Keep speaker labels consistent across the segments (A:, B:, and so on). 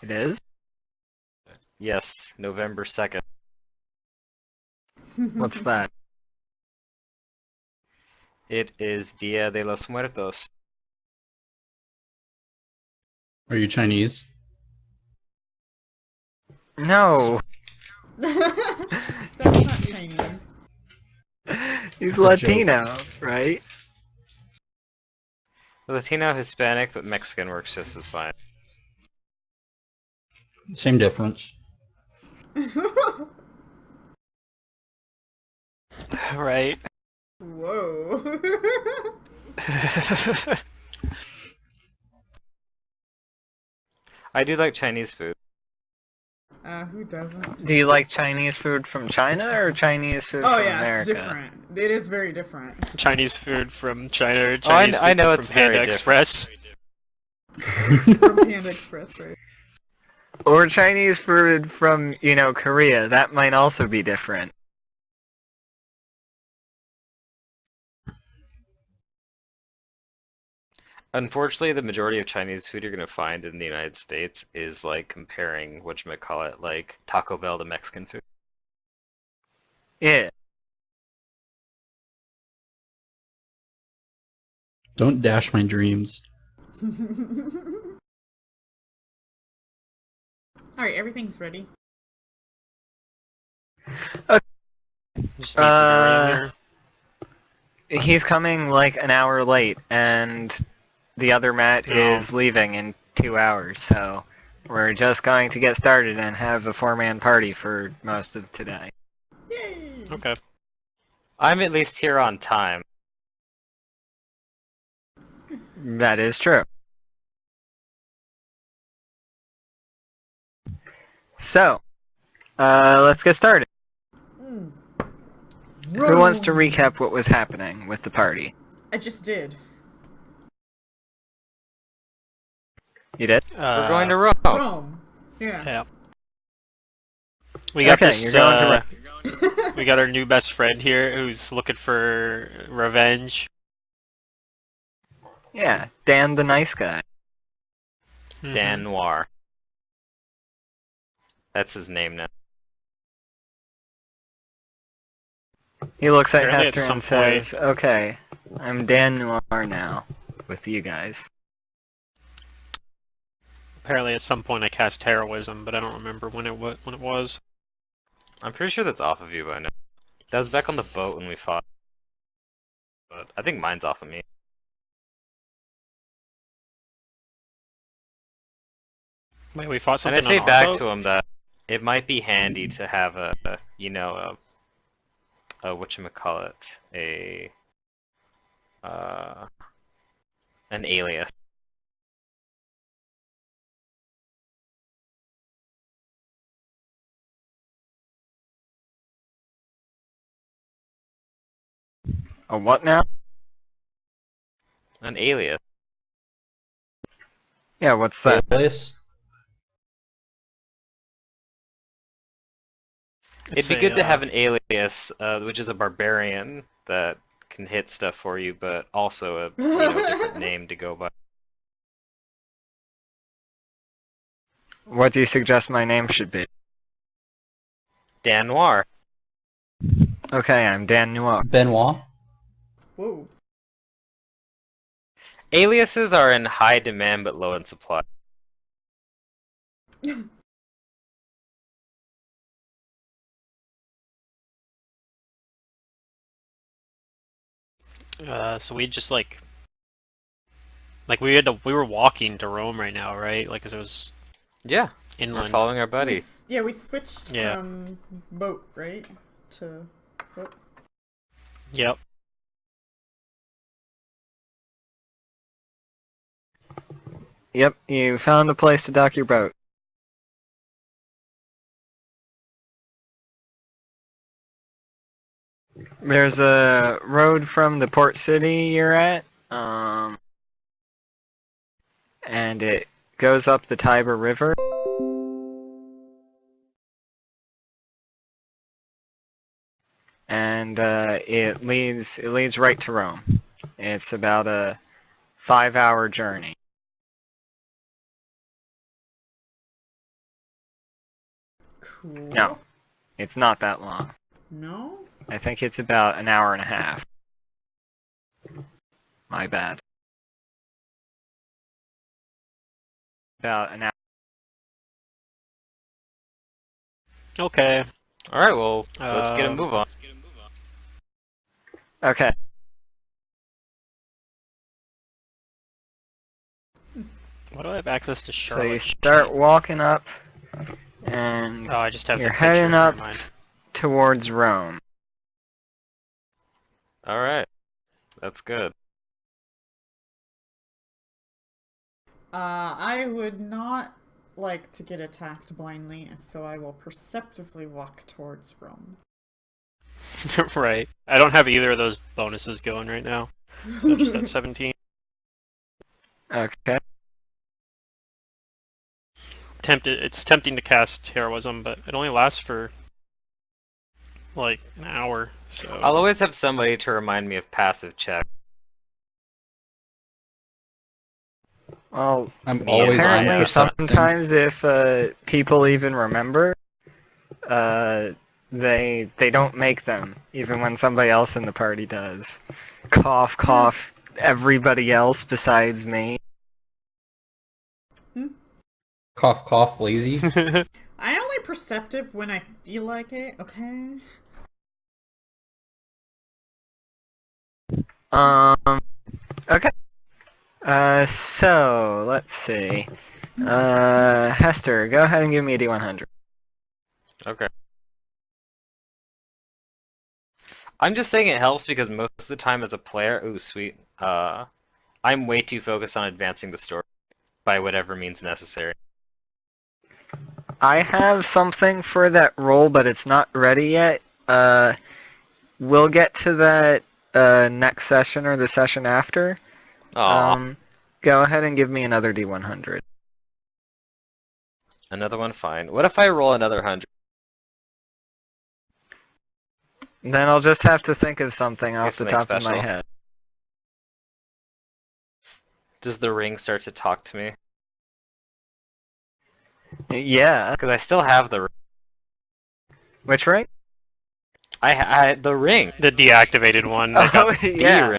A: It is?
B: Yes, November 2nd.
A: What's that?
B: It is Dia de los Muertos.
C: Are you Chinese?
A: No!
D: That's not Chinese.
A: He's
C: It's a joke.
A: Latino, right?
B: Latino, Hispanic, but Mexican works just as fine.
C: Same difference.
E: Right.
D: Whoa.
B: I do like Chinese food.
D: Who doesn't?
A: Do you like Chinese food from China or Chinese food
D: Oh
A: from
D: yeah,
A: America?
D: it's different. It is very different.
E: Chinese food from China, or
B: Oh, I
E: Chinese
B: I
E: food
B: know
E: from
B: it's very
E: Panda
B: different.
E: Express.
D: From Panda Express, right?
A: Or Chinese food from, Korea. That might also be different.
B: Unfortunately, the majority of Chinese food you're gonna find in the United States is like comparing whatchamacallit, like Taco Bell to Mexican food.
A: Yeah.
C: Don't dash my dreams.
D: Alright, everything's ready.
E: Just needs to be ready here.
A: He's coming like an hour late, and the other Matt
E: Oh.
A: is leaving in 2 hours, so we're just going to get started and have a four-man party for most of today.
D: Yay!
E: Okay.
B: I'm at least here on time.
A: That is true. So, let's get started.
D: Mm.
A: Who wants to
D: Rome.
A: recap what was happening with the party?
D: I just did.
A: You did?
B: We're going to Rome.
D: Rome. Yeah.
E: Yeah. We got
A: Okay,
E: this.
A: you're going to
E: We got our new best friend here who's looking for revenge.
A: Yeah, Dan the nice guy.
B: Dan Noir. That's his name now.
A: He looks at
E: Apparently at
A: Hester
E: some
A: and says, okay, I'm Dan Noir now, with you guys.
E: Apparently, at some point, I cast heroism, but I don't remember when it was.
B: I'm pretty sure that's off of you by now. That was back on the boat when we fought. But I think mine's off of me.
E: Wait, we fought
B: And
E: something
B: I say
E: on our
B: back
E: boat?
B: to him that it might be handy to have a whatchamacallit, an alias.
A: A what now?
B: An alias.
A: Yeah, what's that?
C: Alias?
B: It'd be good to have an alias, which is a barbarian that can hit stuff for you, but also a different name to go by.
A: What do you suggest my name should be?
B: Dan Noir.
A: Okay, I'm Dan Noir.
C: Benoit?
D: Whoa.
B: Aliases are in high demand but low in supply.
E: So we just like we were walking to Rome right now, right? Like, 'cause it was
B: Yeah, we're
E: inland.
B: following our buddy.
D: We switched
E: Yeah.
D: from boat, right? To foot.
E: Yep.
A: Yep, you found a place to dock your boat. There's a road from the port city you're at, and it goes up the Tiber River. And it leads right to Rome. It's about a 5-hour journey.
D: Cool.
A: No. It's not that long.
D: No?
A: I think it's about an hour and a half. My bad. About an hour.
E: Okay.
B: All right, well, let's get a
E: Um,
B: move on.
A: Okay.
E: Why do I have access to
A: So you
E: Charlotte?
A: start walking up, and
E: Oh, I just have
A: you're
E: the picture.
A: heading up
E: Never mind.
A: towards Rome.
B: All right, that's good.
D: I would not like to get attacked blindly, so I will perceptively walk towards Rome.
E: Right. I don't have either of those bonuses going right now. So I'm just at 17.
A: Okay.
E: It's tempting to cast heroism, but it only lasts for like an hour. So
B: I'll always have somebody to remind me of passive check.
A: Well,
C: I'm always on
A: apparently
C: perception.
A: sometimes if people even remember, they don't make them, even when somebody else in the party does. Cough, cough. Everybody else besides me.
C: Cough, cough, lazy.
D: I only perceptive when I feel like it, okay?
A: Okay. So let's see. Hester, go ahead and give me a D100.
B: Okay. I'm just saying it helps because most of the time as a player, ooh, sweet. I'm way too focused on advancing the story by whatever means necessary.
A: I have something for that roll, but it's not ready yet. We'll get to that next session or the session after.
B: Aw,
A: Go ahead and give me another D100.
B: another one, fine. What if I roll another 100?
A: Then I'll just have to think of something off the
B: something
A: top of my
B: special.
A: head.
B: Does the ring start to talk to me?
A: Yeah.
B: Because I still have the ring.
A: Which ring?
B: The ring.
E: the deactivated one that
A: Oh,
E: got
B: The
A: yeah.
B: ring.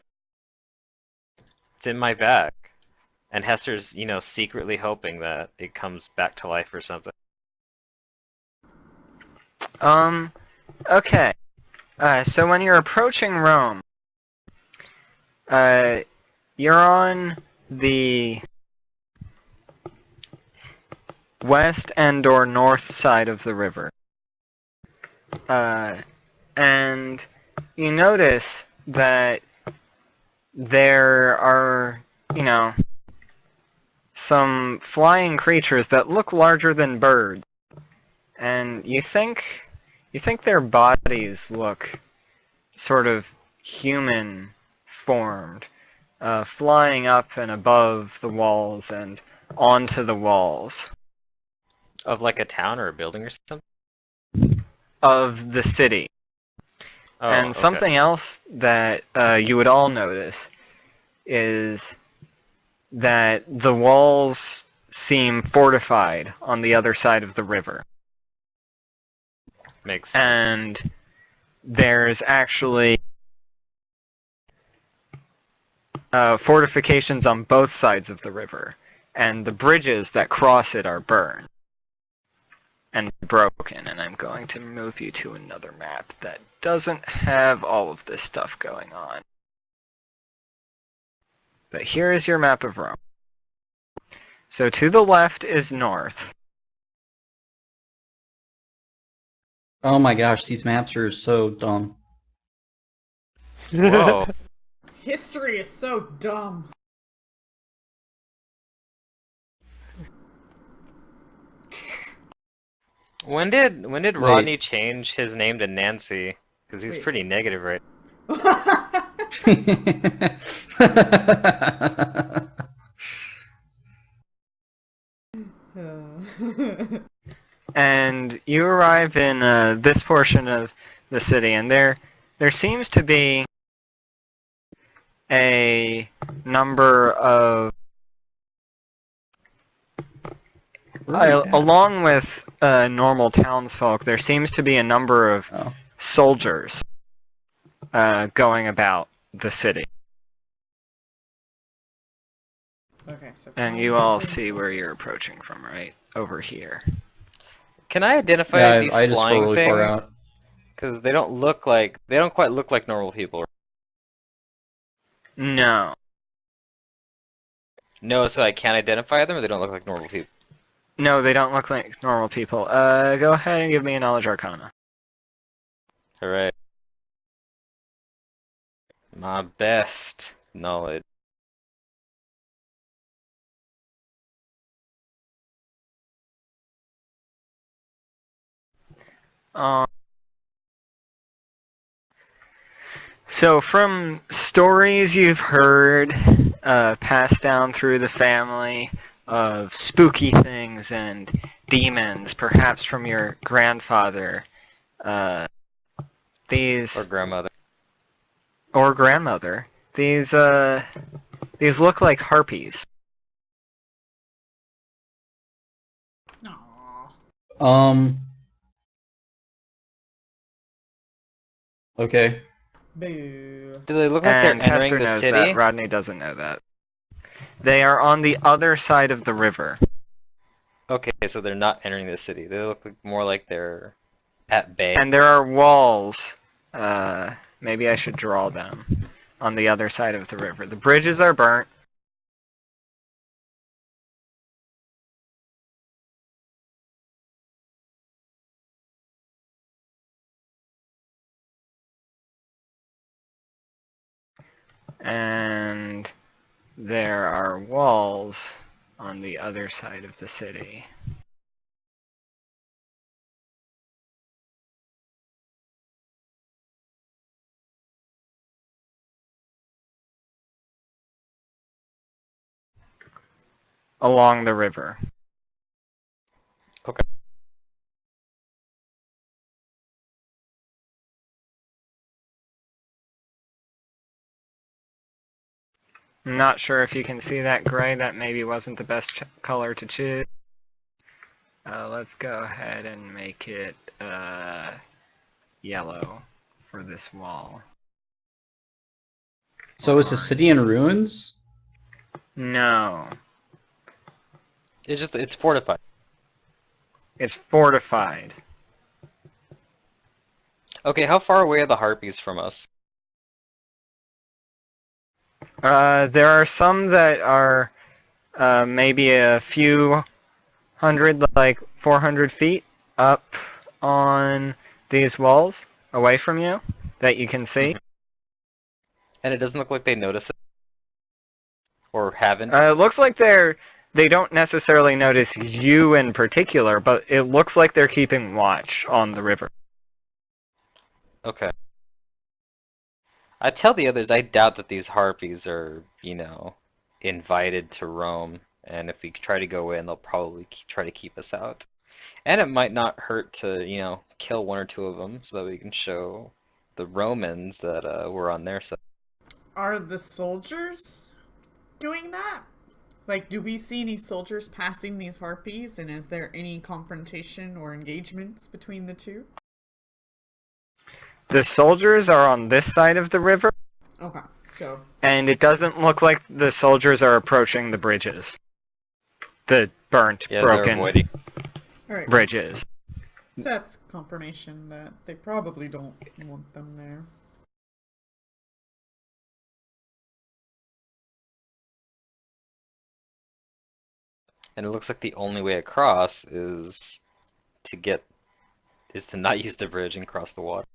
B: It's in my bag. And Hester's, secretly hoping that it comes back to life or something.
A: Okay. So when you're approaching Rome, you're on the west and or north side of the river. And you notice that there are, some flying creatures that look larger than birds. And you think their bodies look sort of human formed, flying up and above the walls and onto the walls
B: Of like a town or a building or something?
A: of the city.
B: Oh,
A: And
B: okay.
A: something else that you would all notice is that the walls seem fortified on the other side of the river.
B: Makes sense.
A: And there's actually fortifications on both sides of the river, and the bridges that cross it are burned and broken, and I'm going to move you to another map that doesn't have all of this stuff going on. But here is your map of Rome. So to the left is north.
C: Oh my gosh, these maps are so dumb.
B: Whoa.
D: History is so dumb.
B: When did
C: Wait.
B: Rodney change his name to Nancy? Because he's
D: Wait.
B: pretty negative right.
A: And you arrive in this portion of the city, and there seems to be a number of
C: Where are we at?
A: Along with normal townsfolk, there seems to be a number of
C: Oh.
A: soldiers going about the city.
D: Okay, so
A: And you
D: 5
A: all
D: wooden
A: see where you're
D: soldiers.
A: approaching from, right? Over here.
B: Can I identify
C: Yeah,
B: these
C: I just scroll
B: flying
C: really
B: things?
C: far out.
B: Because they don't quite look like normal people.
A: No.
B: No, so I can't identify them, or they don't look like normal people.
A: No, they don't look like normal people. Go ahead and give me a Knowledge Arcana.
B: Alright. My best knowledge.
A: So from stories you've heard passed down through the family of spooky things and demons, perhaps from your grandfather, these
B: Or grandmother.
A: or grandmother, these look like harpies.
D: Aww.
C: Okay.
D: Boo.
B: Do they look like they're
A: And
B: entering
A: Hester
B: the
A: knows
B: city?
A: that. Rodney doesn't know that. They are on the other side of the river.
B: Okay, so they're not entering the city. They look more like they're at bay.
A: And there are walls. Maybe I should draw them on the other side of the river. The bridges are burnt. And there are walls on the other side of the city. Along the river.
B: Okay.
A: I'm not sure if you can see that gray. That maybe wasn't the best color to choose. Let's go ahead and make it yellow for this wall.
C: So is the city in ruins?
A: No.
B: It's fortified.
A: It's fortified.
B: Okay, how far away are the harpies from us?
A: There are some that are maybe a few hundred, like 400 feet up on these walls away from you that you can see.
B: Mhm. And it doesn't look like they notice it? Or haven't?
A: It looks like they don't necessarily notice you in particular, but it looks like they're keeping watch on the river.
B: Okay. I tell the others I doubt that these harpies are, invited to roam, and if we try to go in, they'll probably try to keep us out. And it might not hurt to, kill one or two of them so that we can show the Romans that we're on their side.
D: Are the soldiers doing that? Like, do we see any soldiers passing these harpies, and is there any confrontation or engagements between the two?
A: The soldiers are on this side of the river,
D: Okay, so
A: and it doesn't look like the soldiers are approaching the bridges. The burnt,
B: Yeah, they're
A: broken
B: avoiding.
D: alright.
A: bridges.
D: So that's confirmation that they probably don't want them there.
B: And it looks like the only way across is to not use the bridge and cross the water.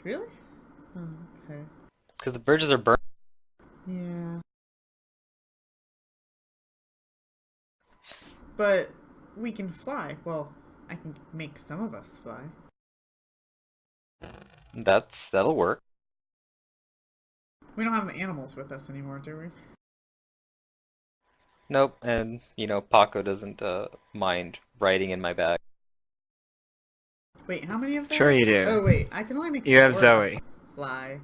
D: Really? Oh, okay.
B: Because the bridges are burnt.
D: Yeah. But we can fly. Well, I can make some of us fly.
B: That'll work.
D: We don't have the animals with us anymore, do we?
B: Nope, and Paco doesn't mind riding in my bag.
D: Wait, how many of them?
A: Sure you do.
D: Oh wait, I can only make
A: You have
D: 4 of us
A: Zoe.
D: fly.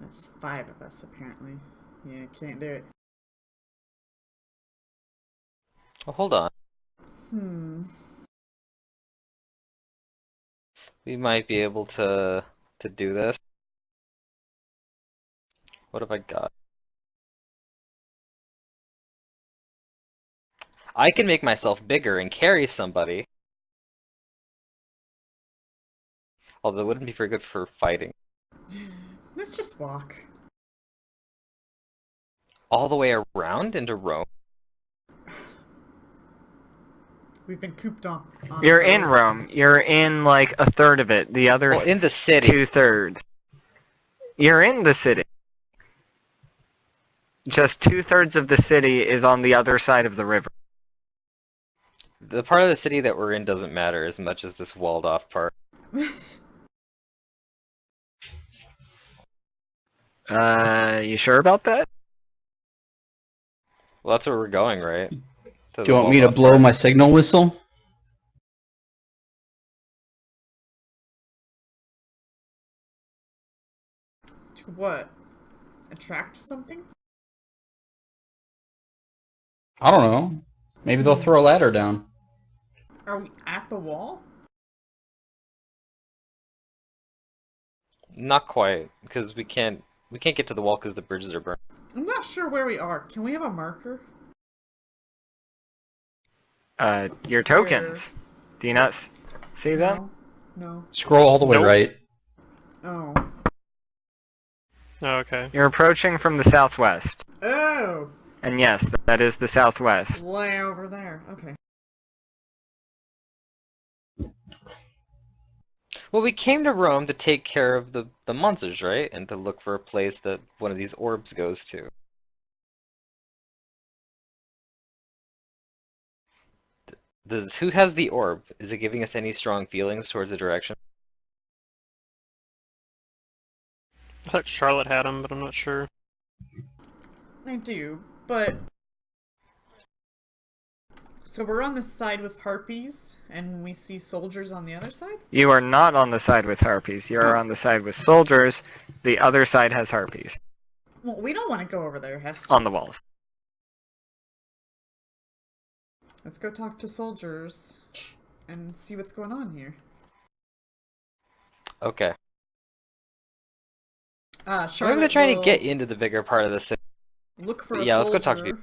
D: That's 5 of us apparently. Yeah, can't do it.
B: Oh, hold on.
D: Hmm.
B: We might be able to do this. What have I got? I can make myself bigger and carry somebody. Although it wouldn't be very good for fighting.
D: Let's just walk.
B: All the way around into Rome?
D: We've been cooped on.
A: You're
D: a
A: in
D: road.
A: Rome. You're in like a third of it. The other
B: Well, in the city.
A: 2/3. You're in the city. Just 2/3 of the city is on the other side of the river.
B: The part of the city that we're in doesn't matter as much as this walled off part.
A: You sure about that?
B: Well, that's where we're going, right? To
C: Do
B: the
C: you want me to
B: walled off
C: blow
B: part.
C: my signal whistle?
D: To what? Attract something?
C: I don't know. Maybe they'll throw a ladder down.
D: Are we at the wall?
B: Not quite, because we can't get to the wall because the bridges are burned.
D: I'm not sure where we are. Can we have a marker?
A: Your tokens. Do you not see them?
D: No. No.
C: Scroll all the way
E: Nope.
C: right.
D: Oh.
E: Oh, okay.
A: You're approaching from the southwest.
D: Oh!
A: And yes, that is the southwest.
D: Way over there. Okay.
B: Well, we came to Rome to take care of the monsters, right? And to look for a place that one of these orbs goes to. Who has the orb? Is it giving us any strong feelings towards the direction?
E: I thought Charlotte had him, but I'm not sure.
D: I do, but... So we're on the side with harpies, and we see soldiers on the other side?
A: You are not on the side with harpies. You are on the side with soldiers. The other side has harpies
D: Well, we don't want to go over there, Hester.
A: on the walls.
D: Let's go talk to soldiers and see what's going on here.
B: Okay.
D: Charlotte
B: Maybe they're trying to
D: will
B: get into the bigger part of the city.
D: look for a
B: Yeah, let's
D: soldier
B: go talk to people.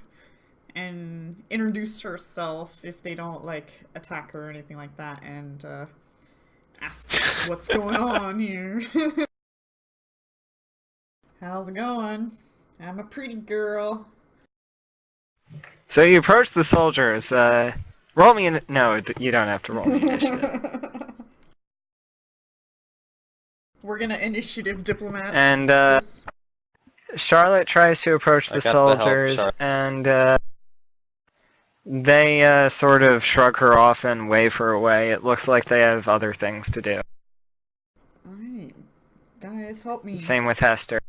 D: and introduce herself if they don't like attack her or anything like that, and ask what's going on here. How's it going? I'm a pretty girl.
A: So you approach the soldiers. Roll me no, you don't have to roll me initiative.
D: We're gonna initiative diplomat.
A: And
D: this.
A: Charlotte tries to approach
B: I
A: the
B: got the help,
A: soldiers,
B: Charlotte.
A: and they sort of shrug her off and wave her away. It looks like they have other things to do.
D: Alright. Guys, help me.
A: Same with Hester.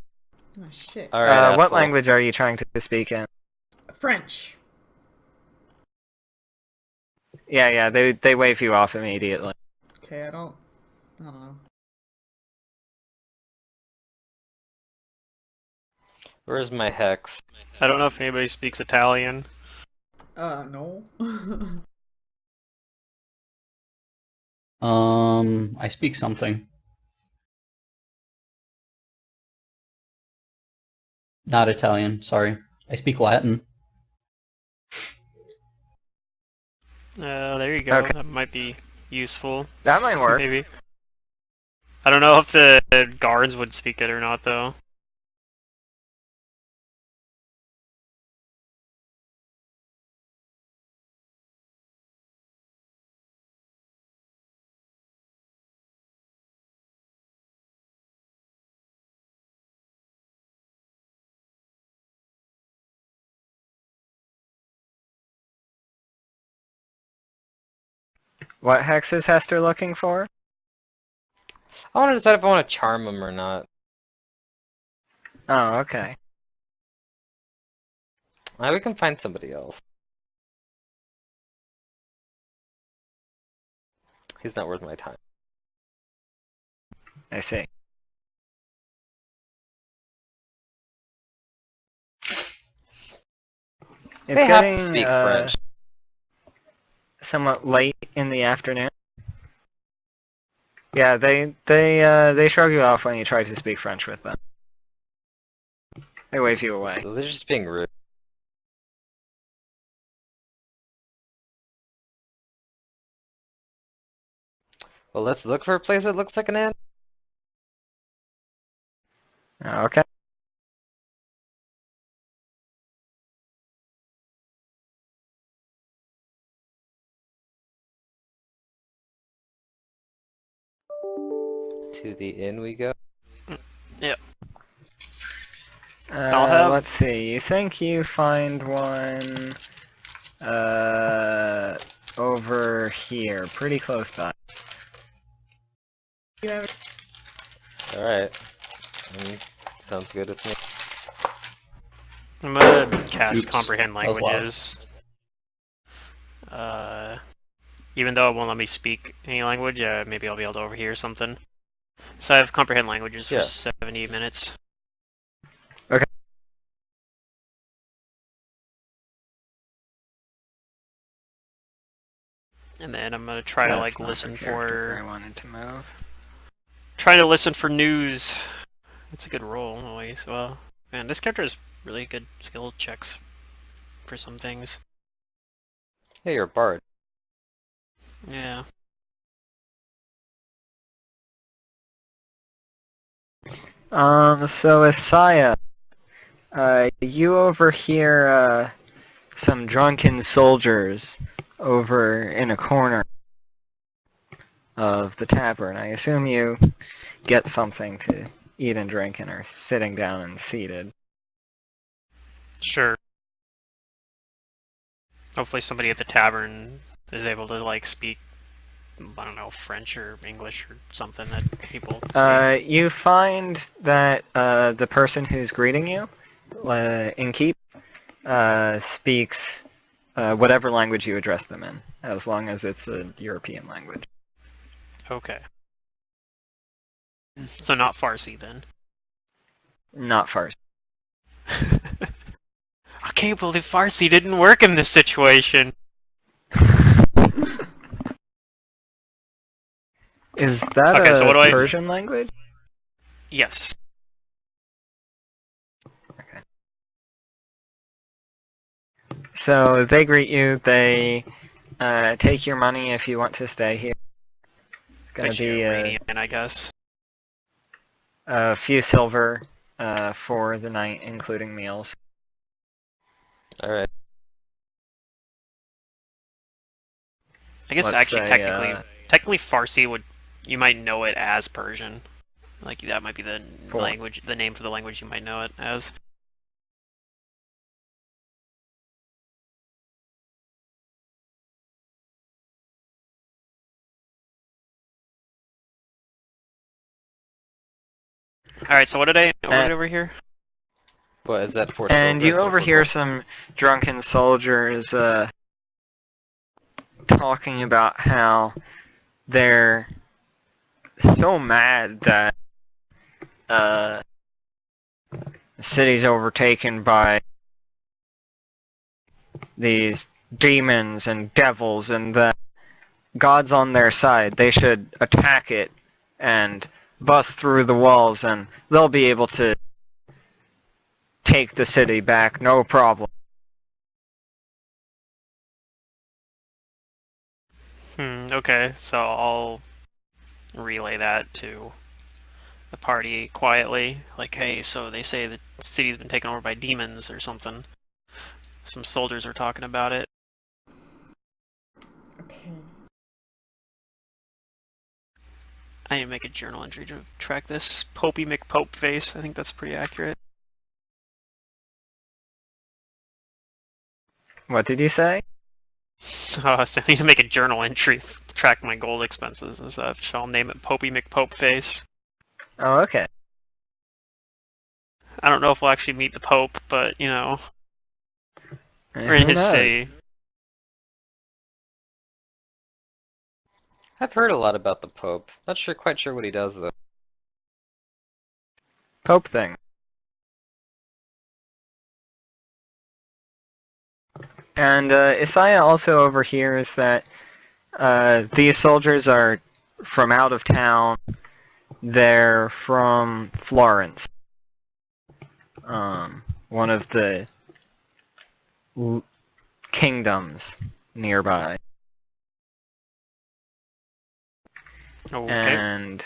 D: Oh, shit.
B: Alright,
A: What
B: asshole.
A: language are you trying to speak in?
D: French.
A: Yeah, they wave you off immediately.
D: Okay, I don't know.
B: Where's my hex?
E: I don't know if anybody speaks Italian.
D: No.
C: I speak something. Not Italian, sorry. I speak Latin.
E: There you go.
A: Okay.
E: That might be useful.
A: That might work.
E: Maybe. I don't know if the guards would speak it or not, though.
A: What hex is Hester looking for?
B: I want to decide if I want to charm him or not.
A: Oh, okay.
B: We can find somebody else. He's not worth my time.
A: I see. It's
B: They have to
A: getting
B: speak French.
A: somewhat late in the afternoon. Yeah, they shrug you off when you try to speak French with them. They wave you away.
B: They're just being rude. Well, let's look for a place that looks like an inn.
A: Okay.
B: To the inn we go.
E: Yep. I'll have-
A: Let's see. You think you find one over here, pretty close by.
B: Alright. Sounds good with me.
E: I'm gonna cast
C: Oops.
E: comprehend
C: That was loud.
E: languages. Even though it won't let me speak any language, maybe I'll be able to overhear something. So I have comprehend languages for
B: Yeah.
E: 70 minutes.
A: Okay.
E: And then I'm gonna try to
A: That's
E: like
A: not
E: listen
A: the character
E: for
A: I wanted to move.
E: trying to listen for news. That's a good roll, always. Well, man, this character has really good skill checks for some things.
B: Hey, you're a bard.
E: Yeah.
A: So with Saya, you overhear some drunken soldiers over in a corner of the tavern. I assume you get something to eat and drink and are sitting down and seated.
E: Sure. Hopefully somebody at the tavern is able to like speak, I don't know, French or English or something that people speak.
A: You find that the person who's greeting you, in keep, speaks whatever language you address them in, as long as it's a European language.
E: Okay. So not Farsi then.
A: Not Farsi.
E: I can't believe Farsi didn't work in this situation.
A: Is that
E: Okay,
A: a
E: so what do I-
A: Persian language?
E: Yes.
A: Okay. So they greet you. They take your money if you want to stay here. It's gonna
E: Actually,
A: be
E: Iranian, I guess.
A: a few silver for the night, including meals.
B: Alright.
E: I guess
A: Let's
E: actually
A: say,
E: technically Farsi would, you might know it as Persian. Like that might be the
A: For-
E: language, the name for the language you might know it as. Alright, so what did I order over here?
B: What is that for?
A: And
B: silver
A: you
B: instead of
A: overhear
B: gold?
A: some drunken soldiers talking about how they're so mad that the city's overtaken by these demons and devils, and that God's on their side. They should attack it and bust through the walls, and they'll be able to take the city back, no problem.
E: Okay, so I'll relay that to the party quietly. Like, hey, so they say the city's been taken over by demons or something. Some soldiers are talking about it.
D: Okay.
E: I need to make a journal entry to track this Popey McPope face. I think that's pretty accurate.
A: What did you say?
E: Oh, so I need to make a journal entry to track my gold expenses and stuff. So I'll name it Popey McPope face.
A: Oh, okay.
E: I don't know if we'll actually meet the Pope, but you know, we're in
A: Who
E: his
A: knows?
E: city.
B: I've heard a lot about the Pope. Not sure, quite sure what he does though.
A: Pope thing. And Isaiah also overhears that these soldiers are from out of town. They're from Florence, one of the kingdoms nearby.
E: Okay.
A: And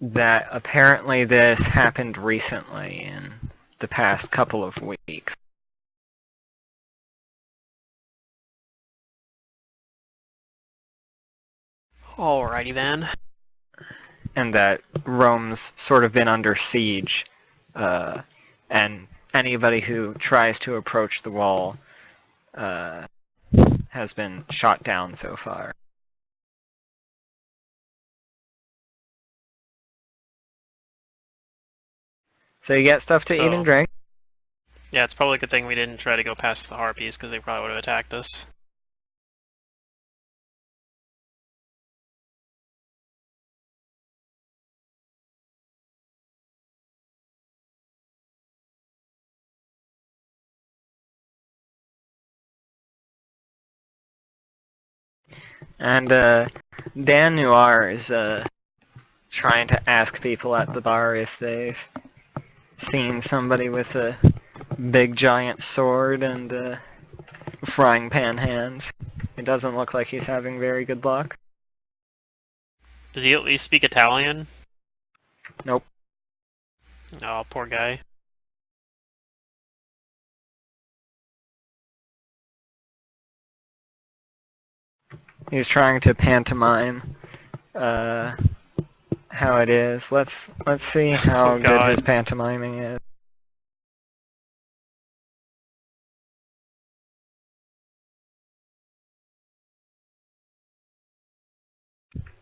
A: that apparently this happened recently in the past couple of weeks.
E: Alrighty then.
A: And that Rome's sort of been under siege, and anybody who tries to approach the wall has been shot down so far. So you get stuff to eat and drink.
E: Yeah, it's probably a good thing we didn't try to go past the harpies, because they probably would have attacked us.
A: And Dan Noir is trying to ask people at the bar if they've seen somebody with a big giant sword and frying pan hands. It doesn't look like he's having very good luck.
E: Does he at least speak Italian?
A: Nope.
E: Oh, poor guy.
A: He's trying to pantomime how it is. Let's see how
E: Oh,
A: good
E: God.
A: his pantomiming is.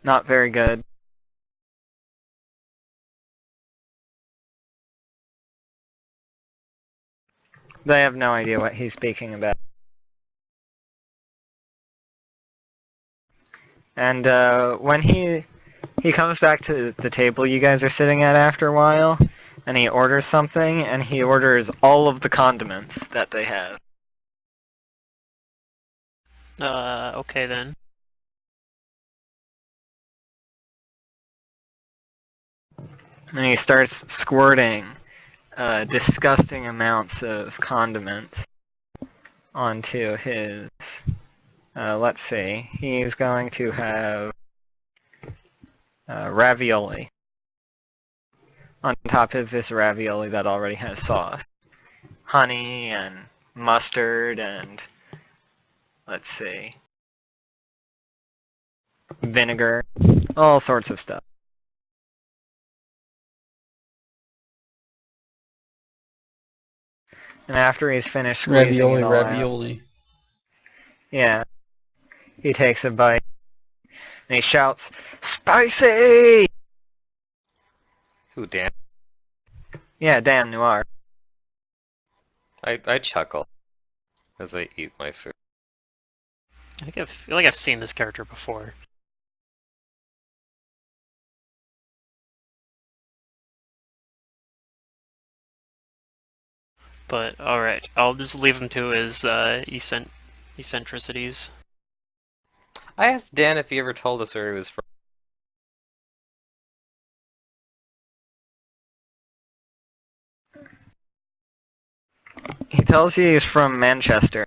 A: Not very good. They have no idea what he's speaking about. And when he comes back to the table you guys are sitting at after a while, and he orders something, and he orders all of the condiments that they have.
E: Okay then.
A: And he starts squirting disgusting amounts of condiments onto his. Let's see. He's going to have ravioli on top of his ravioli that already has sauce. Honey and mustard and, let's see, vinegar, all sorts of stuff. And after he's finished squeezing
C: Ravioli,
A: it all out,
C: ravioli.
A: yeah, he takes a bite and he shouts, "Spicy!"
B: Who, Dan?
A: Yeah, Dan Noir.
B: I chuckle as I eat my food.
E: I feel like I've seen this character before. But alright, I'll just leave him to his eccentricities.
B: I asked Dan if he ever told us where he was from.
A: He tells you he's from Manchester.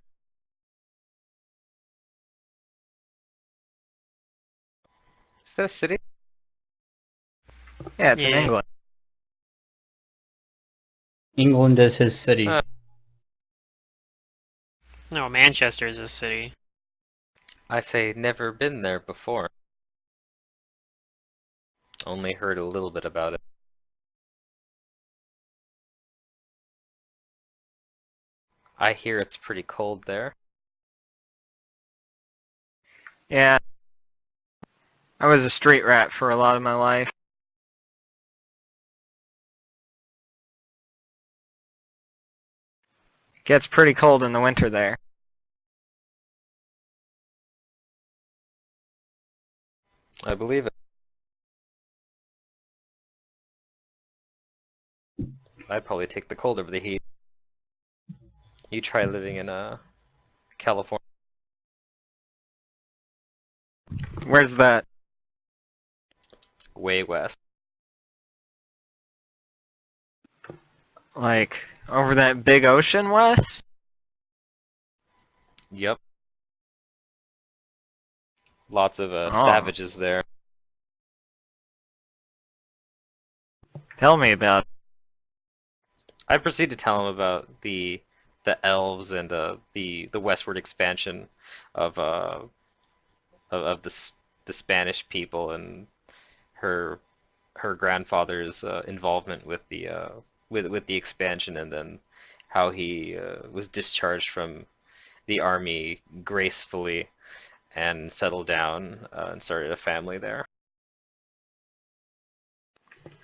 B: Is that a city?
A: Yeah, it's in
E: Yeah.
A: England.
C: England is his city.
E: No, Manchester is a city.
B: I say never been there before. Only heard a little bit about it. I hear it's pretty cold there.
A: Yeah. I was a street rat for a lot of my life. Gets pretty cold in the winter there.
B: I believe it. I'd probably take the cold over the heat. You try living in California.
A: Where's that?
B: Way west.
A: Like, over that big ocean west?
B: Yep. Lots of
A: Oh.
B: savages there.
A: Tell me about it.
B: I proceed to tell him about the elves and the westward expansion of the Spanish people and her grandfather's involvement with the with the expansion, and then how he was discharged from the army gracefully and settled down and started a family there.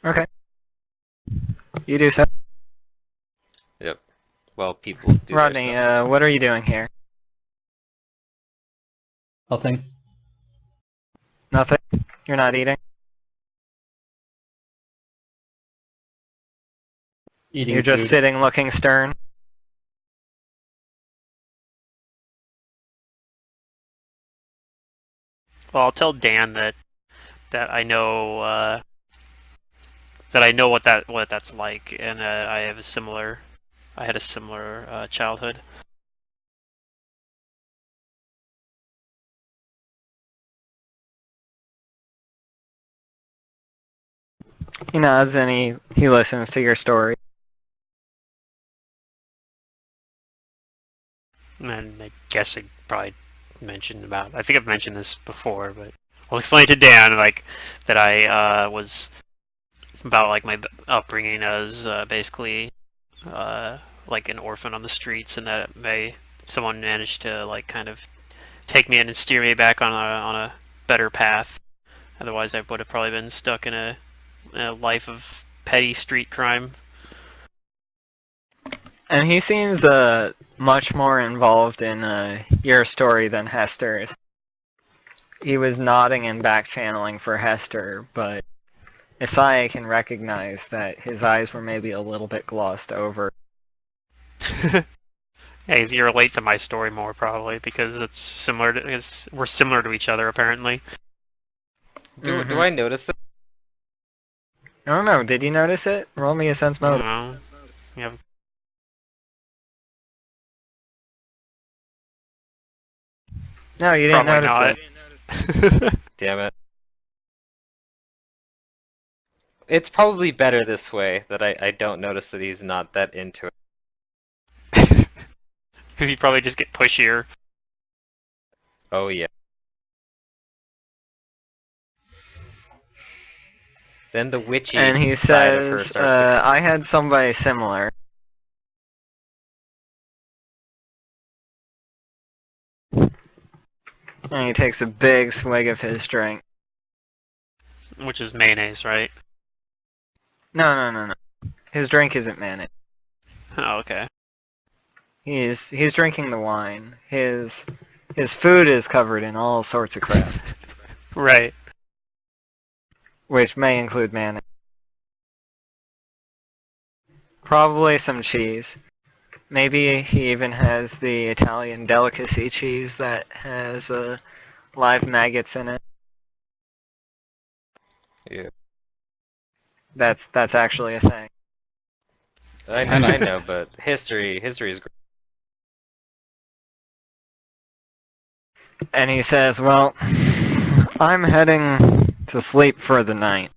A: Okay. You do so.
B: Yep. Well, people do
A: Rodney,
B: their stuff.
A: what are you doing here?
C: Nothing.
A: Nothing? You're not eating?
C: Eating
A: You're just
C: food.
A: sitting looking stern?
E: Well, I'll tell Dan that I know that I know what that's like, and I had a similar childhood.
A: He nods and he listens to your story.
E: And I guess I probably I think I've mentioned this before, but I'll explain to Dan like that I was about like my upbringing as basically like an orphan on the streets, and that someone managed to like kind of take me in and steer me back on a better path. Otherwise, I would have probably been stuck in a life of petty street crime.
A: And he seems much more involved in your story than Hester's. He was nodding and back channeling for Hester, but Isaiah can recognize that his eyes were maybe a little bit glossed over.
E: Yeah, you relate to my story more probably because we're similar to each other apparently.
B: Do I notice that?
A: I don't know, did you notice it? Roll me a sense
E: I don't
A: motive.
E: know. Yeah.
A: No, you didn't
E: Probably
A: notice
E: not.
A: it.
B: Damn it. It's probably better this way that I don't notice that he's not that into it.
E: Because you probably just get pushier.
B: Oh yeah. Then the witchy
A: And he
B: side of her
A: says,
B: starts to come.
A: I had somebody similar. And he takes a big swig of his drink.
E: Which is mayonnaise, right?
A: No. His drink isn't mayonnaise.
E: Oh, okay.
A: He's drinking the wine. His food is covered in all sorts of crap,
E: Right.
A: which may include mayonnaise. Probably some cheese. Maybe he even has the Italian delicacy cheese that has live maggots in it.
B: Yeah.
A: That's actually a thing.
B: I know, but history is great.
A: And he says, well, I'm heading to sleep for the night.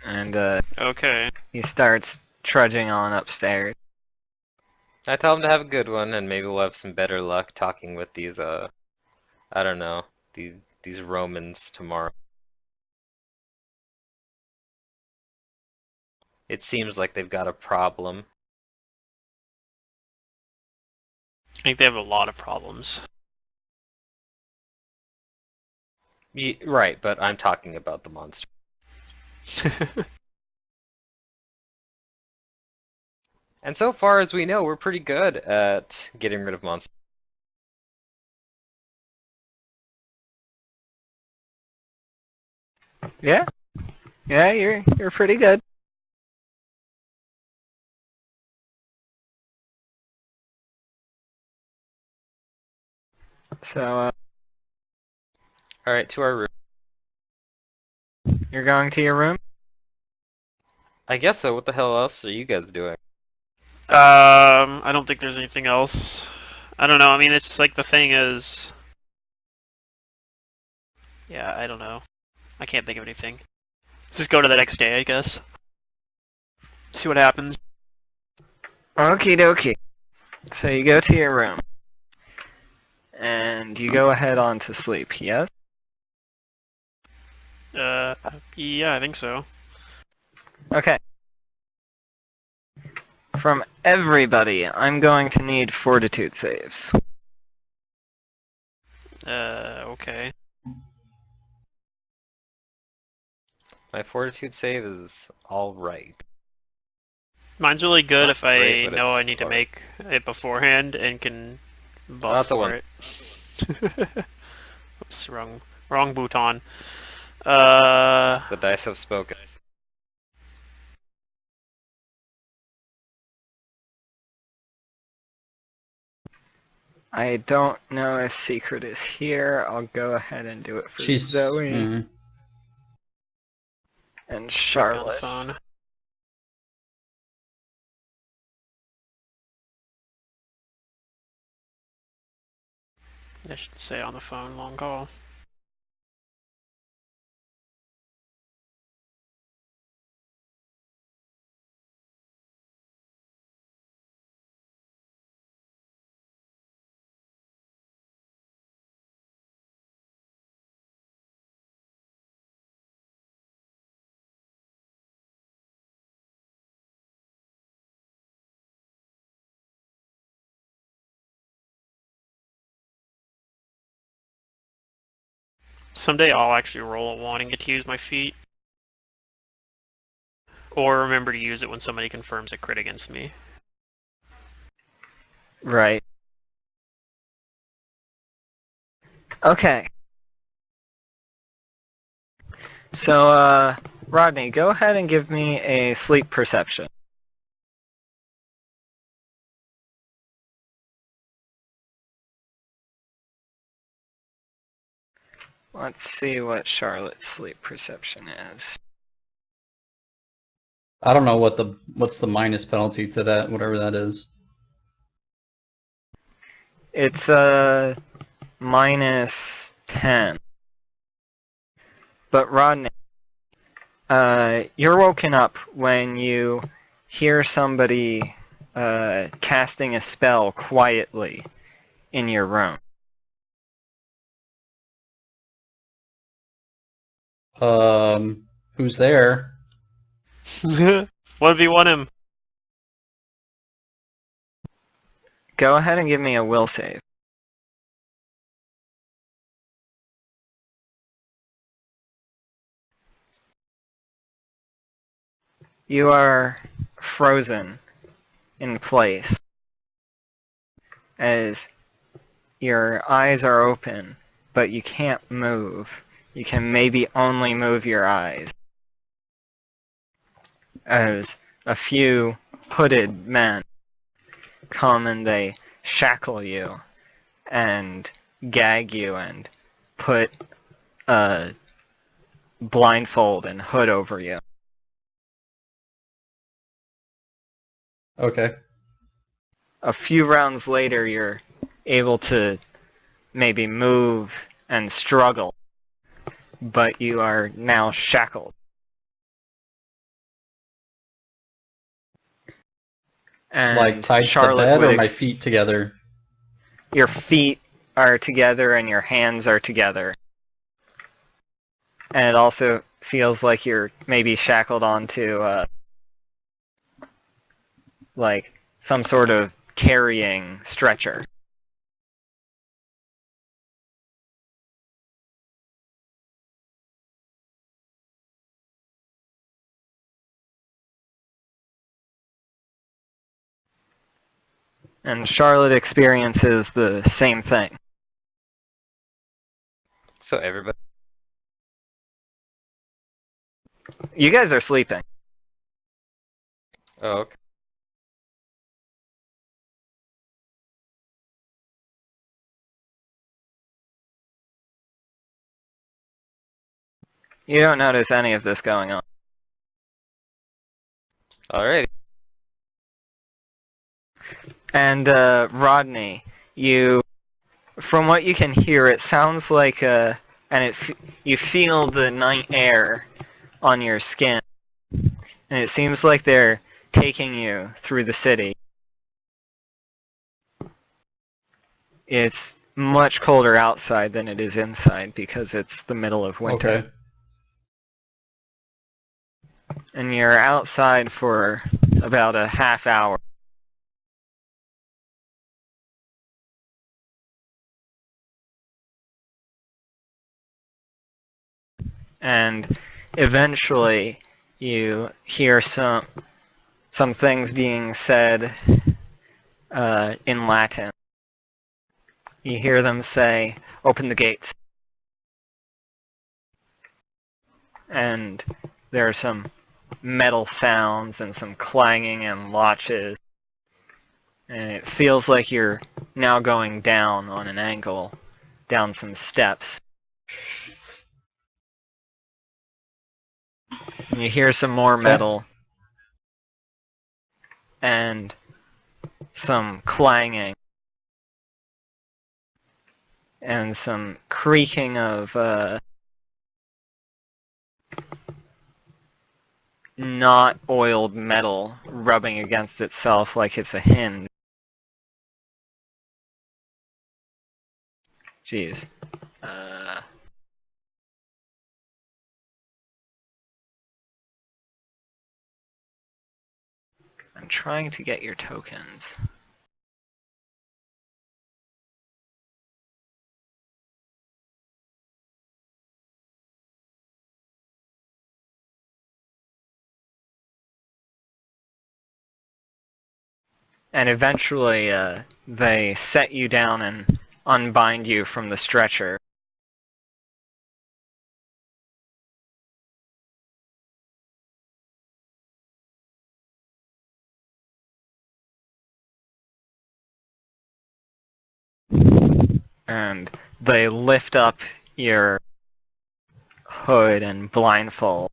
A: And
E: Okay.
A: he starts trudging on upstairs.
B: I tell him to have a good one, and maybe we'll have some better luck talking with these I don't know, these Romans tomorrow. It seems like they've got a problem.
E: I think they have a lot of problems.
B: Right, but I'm talking about the monster. And so far as we know, we're pretty good at getting rid of monsters.
A: Yeah, you're pretty good. So,
B: Alright, to our room.
A: you're going to your room?
B: I guess so. What the hell else are you guys doing?
E: I don't think there's anything else. I don't know. I mean, it's like the thing is. Yeah, I don't know. I can't think of anything. Let's just go to the next day, I guess. See what happens.
A: Okie dokie. So you go to your room. And you go ahead on to sleep, yes?
E: Yeah, I think so.
A: Okay. From everybody, I'm going to need fortitude saves.
E: Okay.
B: My fortitude save is alright.
E: Mine's really good
B: Not
E: if I
B: great, but
E: know I
B: it's
E: need to
B: alright.
E: make it beforehand and can buff
B: That's a
E: for
B: one.
E: it. Oops, wrong bouton.
B: The dice have spoken.
A: I don't know if Secret is here. I'll go ahead and do it for
C: She's
A: Zoe
C: mm,
A: and
E: Might be on the
A: Charlotte.
E: phone. I should say on the phone, long call. Someday I'll actually roll a 1 and get to use my feet. Or remember to use it when somebody confirms a crit against me.
A: Right. Okay. So, Rodney, go ahead and give me a sleep perception. Let's see what Charlotte's sleep perception is.
C: I don't know what's the minus penalty to that, whatever that is.
A: It's minus 10. But Rodney, you're woken up when you hear somebody casting a spell quietly in your room.
C: Who's there?
E: 1v1 him.
A: Go ahead and give me a will save. You are frozen in place as your eyes are open, but you can't move. You can maybe only move your eyes. As a few hooded men come and they shackle you and gag you and put a blindfold and hood over you.
C: Okay.
A: A few rounds later, you're able to maybe move and struggle, but you are now shackled. And
C: Like tied to the
A: Charlotte
C: bed
A: would
C: or my feet together?
A: your feet are together and your hands are together. And it also feels like you're maybe shackled onto like some sort of carrying stretcher. And Charlotte experiences the same thing.
B: So everybody.
A: You guys are sleeping.
B: Oh, okay.
A: You don't notice any of this going on.
B: Alright.
A: And Rodney, from what you can hear, it sounds like you feel the night air on your skin, and it seems like they're taking you through the city. It's much colder outside than it is inside because it's the middle of winter.
C: Okay.
A: And you're outside for about a half hour. And eventually you hear some things being said in Latin. You hear them say, "Open the gates." And there are some metal sounds and some clanging and latches. And it feels like you're now going down on an angle, down some steps. And you hear some more metal and some clanging and some creaking of not oiled metal rubbing against itself like it's a hinge. Jeez. I'm trying to get your tokens. And eventually, they set you down and unbind you from the stretcher. And they lift up your hood and blindfold.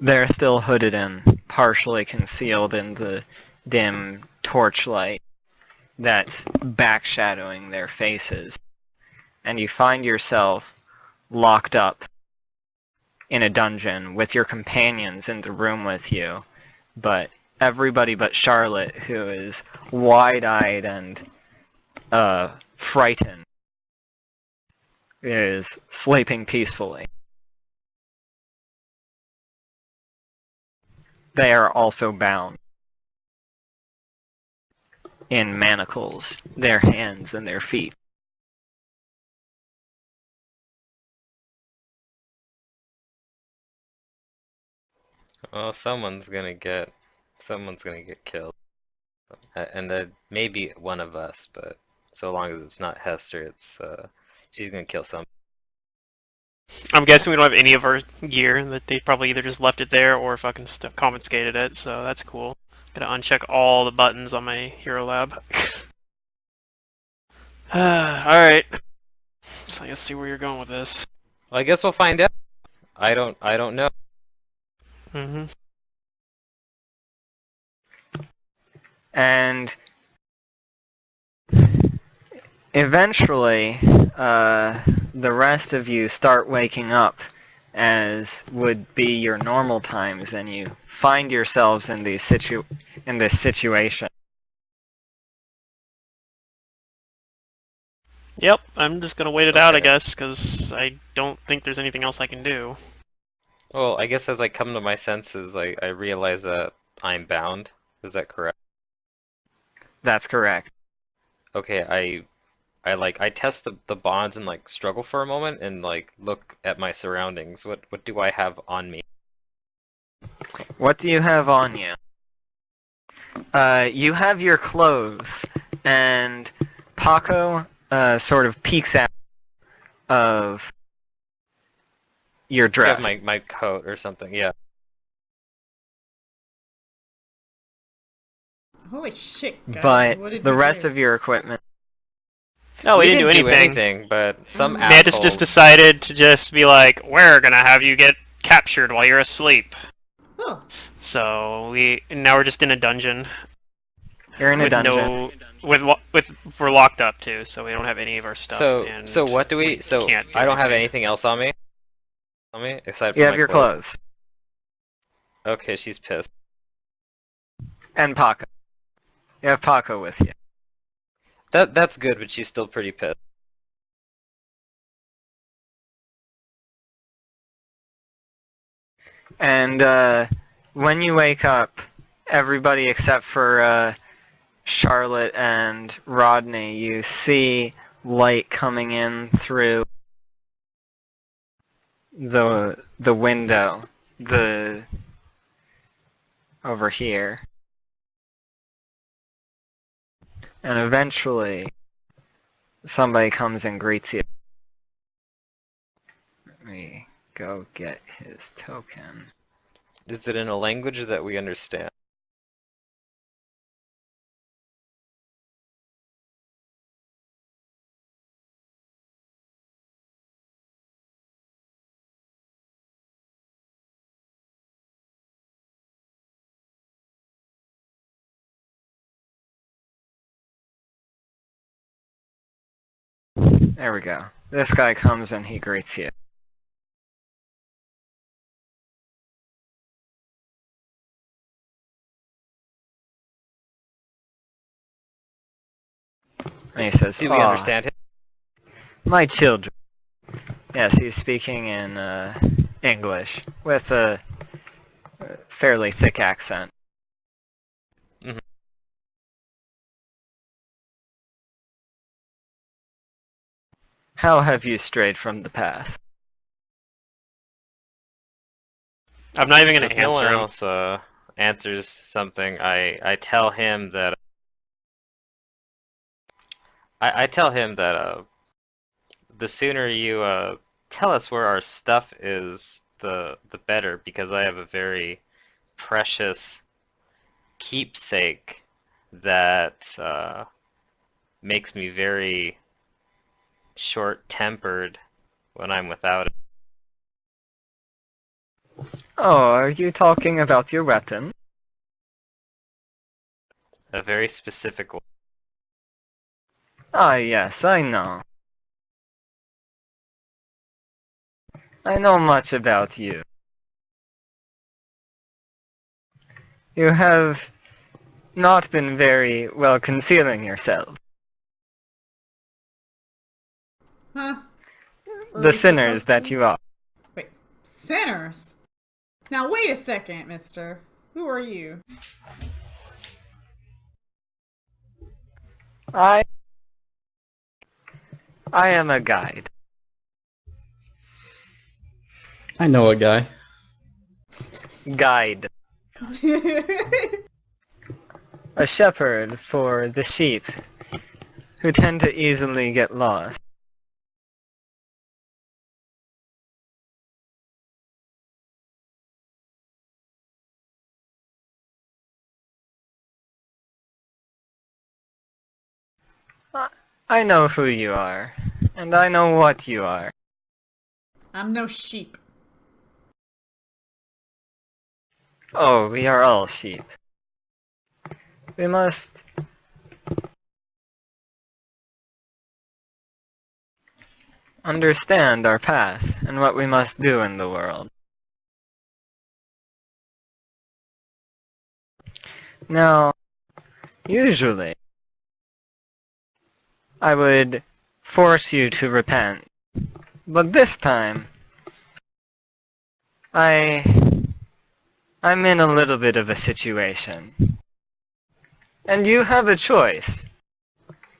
A: They're still hooded and partially concealed in the dim torchlight that's backshadowing their faces. And you find yourself locked up in a dungeon with your companions in the room with you, but everybody but Charlotte, who is wide-eyed and frightened, is sleeping peacefully. They are also bound in manacles, their hands and their feet.
B: Well, someone's gonna get killed. And maybe one of us, but so long as it's not Hester, she's gonna kill some.
E: I'm guessing we don't have any of our gear, that they probably either just left it there or fucking confiscated it, so that's cool. Gotta uncheck all the buttons on my Hero Lab. Alright. So let's see where you're going with this.
B: Well, I guess we'll find out. I don't know.
E: Mm-hmm.
A: And eventually, the rest of you start waking up, as would be your normal times, and you find yourselves in this situation.
E: Yep, I'm just gonna wait it out, I
B: Okay.
E: guess, because I don't think there's anything else I can do.
B: Well, I guess as I come to my senses, I realize that I'm bound. Is that correct?
A: That's correct.
B: Okay, I test the bonds and like struggle for a moment and like look at my surroundings. What do I have on me?
A: What do you have on you? You have your clothes, and Paco sort of peeks out of your
B: I
A: dress.
B: have my coat or something. Yeah.
D: Holy shit, guys.
A: But
D: What did
A: the
D: we
A: rest
D: do?
A: of your equipment
E: No, we
B: didn't
E: didn't do anything.
B: anything, but some
E: Mantis
B: assholes.
E: just decided to just be like, we're gonna have you get captured while you're asleep.
D: Oh,
E: So now we're just in a dungeon.
A: You're in a
E: with
A: dungeon.
E: we're locked up too, so we don't have any of our stuff. And
B: So what do we? So
E: can't do
B: I don't have
E: anything.
B: anything else on me. On me, aside from
A: You have
B: my
A: your clothes.
B: Okay, she's pissed.
A: And Paco. You have Paco with you.
B: That's good, but she's still pretty pissed.
A: And when you wake up, everybody except for Charlotte and Rodney, you see light coming in through the window, over here. And eventually somebody comes and greets you. Let me go get his token.
B: Is it in a language that we understand?
A: There we go. This guy comes and he greets you. And he says,
B: Do we
A: "Aw,
B: understand him?
A: my children." Yes, he's speaking in English with a fairly thick accent.
B: Mhm.
A: How have you strayed from the path?
E: I'm not even gonna
B: If no one
E: answer him.
B: else answers something, I tell him that I tell him that the sooner you tell us where our stuff is, the better, because I have a very precious keepsake that makes me very short-tempered when I'm without it.
A: Oh, are you talking about your weapon?
B: A very specific one.
A: Ah, yes, I know. I know much about you. You have not been very well concealing yourself.
D: huh? Were
A: The
D: we
A: sinners
D: supposed
A: that
D: to?
A: you are.
D: Wait, sinners? Now wait a second, mister. Who are you?
A: I am a guide.
C: I know a guy.
A: Guide. A shepherd for the sheep who tend to easily get lost. I know who you are, and I know what you are.
D: I'm no sheep.
A: Oh, we are all sheep. We must understand our path and what we must do in the world. Now, usually, I would force you to repent, but this time, I'm in a little bit of a situation. And you have a choice.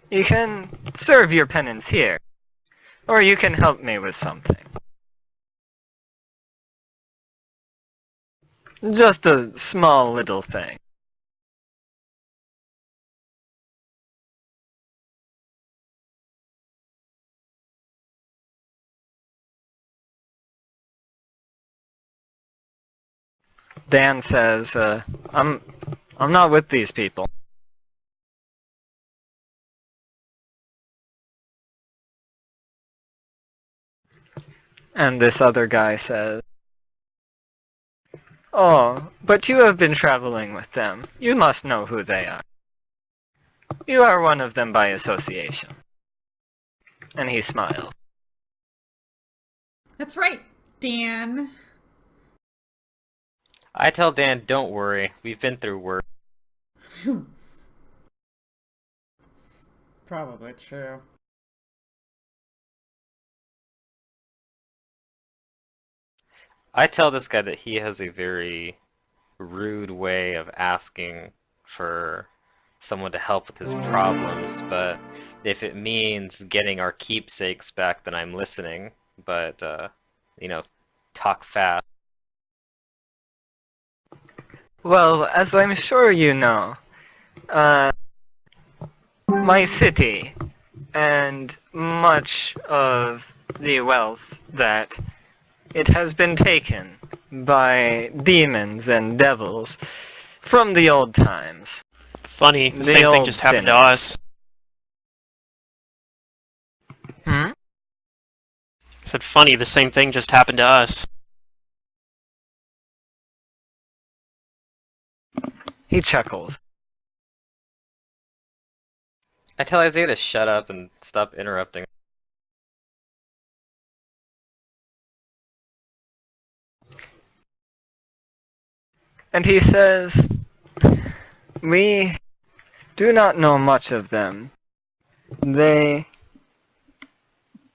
A: You can serve your penance here, or you can help me with something. Just a small little thing. Dan says, I'm not with these people. And this other guy says, "Oh, but you have been traveling with them. You must know who they are. You are one of them by association." And he smiles.
D: That's right, Dan.
B: I tell Dan, don't worry, we've been through worse.
D: Probably true.
B: I tell this guy that he has a very rude way of asking for someone to help with his problems, but if it means getting our keepsakes back, then I'm listening. But, you know, talk fast.
A: Well, as I'm sure you know, my city and much of the wealth that it has been taken by demons and devils from the old times.
E: Funny, the
A: The
E: same thing
A: old
E: just happened to
A: sinners.
E: us.
A: Hmm?
E: I said, funny, the same thing just happened to us.
A: He chuckles.
B: I tell Isaiah to shut up and stop interrupting.
A: And he says, "We do not know much of them.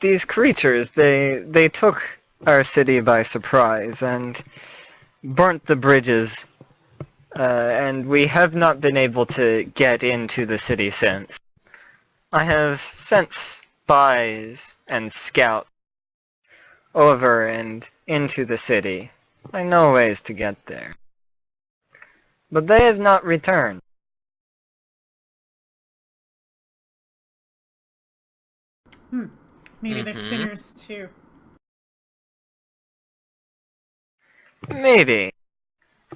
A: These creatures, they took our city by surprise and burnt the bridges, and we have not been able to get into the city since. I have sent spies and scouts over and into the city. I know ways to get there. But they have not returned."
D: Maybe they're
B: Mhm.
D: sinners too.
A: Maybe,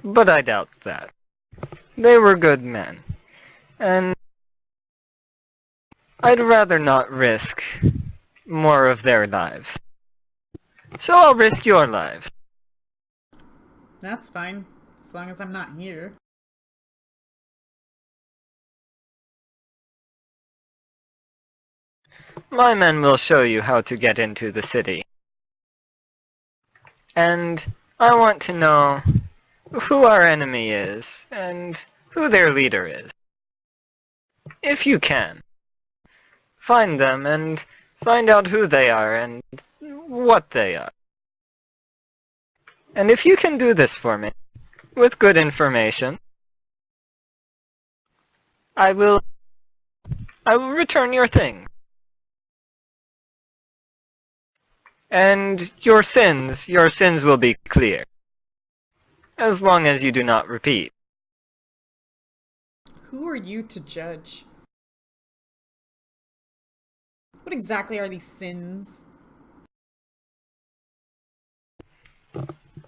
A: but I doubt that. They were good men, and I'd rather not risk more of their lives. So I'll risk your lives.
D: That's fine, as long as I'm not here.
A: My men will show you how to get into the city. And I want to know who our enemy is and who their leader is. If you can, find them and find out who they are and what they are. And if you can do this for me, with good information, I will return your thing. And your sins will be clear. As long as you do not repeat.
D: Who are you to judge? What exactly are these sins?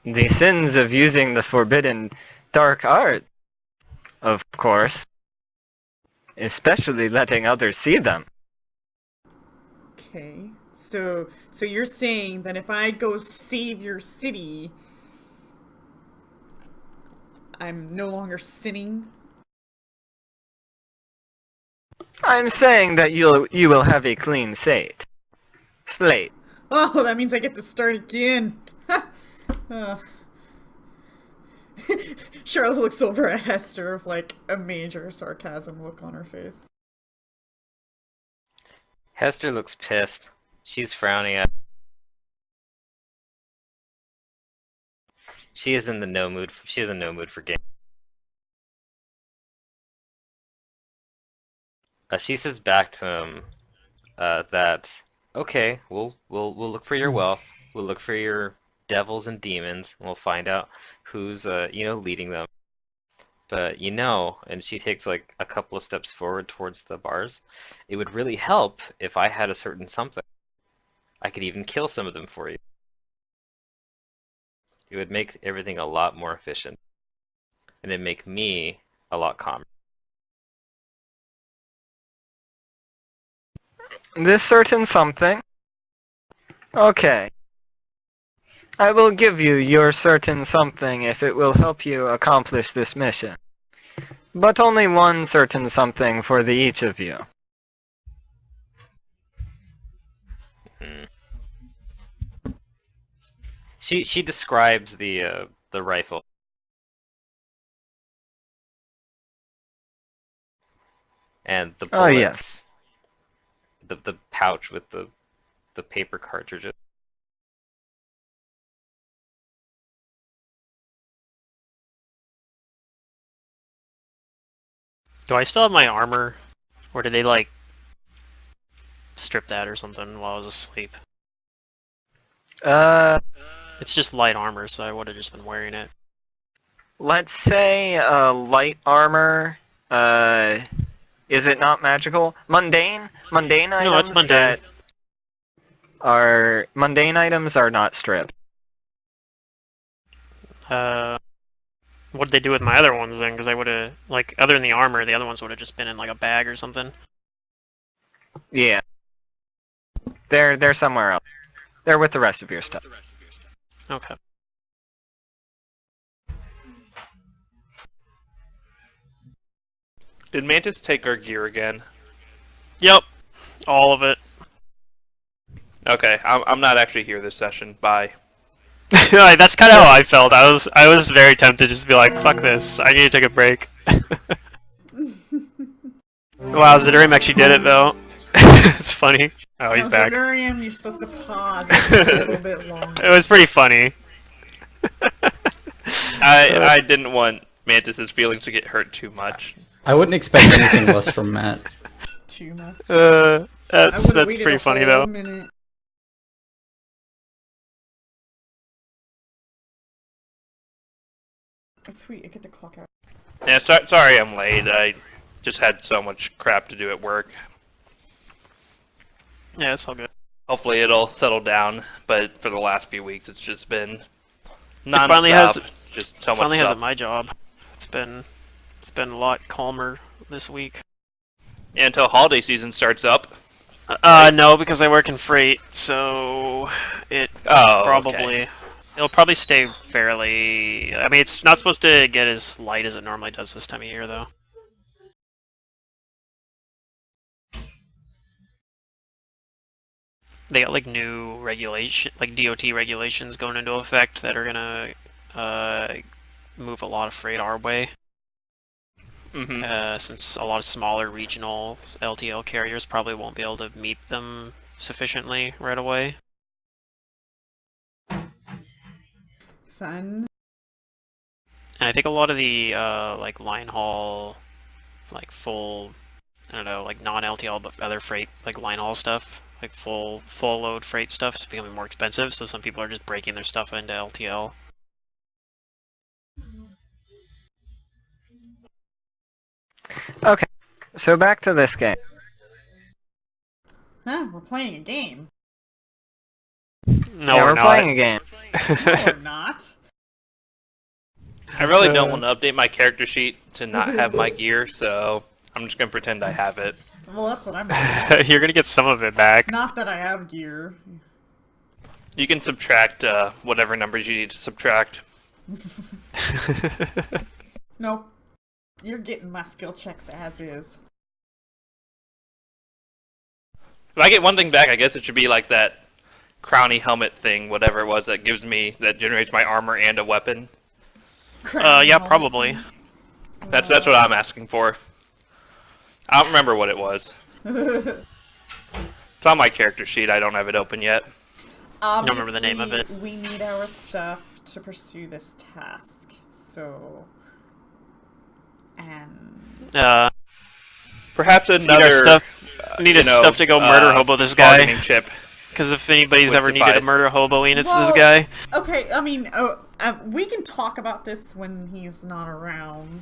A: The sins of using the forbidden dark art, of course. Especially letting others see them.
D: Okay. So you're saying that if I go save your city, I'm no longer sinning?
A: I'm saying that you will have a clean slate.
D: Oh, that means I get to start again. Charlotte looks over at Hester with like a major sarcasm look on her face.
B: Hester looks pissed. She's frowning at. She is in no mood for game. She says back to him that okay, we'll look for your wealth. We'll look for your devils and demons, and we'll find out who's leading them. But and she takes like a couple of steps forward towards the bars. It would really help if I had a certain something. I could even kill some of them for you. It would make everything a lot more efficient, and it'd make me a lot calmer.
A: This certain something? Okay. I will give you your certain something if it will help you accomplish this mission. But only one certain something for the each of you.
B: Hmm. She describes the rifle. And the
A: Oh,
B: bullets.
A: yes.
B: The pouch with the paper cartridges.
E: Do I still have my armor? Or did they, like, strip that or something while I was asleep? It's just light armor, so I would have just been wearing it.
A: Let's say light armor. Is it not magical? Mundane items
E: No, it's mundane.
A: that are mundane items are not stripped.
E: What'd they do with my other ones then? Because I would have, like, other than the armor, the other ones would have just been in, like, a bag or something.
A: Yeah. They're somewhere else. They're with the rest of your stuff.
E: Okay.
F: Did Mantis take our gear again?
E: Yep. All of it.
F: Okay, I'm not actually here this session. Bye.
E: That's kind of how I felt. I was very tempted just to be like, fuck this. I need to take a break. Wow, Zidorium actually did it though. It's funny. Oh, he's back.
D: Zidorium, you're supposed to pause a little bit longer.
E: It was pretty funny.
F: I didn't want Mantis's feelings to get hurt too much.
C: I wouldn't expect anything less from Matt.
D: Too much.
E: That's pretty funny though.
D: Minute. Oh, sweet, I get to clock out.
F: Yeah, sorry I'm late. I just had so much crap to do at work.
E: Yeah, it's all good.
F: Hopefully it'll settle down, but for the last few weeks it's just been
E: It finally
F: non-stop.
E: has
F: Just so much
E: finally has
F: stuff.
E: at my job. It's been a lot calmer this week.
F: Yeah, until holiday season starts up.
E: No, because I work in freight, so it
F: Oh,
E: probably
F: okay.
E: it'll probably stay fairly. I mean, it's not supposed to get as light as it normally does this time of year, though. They got like new regulation, like DOT regulations going into effect that are gonna move a lot of freight our way.
F: Mm-hmm.
E: Since a lot of smaller regional LTL carriers probably won't be able to meet them sufficiently right away.
D: Fun.
E: And I think a lot of the like line haul, like full, I don't know, like non-LTL but other freight, like line haul stuff, like full load freight stuff is becoming more expensive. So some people are just breaking their stuff into LTL.
A: Okay, so back to this game.
D: Huh, we're playing a game.
E: No,
A: yeah,
E: we're
A: we're
E: not.
A: playing a game.
D: No, we're not.
F: I really don't want to update my character sheet to not have my gear, so I'm just gonna pretend I have it.
D: Well, that's what I'm doing.
E: You're gonna get some of it back.
D: Not that I have gear.
F: You can subtract whatever numbers you need to subtract.
D: Nope. You're getting my skill checks as is.
F: If I get one thing back, I guess it should be like that crowny helmet thing, whatever it was that generates my armor and a weapon.
E: Yeah, probably.
F: That's what I'm asking for. I don't remember what it was. It's on my character sheet. I don't have it open yet.
E: I don't remember the name of it.
D: Obviously, we need our stuff to pursue this task. So, and
F: Perhaps
E: need
F: another
E: our stuff. Need his stuff to go murder hobo this guy.
F: bargaining chip.
E: Because if anybody's
F: Would
E: ever needed a
F: suffice.
E: murder hoboing, it's
D: Well,
E: this guy.
D: okay, I mean, we can talk about this when he's not around.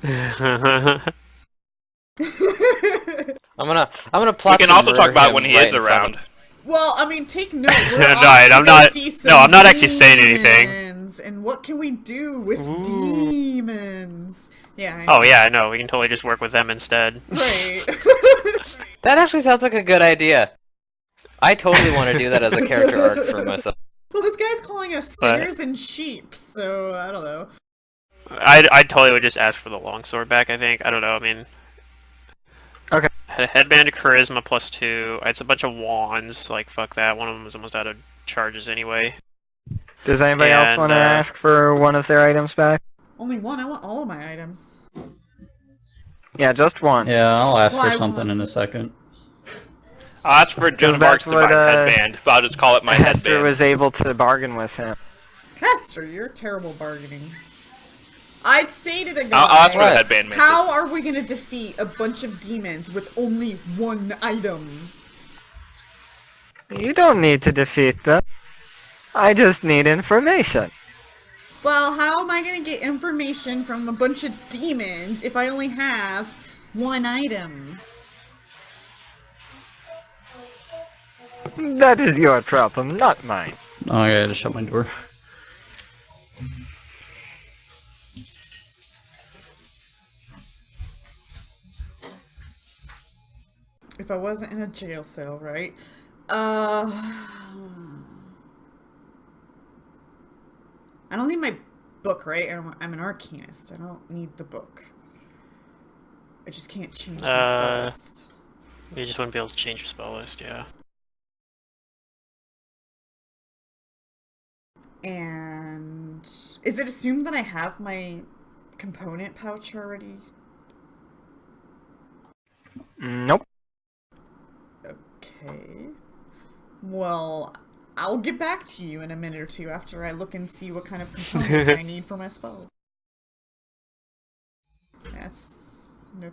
B: I'm gonna
F: We
B: plot
F: can
B: to
F: also talk
B: murder
F: about
B: him
F: when he
B: right
F: is
B: in front of
F: around.
B: him.
D: Well, I mean, take note. We're
E: No,
D: off to
E: I'm
D: go
E: not-
D: see
E: no,
D: some
E: I'm not actually saying anything.
D: demons, and what can we do with
E: Ooh.
D: demons? Yeah. I know.
E: Oh yeah, no, we can totally just work with them instead.
D: Right.
B: That actually sounds like a good idea. I totally want to do that as a character arc for myself.
D: Well, this guy's calling us
E: But-
D: sinners and sheep, so I don't know.
E: I totally would just ask for the longsword back. I think. I don't know. I mean.
A: Okay.
E: Headband charisma +2. It's a bunch of wands. Like fuck that. One of them is almost out of charges anyway.
A: Does anybody else
E: And,
A: want to ask for one of their items back?
D: Only one. I want all of my items.
A: Yeah, just one.
C: Yeah, I'll ask
D: Well,
C: for
D: I
C: something
D: want-
C: in a second.
F: I'll ask for Joan of
A: that's
F: Arc's
A: what,
F: divine headband, but I'll just call it my
A: Hester
F: headband.
A: was able to bargain with him.
D: Hester, you're terrible bargaining. I'd say to the guy,
F: I'll ask for the
C: What?
F: headband, Mantis.
D: how are we gonna defeat a bunch of demons with only one item?
A: You don't need to defeat them. I just need information.
D: Well, how am I gonna get information from a bunch of demons if I only have one item?
A: That is your problem, not mine.
C: Oh, I gotta shut my door.
D: If I wasn't in a jail cell, right? I don't need my book, right? I'm an arcanist. I don't need the book. I just can't change my spell list.
E: You just wouldn't be able to change your spell list. Yeah.
D: And is it assumed that I have my component pouch already?
A: Nope.
D: Okay. Well, I'll get back to you in a minute or two after I look and see what kind of components I need for my spells. That's no.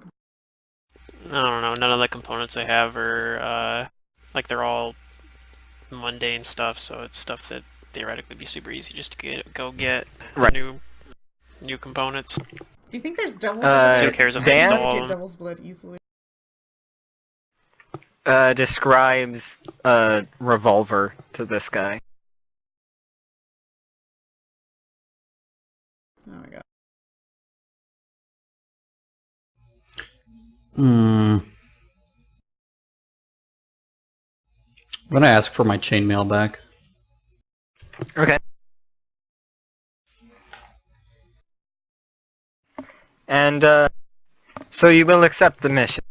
E: I don't know. None of the components I have are like they're all mundane stuff. So it's stuff that theoretically would be super easy just to go get
A: Right.
E: new components.
D: Do you think there's devil's
A: Uh,
D: blood?
E: Who cares if
A: Dan?
E: I
D: I
E: stole
D: get
E: them?
D: devil's blood easily.
A: Describes a revolver to this guy.
D: Oh my god.
C: I'm gonna ask for my chainmail back.
A: Okay. And, so you will accept the mission.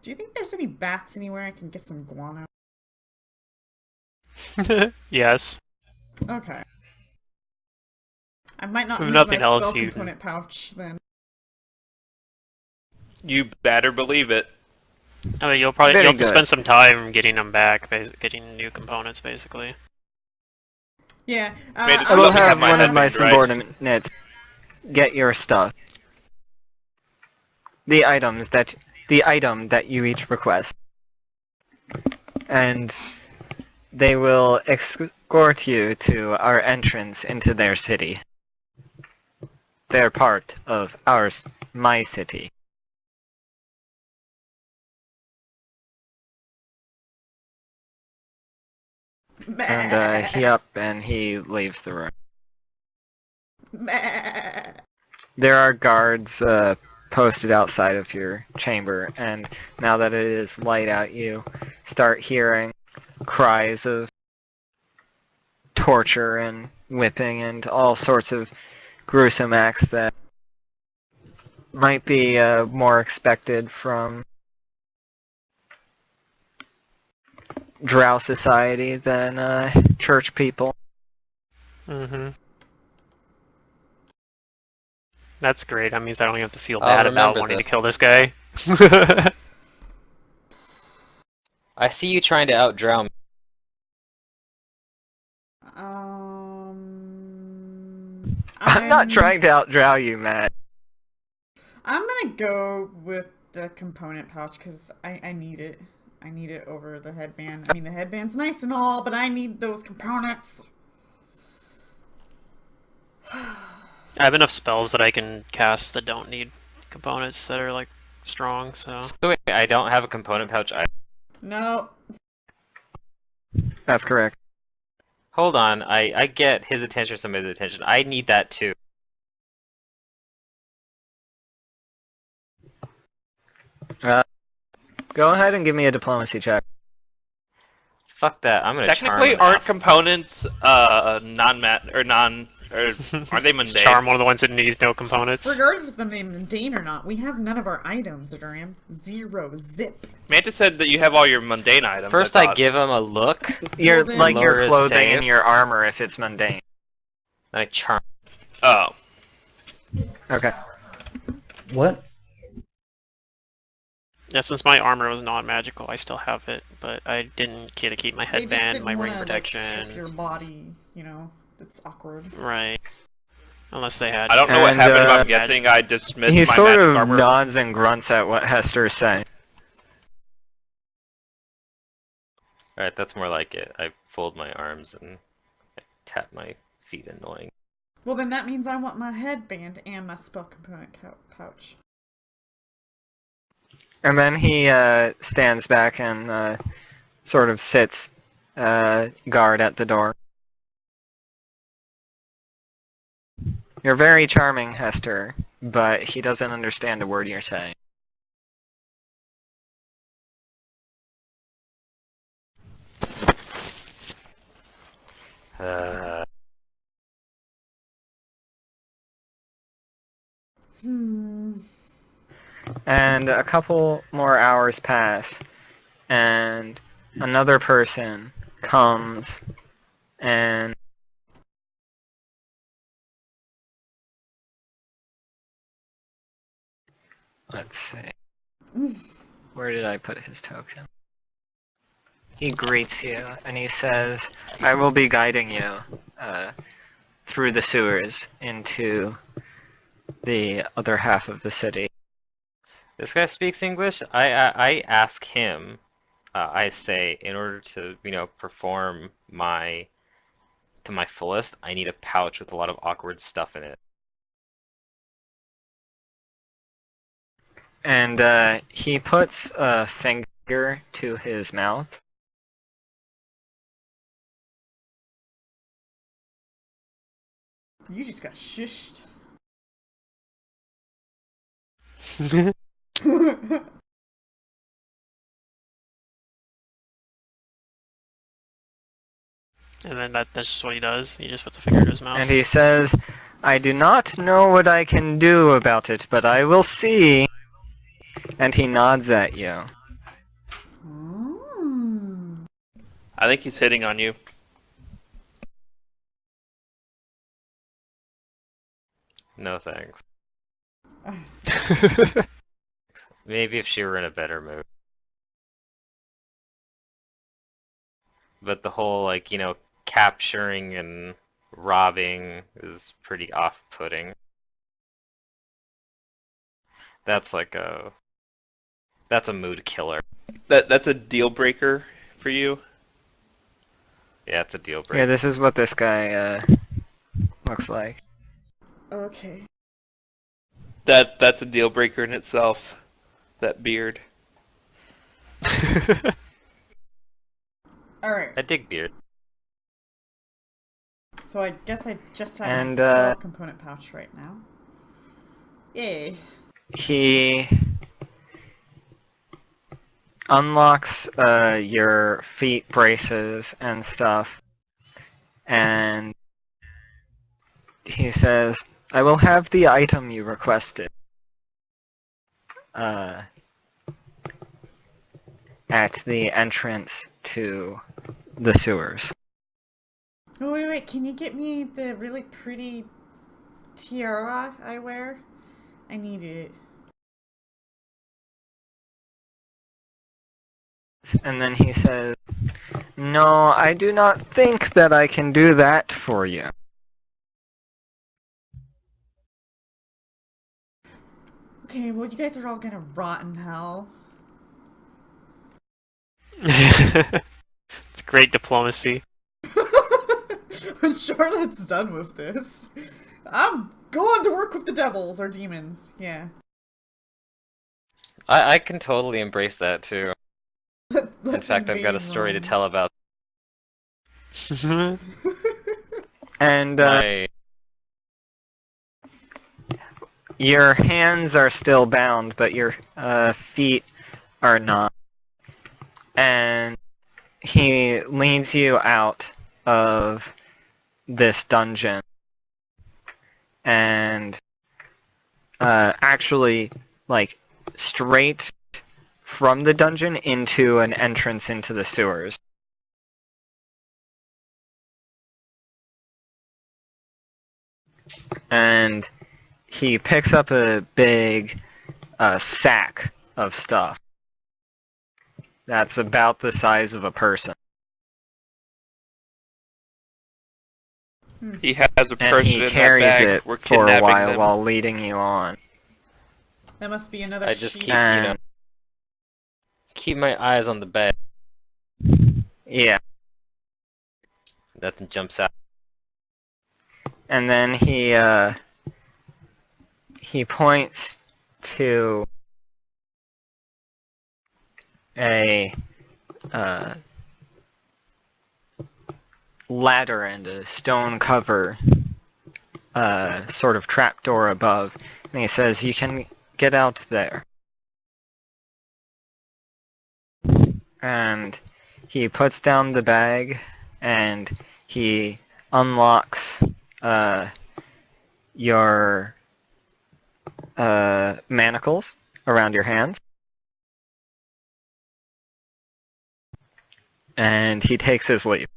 D: Do you think there's any bats anywhere I can get some guano?
E: Yes.
D: Okay. I might not
E: If
D: need
E: nothing
D: my
E: else,
D: spell
E: you-
D: component pouch then.
F: You better believe it.
E: I mean, you'll
A: Very
E: have to
A: good.
E: spend some time getting them back, getting new components, basically.
D: Yeah.
F: Made it
A: I will
F: Let me have
A: have
F: my
A: one of my
F: headband, right?
A: subordinates get your stuff. The item that you each request. And they will escort you to our entrance into their city. They're part of my city. And he leaves the room. There are guards posted outside of your chamber, and now that it is light out, you start hearing cries of torture and whipping and all sorts of gruesome acts that might be more expected from drow society than church people.
E: Mm-hmm. That's great. That means I don't even have to feel
B: I'll
E: bad about
B: remember
E: wanting to
B: this.
E: kill this guy.
B: I see you trying to outdrown me.
A: I'm not trying to outdrow you, Matt.
D: I'm gonna go with the component pouch because I need it. I need it over the headband. I mean, the headband's nice and all, but I need those components.
E: I have enough spells that I can cast that don't need components that are like strong. So
B: So wait, I don't have a component pouch.
D: No.
A: That's correct.
B: Hold on, I get his attention, somebody's attention. I need that too.
A: Go ahead and give me a diplomacy check.
B: Fuck that. I'm gonna
F: Technically,
B: charm an
F: aren't
B: asshole.
F: components aren't they mundane?
E: Charm one of the ones that needs no components.
D: Regardless of them being mundane or not, we have none of our items, Adurium. Zero. Zip.
F: Mantis said that you have all your mundane items.
B: First,
F: I
B: I
F: thought.
B: give him a look,
A: Your
D: then-
A: like
B: Lower
A: your
B: his
A: clothing
B: save.
A: and your armor if it's mundane.
B: then I charm.
F: Oh,
A: Okay.
C: What?
E: Yeah, since my armor was non-magical, I still have it, but I didn't care to keep my
D: They just
E: headband,
D: didn't
E: my ring
D: wanna,
E: protection.
D: Like, strip your body, you know. It's awkward.
E: Right. Unless they had.
F: I don't know what
A: And,
F: happened. But I'm
A: uh,
F: guessing I dismissed
A: He
F: my
A: sort
F: magic
A: of
F: armor.
A: nods and grunts at what Hester's saying.
B: Alright, that's more like it. I fold my arms and I tap my feet annoying.
D: Well, then that means I want my headband and my spell component pouch.
A: And then he stands back and sort of sits guard at the door. You're very charming, Hester, but he doesn't understand a word you're saying. And a couple more hours pass, and another person comes and let's see. Where did I put his token? He greets you and he says, I will be guiding you through the sewers into the other half of the city.
B: This guy speaks English. I ask him. I say, in order to perform to my fullest, I need a pouch with a lot of awkward stuff in it.
A: And he puts a finger to his mouth.
D: You just got shushed.
E: And then that's just what he does. He just puts a finger to his mouth.
A: And he says, I do not know what I can do about it, but I will see. And he nods at you.
D: Mm.
F: I think he's hitting on you.
B: No thanks. Maybe if she were in a better mood. But the whole, capturing and robbing is pretty off-putting. That's that's a mood killer.
F: That's a deal breaker for you.
B: Yeah, it's a deal
A: Yeah,
B: breaker.
A: this is what this guy looks like.
D: Okay.
F: That's a deal breaker in itself. That beard.
D: Alright.
B: I dig beard.
D: So I guess I just have
A: And,
D: my spell component pouch right now. Yay.
A: He unlocks your feet braces and stuff, and he says, I will have the item you requested at the entrance to the sewers.
D: Oh, wait, can you get me the really pretty tiara I wear? I need it.
A: And then he says, no, I do not think that I can do that for you.
D: Okay, well, you guys are all gonna rot in hell.
E: It's great diplomacy.
D: When Charlotte's done with this, I'm going to work with the devils or demons. Yeah.
B: I can totally embrace that too. In
D: Let's
B: fact, I've got a
D: invade
B: story to
D: Rome.
B: tell about
A: And
B: my...
A: your hands are still bound, but your feet are not. And he leads you out of this dungeon and actually like straight from the dungeon into an entrance into the sewers. And he picks up a big sack of stuff that's about the size of a person.
F: He has a
A: And
F: person
A: he
F: in that
A: carries
F: bag.
A: it
F: We're
A: for a
F: kidnapping
A: while
F: them.
A: while leading you on.
D: That must be another
B: I just
D: sheep.
B: keep, keep my eyes on the bag.
A: Yeah.
B: Nothing jumps out.
A: And then he points to a ladder and a stone cover sort of trapdoor above, and he says you can get out there. And he puts down the bag and he unlocks your manacles around your hands. And he takes his leave.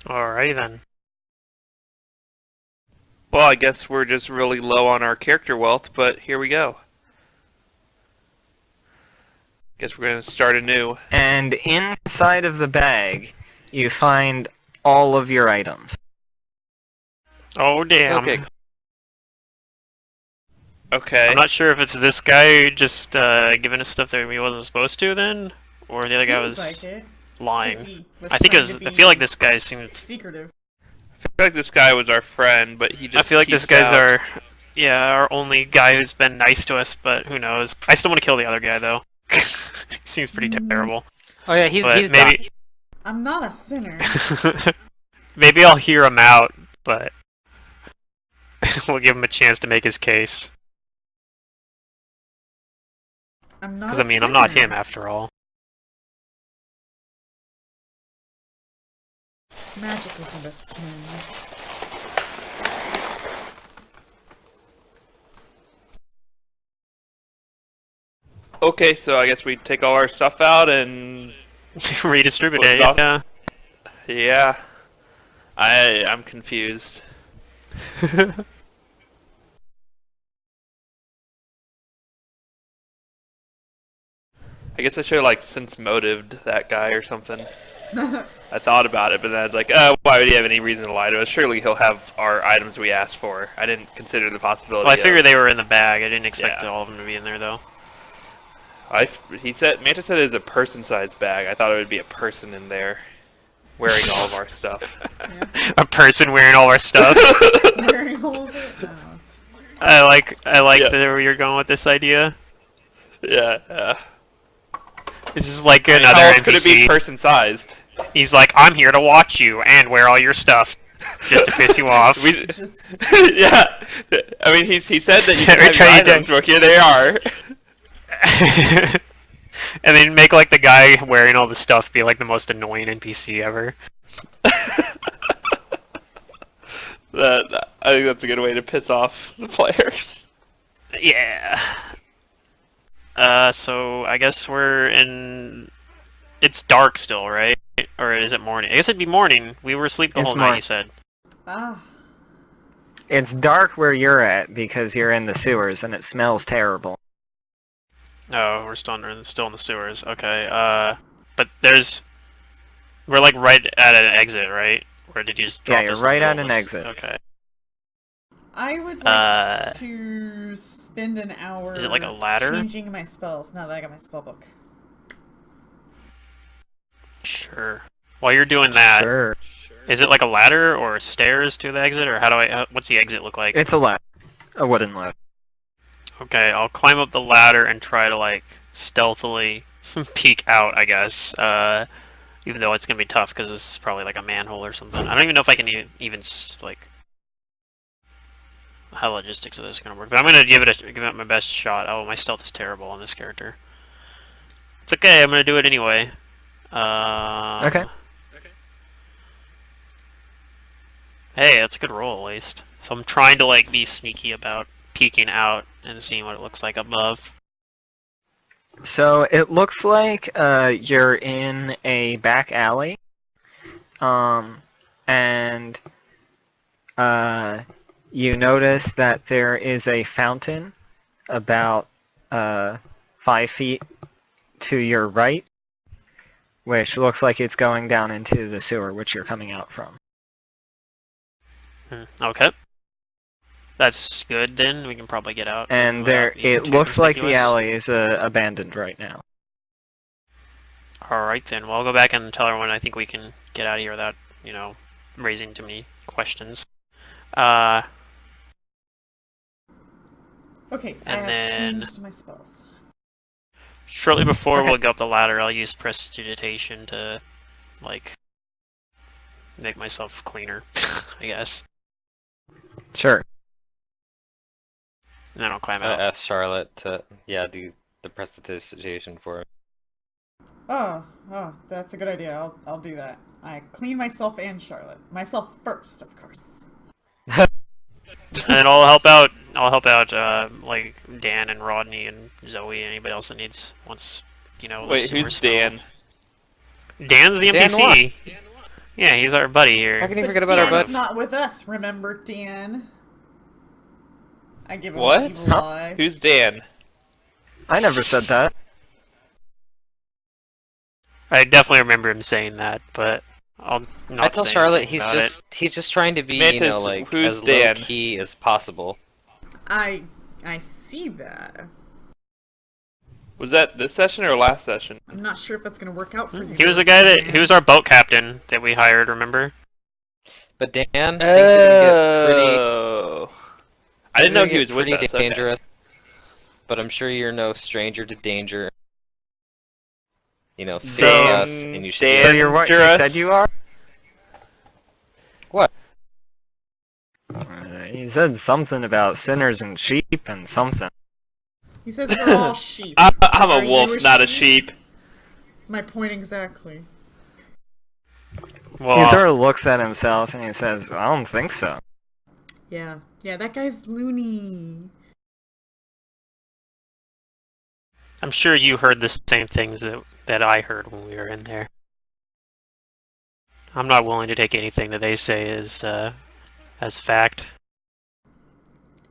E: Alrighty then.
F: Well, I guess we're just really low on our character wealth, but here we go. Guess we're gonna start anew.
A: And inside of the bag, you find all of your items.
E: Oh damn.
B: Okay.
F: Okay.
E: I'm not sure if it's this guy just giving us stuff that he wasn't supposed to then, or the other guy
D: Seems
E: was
D: like it, 'cause
E: lying.
D: he was
E: I think it
D: trying
E: was.
D: to
E: I feel like
D: be
E: this guy seemed.
D: secretive.
F: I feel like this guy was our friend, but he just
E: I feel like this
F: peaced
E: guy's
F: out.
E: our only guy who's been nice to us, but who knows? I still want to kill the other guy though. Seems pretty terrible.
B: Oh yeah, he's
E: But
B: maybe.
D: I'm not a sinner.
E: Maybe I'll hear him out, but we'll give him a chance to make his case.
D: I'm not.
E: Because
D: a
E: I mean, I'm not
D: sinner.
E: him after all.
D: Magic isn't a sin.
F: Okay, so I guess we take all our stuff out and
E: Redistribute
F: Well,
E: it.
F: Doc-
E: Yeah.
F: yeah. I'm confused. I guess I should have like sense motived that guy or something. I thought about it, but then I was like, oh, why would he have any reason to lie to us? Surely he'll have our items we asked for. I didn't consider the possibility.
E: Well, I figured they were in the bag. I didn't expect
F: Yeah.
E: all of them to be in there though.
F: He said Mantis said it was a person-sized bag. I thought it would be a person in there, wearing all of our stuff.
D: Yeah.
E: A person wearing all our stuff.
D: Wearing all of it? No.
E: I like
F: Yeah.
E: where you're going with this idea.
F: Yeah.
E: This is like
F: I mean,
E: another
F: how else could it be
E: NPC.
F: person-sized?
E: He's like, I'm here to watch you and wear all your stuff, just to piss you off.
F: We,
D: Just
F: yeah. I mean, he said that you can
E: We're
F: have your
E: trying to-
F: items, well, here they are.
E: And then make like the guy wearing all the stuff be like the most annoying NPC ever.
F: I think that's a good way to piss off the players.
E: Yeah. So I guess we're in. It's dark still, right? Or is it morning? I guess it'd be morning. We were asleep the
A: It's
E: whole night.
A: morning.
E: You said.
D: ah.
A: It's dark where you're at because you're in the sewers and it smells terrible.
E: Oh, we're still in the sewers. Okay. But we're like right at an exit, right? Or did you just drop
A: Yeah, you're
E: us in the
A: right at
E: middle
A: an
E: of this?
A: exit.
E: Okay.
D: I would like
E: Uh,
D: to spend an hour.
E: Is it like a ladder?
D: Changing my spells. Now that I got my spell book.
E: Sure. While you're doing that,
A: Sure.
E: is it like a ladder or stairs to the exit, or what's the exit look like?
A: It's a ladder. A wooden ladder.
E: Okay, I'll climb up the ladder and try to like stealthily peek out, I guess. Even though it's gonna be tough because this is probably like a manhole or something. I don't even know if I can even like. how logistics of this are gonna work. But I'm gonna give it my best shot. Oh, my stealth is terrible on this character. It's okay. I'm gonna do it anyway.
A: Okay.
E: Hey, that's a good roll at least. So I'm trying to like be sneaky about peeking out and seeing what it looks like above.
A: So it looks like you're in a back alley, and you notice that there is a fountain about 5 feet to your right, which looks like it's going down into the sewer, which you're coming out from.
E: Okay. That's good then. We can probably get out.
A: And
E: without
A: there,
E: being
A: it
E: too
A: looks like the
E: conspicuous.
A: alley is abandoned right now.
E: Alright then. Well, I'll go back and tell everyone I think we can get out of here without, you know, raising too many questions.
D: Okay, I
E: And
D: have
E: then-
D: changed my spells.
E: Shortly before
A: Okay.
E: we'll go up the ladder, I'll use prestidigitation to, like, make myself cleaner, I guess.
A: Sure.
E: And then I'll climb
B: I
E: out.
B: asked Charlotte to, do the prestidigitation for him.
D: Oh, that's a good idea. I'll do that. I clean myself and Charlotte. Myself first, of course.
E: And I'll help out. Like Dan and Rodney and Zoe. Anybody else that wants, you know. the
F: Wait,
E: sewer
F: who's
E: smell.
F: Dan?
E: Dan's the
B: Dan
E: NPC. Yeah, he's our buddy here.
B: How can you
D: But
B: forget about our
D: Dan's
B: butt?
D: not with us, remember, Dan? I give him
F: What?
D: an evil
A: Huh?
D: eye.
F: Who's Dan?
A: I never said that.
E: I definitely remember him saying that, but I'll not
B: I tell
E: say
B: Charlotte
E: anything about it.
B: he's just trying to be,
F: Mantis,
B: like,
F: who's
B: as
F: Dan?
B: low key as possible.
D: I see that.
F: Was that this session or last session?
D: I'm not sure if that's gonna work out for you.
E: He was the guy he was our boat captain that we hired. Remember?
B: But Dan, things are gonna get pretty.
F: Oh. I didn't know he was with
B: pretty
F: us. Okay.
B: dangerous. But I'm sure you're no stranger to danger. You know, stay with
F: Dan-
B: us, and you should.
F: Dan-
A: So you're what you
F: Dangerous.
A: said you are?
B: What?
A: He said something about sinners and sheep and something.
D: He says we're all sheep.
F: I'm
D: Are
F: a
D: you
F: wolf, not a sheep.
D: My point exactly.
E: Well,
A: He sort of looks at himself and he says, I don't think so.
D: Yeah, that guy's loony.
E: I'm sure you heard the same things that I heard when we were in there. I'm not willing to take anything that they say as fact,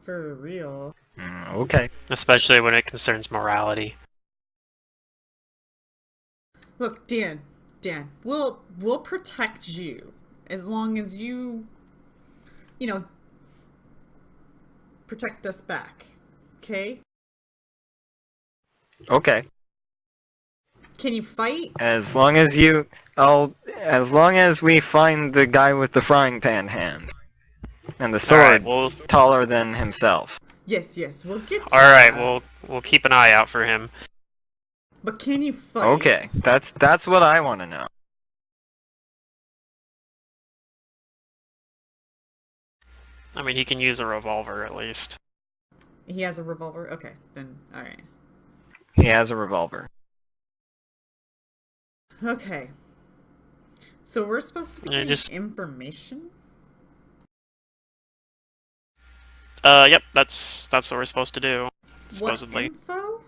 D: For real.
A: Okay.
E: especially when it concerns morality.
D: Look, Dan, we'll protect you as long as you protect us back. Okay?
A: Okay.
D: Can you fight?
A: As long as as long as we find the guy with the frying pan hands. And the sword
E: Alright, well,
A: taller than himself.
D: Yes, we'll get to
E: alright,
D: that.
E: we'll keep an eye out for him.
D: But can you fight?
A: Okay, that's what I want to know.
E: I mean, he can use a revolver at least.
D: He has a revolver? Okay, then alright.
A: He has a revolver.
D: Okay. So we're supposed to be
E: Yeah,
D: getting
E: just-
D: information?
E: Yep, that's what we're supposed to do.
D: What
E: Supposedly.
D: info?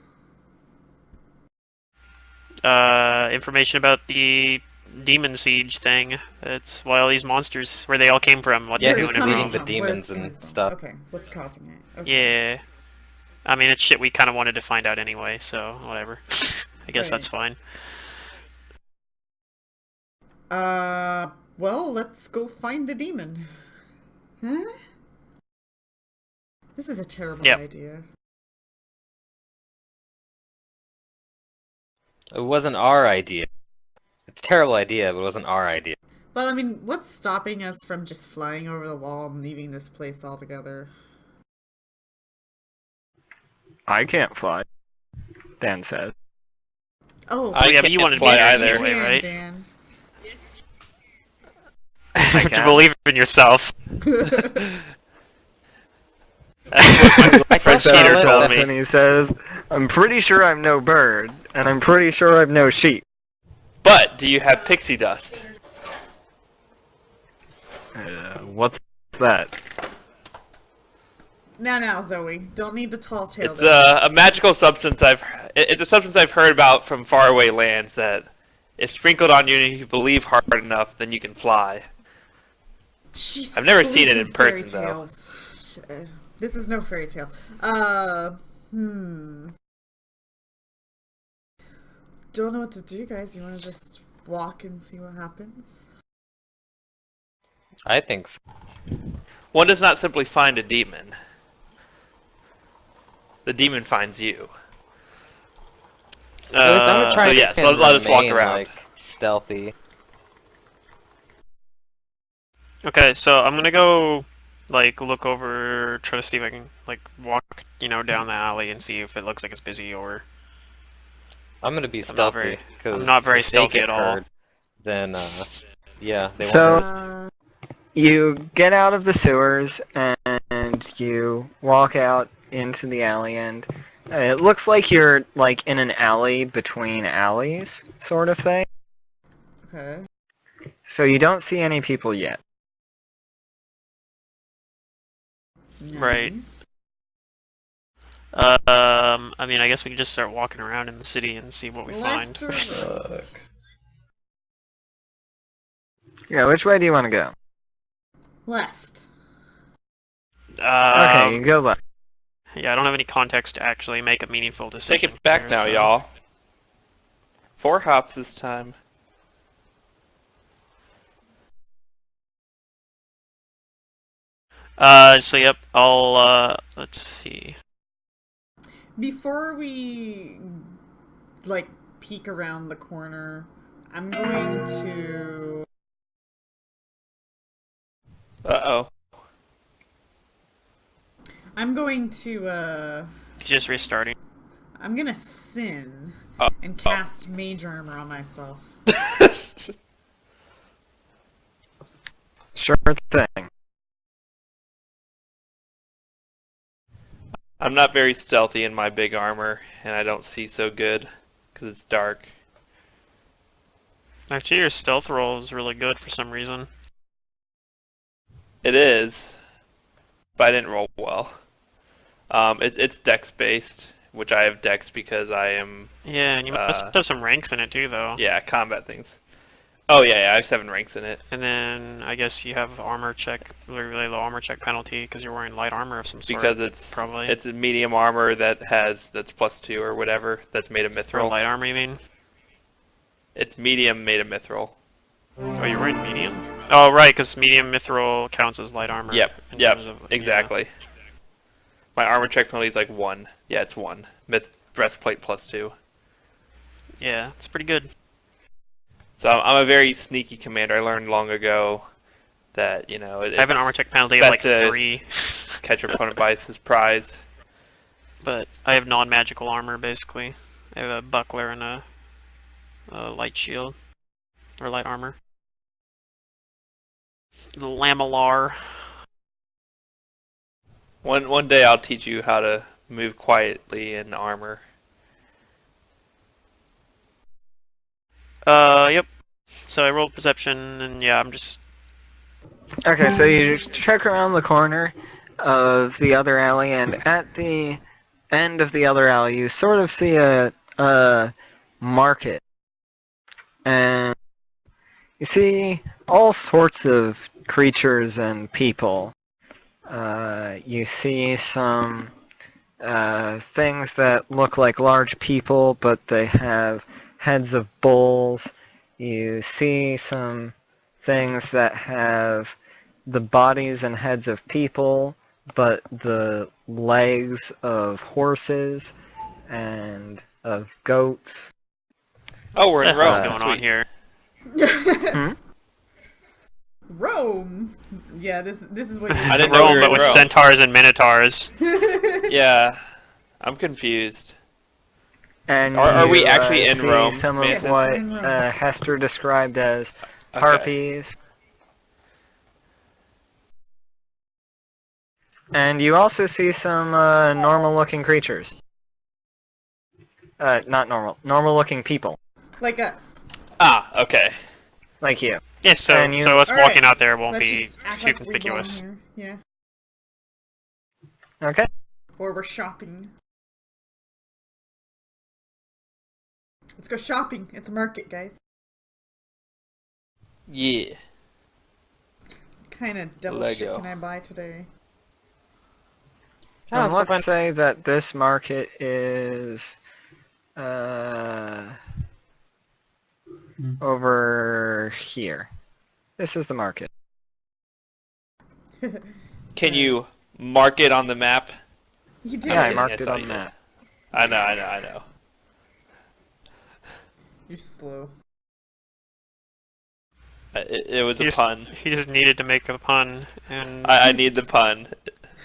E: Information about the demon siege thing. That's why all these monsters, where they all came from, what
B: Yeah,
E: they're
D: Where
B: who's
D: it's
E: doing
D: coming
E: and
B: leading
E: everything.
B: the
D: from, where it's
B: demons and
D: coming from.
B: stuff.
D: Okay, what's causing it? Okay.
E: Yeah. I mean, it's shit we kind of wanted to find out anyway, so whatever. I guess that's fine.
D: Well, let's go find a demon. Huh? This is a terrible
E: Yep.
D: idea.
B: It wasn't our idea. It's a terrible idea, but it wasn't our idea.
D: But I mean, what's stopping us from just flying over the wall and leaving this place altogether?
A: I can't fly, Dan said.
D: Oh,
F: I
E: yeah, but you
F: can't
E: wanted to
F: fly
E: be there
F: either.
E: anyway, right?
D: Dan.
E: to
A: can.
E: believe in yourself.
B: I
A: French
B: thought
A: Peter
B: Charlotte
A: told
B: left-
A: me, and he says, "I'm pretty sure I'm no bird, and I'm pretty sure I'm no sheep."
F: But do you have pixie dust?
A: What's that?
D: Now, Zoe. Don't need to tall tale
F: It's
D: this.
F: a magical substance it's a substance I've heard about from faraway lands that if sprinkled on you and you believe hard enough, then you can fly. I've never seen it in person, though.
D: This is no fairy tale. Don't know what to do, guys. You want to just walk and see what happens?
B: I think so.
F: One does not simply find a demon. The demon finds you.
B: So I'm gonna try
F: so
B: and
F: yes, let us walk
B: remain,
F: around.
B: like, stealthy.
E: Okay, so I'm gonna go, like, look over, try to see if I can, like, walk, down the alley and see if it looks like it's busy or.
B: I'm gonna be
E: I'm not
B: stealthy
E: very-
B: because
E: I'm not very
B: if they
E: stealthy
B: get
E: at all.
B: hurt, then yeah, they
A: So-
B: won't.
A: You get out of the sewers and you walk out into the alley, and it looks like you're like in an alley between alleys, sort of thing.
D: Okay.
A: So you don't see any people yet.
E: Right.
D: Nice.
E: I mean, I guess we can just start walking around in the city and see what we
D: Left
E: find.
D: or right?
C: Fuck.
A: Yeah, which way do you want to go?
D: Left.
A: Okay, you go left.
E: Yeah, I don't have any context to actually make a meaningful decision.
F: Take it back
E: here,
F: now,
E: so-
F: y'all. 4 hops this time.
E: So yep, I'll, let's see.
D: Before we, like, peek around the corner, I'm going to...
F: Uh-oh.
D: I'm going to,
E: Just restarting.
D: I'm gonna sin
F: Oh.
D: and cast mage armor on myself.
A: Sure thing.
F: I'm not very stealthy in my big armor, and I don't see so good because it's dark.
E: Actually, your stealth roll is really good for some reason.
F: It is, but I didn't roll well. It's dex based, which I have dex because I am
E: Yeah, and you must have some ranks in it too, though.
F: combat things. Oh yeah, I have 7 ranks in it
E: And then I guess you have armor check, really low armor check penalty because you're wearing light armor of some sort.
F: because it's
E: probably.
F: it's a medium armor that's +2 or whatever that's made of
E: Or
F: mithril.
E: light armor, you mean?
F: It's medium made of mithril.
E: Oh, you're wearing medium? Oh, right, because medium mithril counts as light armor.
F: Yep,
E: in
F: yep,
E: terms of-
F: exactly. My armor check penalty is like 1. Yeah, it's 1. Breastplate +2.
E: Yeah, it's pretty good.
F: So I'm a very sneaky commander. I learned long ago that,
E: I have an armor check penalty of like
F: best to
E: 3,
F: catch your opponent by surprise.
E: but I have non-magical armor basically. I have a buckler and a light shield or light armor. The lamellar.
F: One day I'll teach you how to move quietly in armor.
E: Yep. So I rolled perception, and yeah, I'm just.
A: Okay, so you check around the corner of the other alley, and at the end of the other alley, you sort of see a market. And you see all sorts of creatures and people. You see some things that look like large people, but they have heads of bulls. You see some things that have the bodies and heads of people, but the legs of horses and of goats.
F: Oh, we're
E: What
F: in
E: the hell's
F: Rome.
E: going on
F: Sweet.
E: here?
A: Hmm?
D: Rome. Yeah, this is what
F: I
D: you're
F: didn't know we
E: Rome,
F: were
E: but
F: in
E: with
F: Rome.
E: centaurs and minotaurs.
F: Yeah, I'm confused.
A: And
F: Are we
A: you,
F: actually in
A: see
F: Rome,
A: some of
F: Mantis?
D: Yes,
A: what
D: we're in Rome.
A: Hester described as
F: Okay.
A: harpies. And you also see some normal-looking creatures. Not normal. Normal-looking people,
D: Like us.
F: Ah, okay.
A: like you.
E: Yeah, so
A: And you-
E: so us
D: Alright,
E: walking out there won't
D: Let's
E: be
D: just act
E: too
D: like
E: conspicuous.
D: we belong here.
A: Okay.
D: Yeah. Or we're shopping. Let's go shopping. It's a market, guys.
F: Yeah.
D: What kind of devil shit
F: Lego.
D: can I buy today?
E: Ah,
A: And
E: let's go
A: let's say that this market is over here. This is the market.
F: Can you mark it on the map?
D: You did.
A: Yeah, I
F: kidding,
A: marked
F: that's
A: it
F: all
A: on
F: you
A: the
F: did.
A: map.
F: I know.
D: You're slow.
F: It was
E: He
F: a
E: just-
F: pun.
E: He just needed to make the pun, and
F: I need the pun.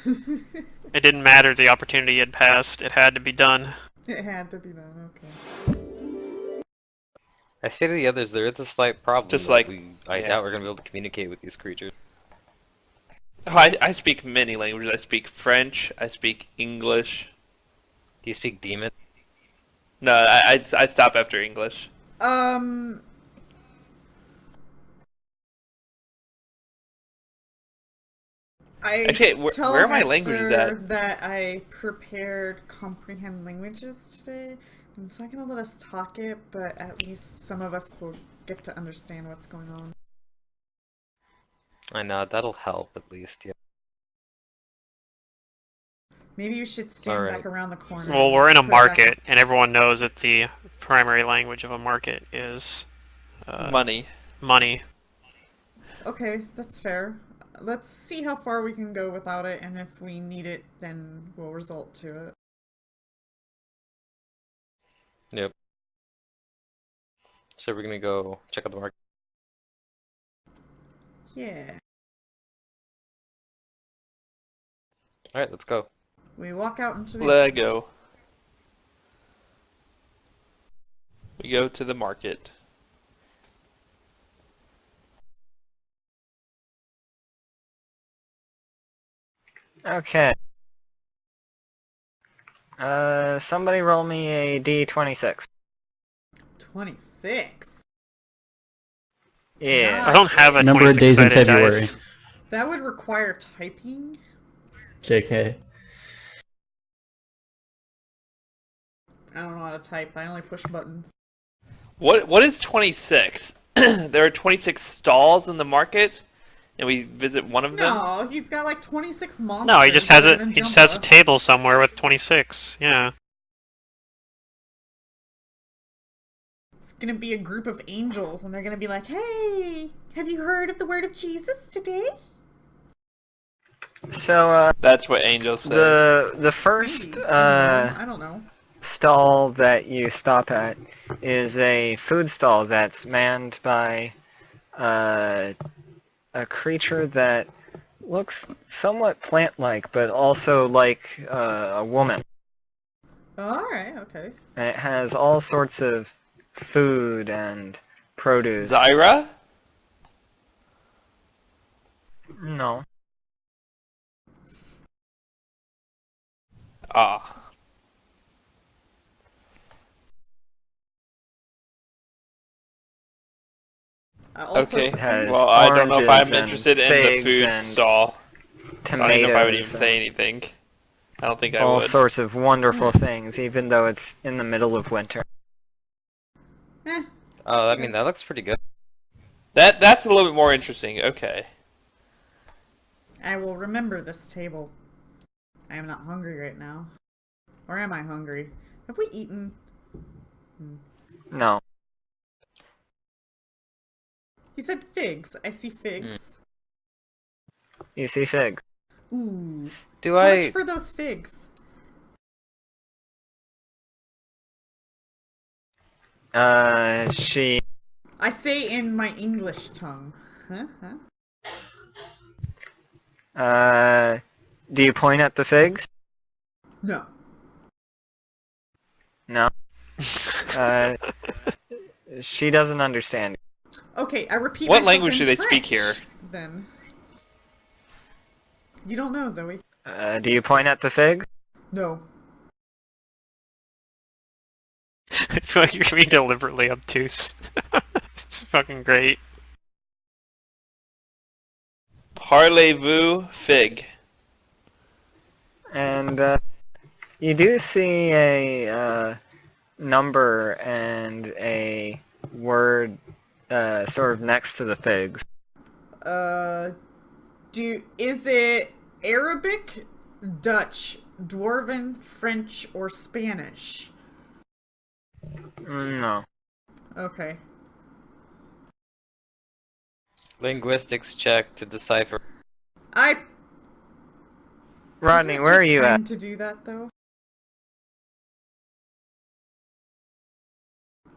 E: it didn't matter the opportunity had passed. It had to be done.
D: It had to be done. Okay.
B: I say to the others, there is a slight problem.
F: Just
B: that
F: like-
B: I
F: yeah.
B: doubt we're gonna be able to communicate with these creatures.
F: Oh, I speak many languages. I speak French. I speak English.
B: Do you speak demon?
F: No, I stop after English.
D: I
F: Actually,
D: tell
F: where are my
D: Hester
F: languages at?
D: that I prepared comprehend languages today. It's not gonna let us talk it, but at least some of us will get to understand what's going on.
B: I know, that'll help at least, yeah.
D: Maybe you should stand
B: Alright.
D: back around the corner.
E: Well,
D: and
E: we're in a
D: put it back
E: market, and everyone knows that the primary language of a market is
F: Money.
E: money.
D: up. Okay, that's fair. Let's see how far we can go without it, and if we need it, then we'll resort to it.
B: Yep. So we're gonna go check out the market.
D: Yeah.
B: Alright, let's go.
D: We walk out into the...
F: Lego. We go to the market.
A: Okay. Somebody roll me a D26.
D: 26.
A: Yeah.
E: I don't have a
C: Number of days in
E: 26-sided
C: February.
E: dice.
D: That would require typing.
C: JK.
D: I don't know how to type. I only push buttons.
F: What is 26? There are 26 stalls in the market, and we visit one of them.
D: No, he's got like 26 monsters.
E: No, he just
D: that
E: has
D: are
E: it.
D: gonna
E: He just
D: jump
E: has a
D: us.
E: table somewhere with 26. Yeah.
D: It's gonna be a group of angels, and they're gonna be like, "Hey, have you heard of the word of Jesus today?"
A: So,
F: That's what Angel said.
A: the first
D: Maybe. I don't know.
A: stall that you stop at is a food stall that's manned by a creature that looks somewhat plant-like, but also like a woman.
D: All right, okay.
A: And it has all sorts of food and produce.
F: Zyra?
A: No.
F: Ah.
D: Also,
F: Okay.
D: it's
A: has
F: Well, I don't know if I'm
A: oranges and
F: interested in the
A: figs
F: food
A: and
F: stall. I don't even know if I would even
A: tomatoes
F: say
A: and
F: anything. I don't think I
A: all
F: would.
A: sorts of wonderful things, even though it's in the middle of winter.
D: eh.
B: Oh, I mean, that looks pretty good.
F: That's a little bit more interesting. Okay.
D: I will remember this table. I am not hungry right now. Or am I hungry? Have we eaten?
A: No.
D: You said figs. I see figs.
A: You see figs.
D: Ooh.
B: Do
D: How
B: I...
D: much for those figs?
A: She...
D: I say in my English tongue. Huh?
A: do you point at the figs?
D: No.
A: No. She doesn't understand.
D: Okay, I repeat
F: What
D: myself
F: language
D: in
F: do they speak
D: French,
F: here?
D: Then. You don't know, Zoe.
A: Do you point at the figs?
D: No.
E: I feel like you're being deliberately obtuse. It's fucking great.
F: Parlez-vous fig.
A: And you do see a number and a word sort of next to the figs.
D: Is it Arabic, Dutch, Dwarven, French, or Spanish?
A: No.
D: Okay.
B: Linguistics check to decipher.
A: Rodney,
D: Does it
A: where are
D: take
A: you
D: time
A: at?
D: to do that though?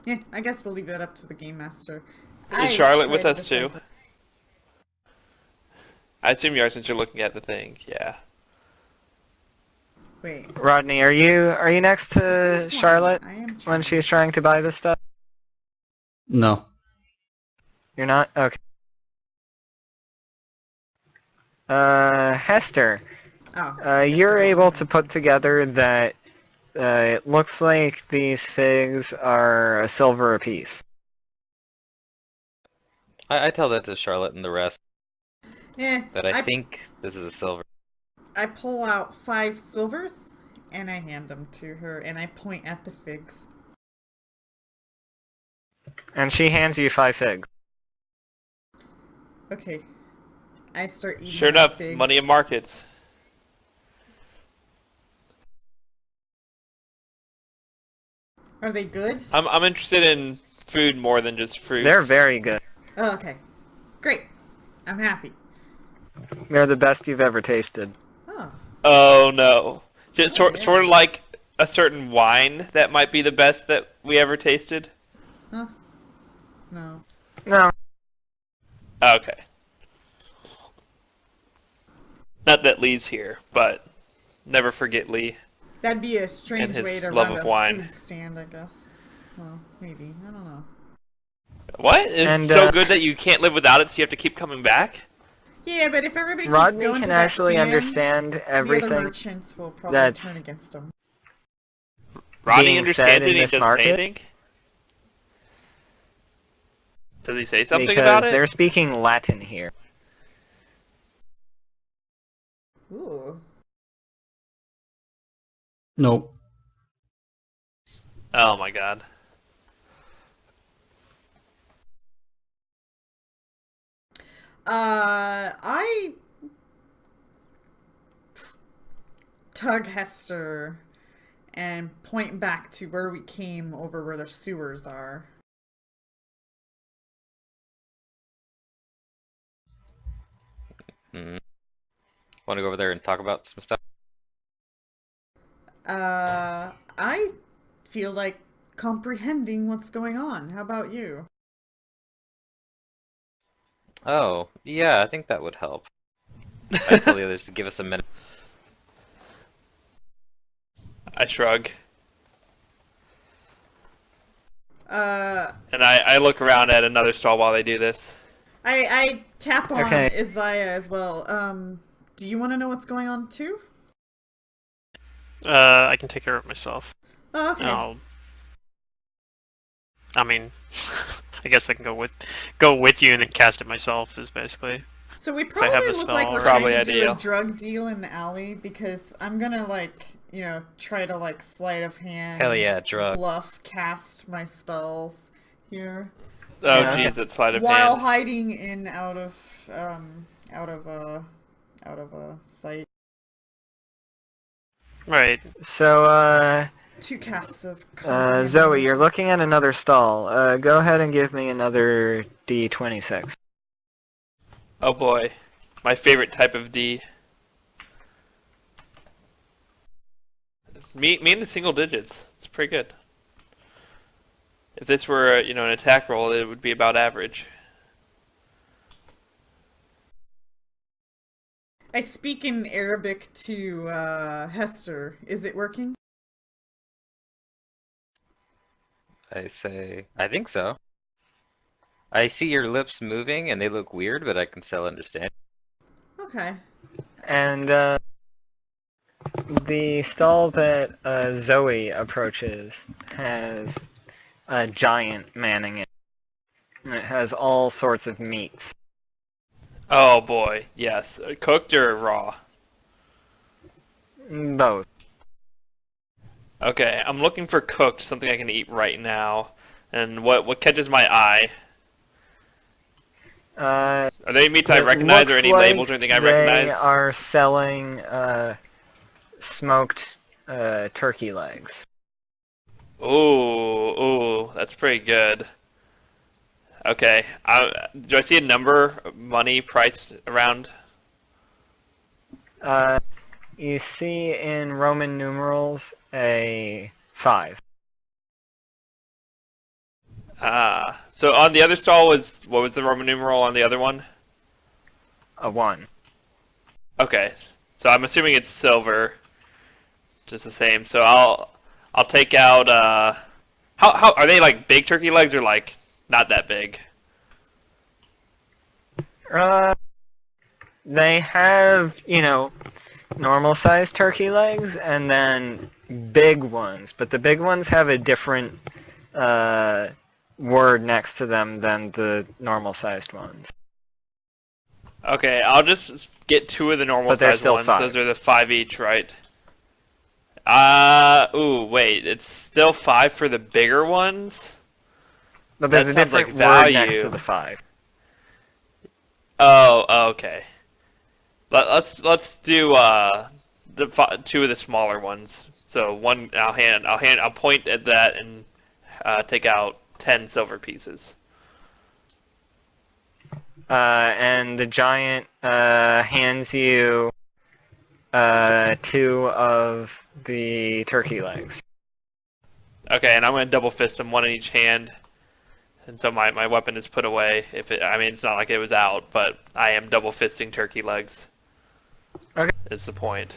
D: Yeah, I guess we'll leave that up to the game master.
F: Is Charlotte with
D: tried to
F: us too?
D: decipher-
F: I assume you are since you're looking at the thing. Yeah.
D: Wait.
A: Rodney, are you next
D: This
A: to
D: is lying.
A: Charlotte
D: I am
A: when
D: trying.
A: she's trying to buy this stuff?
C: No.
A: You're not? Okay. Hester,
D: Oh, I guess
A: you're
D: they're
A: able
D: all
A: to put together that it looks like these figs are a silver apiece.
B: I tell that to Charlotte and the rest, that I
D: I
B: think this is a silver.
D: I pull out 5 silvers and I hand them to her and I point at the figs.
A: And she hands you 5 figs.
D: Okay. I start eating
F: Sure
D: the
F: enough,
D: figs.
F: money in markets.
D: Are they good?
F: I'm interested in food more than just fruits.
A: They're very good.
D: Oh, okay. Great. I'm happy.
A: They're the best you've ever tasted.
D: Oh.
F: Oh no. Just
D: Oh, yeah.
F: sort of like a certain wine that might be the best that we ever tasted.
D: Huh? No.
A: No,
F: Okay. Not that Lee's here, but never forget Lee.
D: That'd be a strange
F: his
D: way to
F: love
D: run
F: of
D: a
F: wine.
D: food stand, I guess. Well, maybe. I don't know.
F: What? It's
A: And,
F: so good that you can't live without it, so you have to keep coming back?
D: Yeah, but if everybody keeps
A: Rodney
D: going
A: can
D: to that
A: actually
D: stand,
A: understand
D: the other
A: everything
D: merchants will probably
A: that's
D: turn against them.
F: Ronnie
A: being said
F: understands
A: in
F: it and he
A: this
F: doesn't say
A: market
F: anything? Does he say something
A: because
F: about it?
A: they're speaking Latin here.
D: Ooh.
C: Nope.
F: Oh my god.
D: I tug Hester and point back to where we came over where the sewers are.
B: Want to go over there and talk about some stuff?
D: I feel like comprehending what's going on. How about you?
B: Oh, yeah, I think that would help. I tell the others to give us a minute.
F: I shrug.
D: Uh,
F: And I look around at another stall while they do this.
D: I tap on
A: Okay.
D: Isaiah as well. Do you want to know what's going on too?
E: I can take care of it myself.
D: Oh, okay.
E: I mean, I guess I can go with you and then cast it myself. Is basically.
D: So we
E: I have
D: probably
E: the
D: look like
E: spell
D: we're
F: already.
D: trying to do
F: Probably
D: a
F: ideal.
D: drug deal in the alley because I'm gonna try to sleight of hand,
B: Hell yeah, drug.
D: bluff, cast my spells here
F: Oh
A: Yeah.
F: jeez, that sleight of
D: while
F: hand.
D: hiding in out of sight.
E: Right.
A: So,
D: 2 casts of
A: Zoe, you're looking at another stall. Go ahead and give me another D26.
F: Oh boy. My favorite type of D. Me in the single digits. It's pretty good. If this were, an attack roll, it would be about average.
D: I speak in Arabic to Hester. Is it working?
B: I say, I think so. I see your lips moving and they look weird, but I can still understand.
D: Okay.
A: And, The stall that Zoe approaches has a giant manning it. And it has all sorts of meats.
F: Oh boy, yes. Cooked or raw?
A: Both.
F: Okay, I'm looking for cooked, something I can eat right now. And what catches my eye?
A: Uh,
F: Are they meats I
A: it
F: recognize or
A: looks
F: any
A: like
F: labels or anything I
A: they
F: recognize?
A: are selling smoked turkey legs.
F: Ooh, ooh, that's pretty good. Okay, do I see a number, money, price around?
A: You see in Roman numerals a 5.
F: Ah, so on the other stall was, what was the Roman numeral on the other one?
A: A 1.
F: Okay, so I'm assuming it's silver, just the same. So I'll take out, how are they like big turkey legs or like not that big?
A: They have, normal sized turkey legs and then big ones, but the big ones have a different word next to them than the normal sized ones.
F: Okay, I'll just get 2 of the normal
A: But they're
F: size
A: still
F: ones.
A: 5.
F: Those are the 5 each, right? Ooh, wait, it's still 5 for the bigger ones?
A: But there's
F: That
A: a
F: sounds like
A: different word next to
F: value.
A: the 5.
F: Oh, okay. Let's do the 2 of the smaller ones. So one, I'll point at that and take out 10 silver pieces.
A: And the giant hands you 2 of the turkey legs.
F: Okay, and I'm gonna double fist them, one in each hand. And so my weapon is put away. I mean, it's not like it was out, but I am double fisting turkey legs.
A: Okay.
F: Is the point.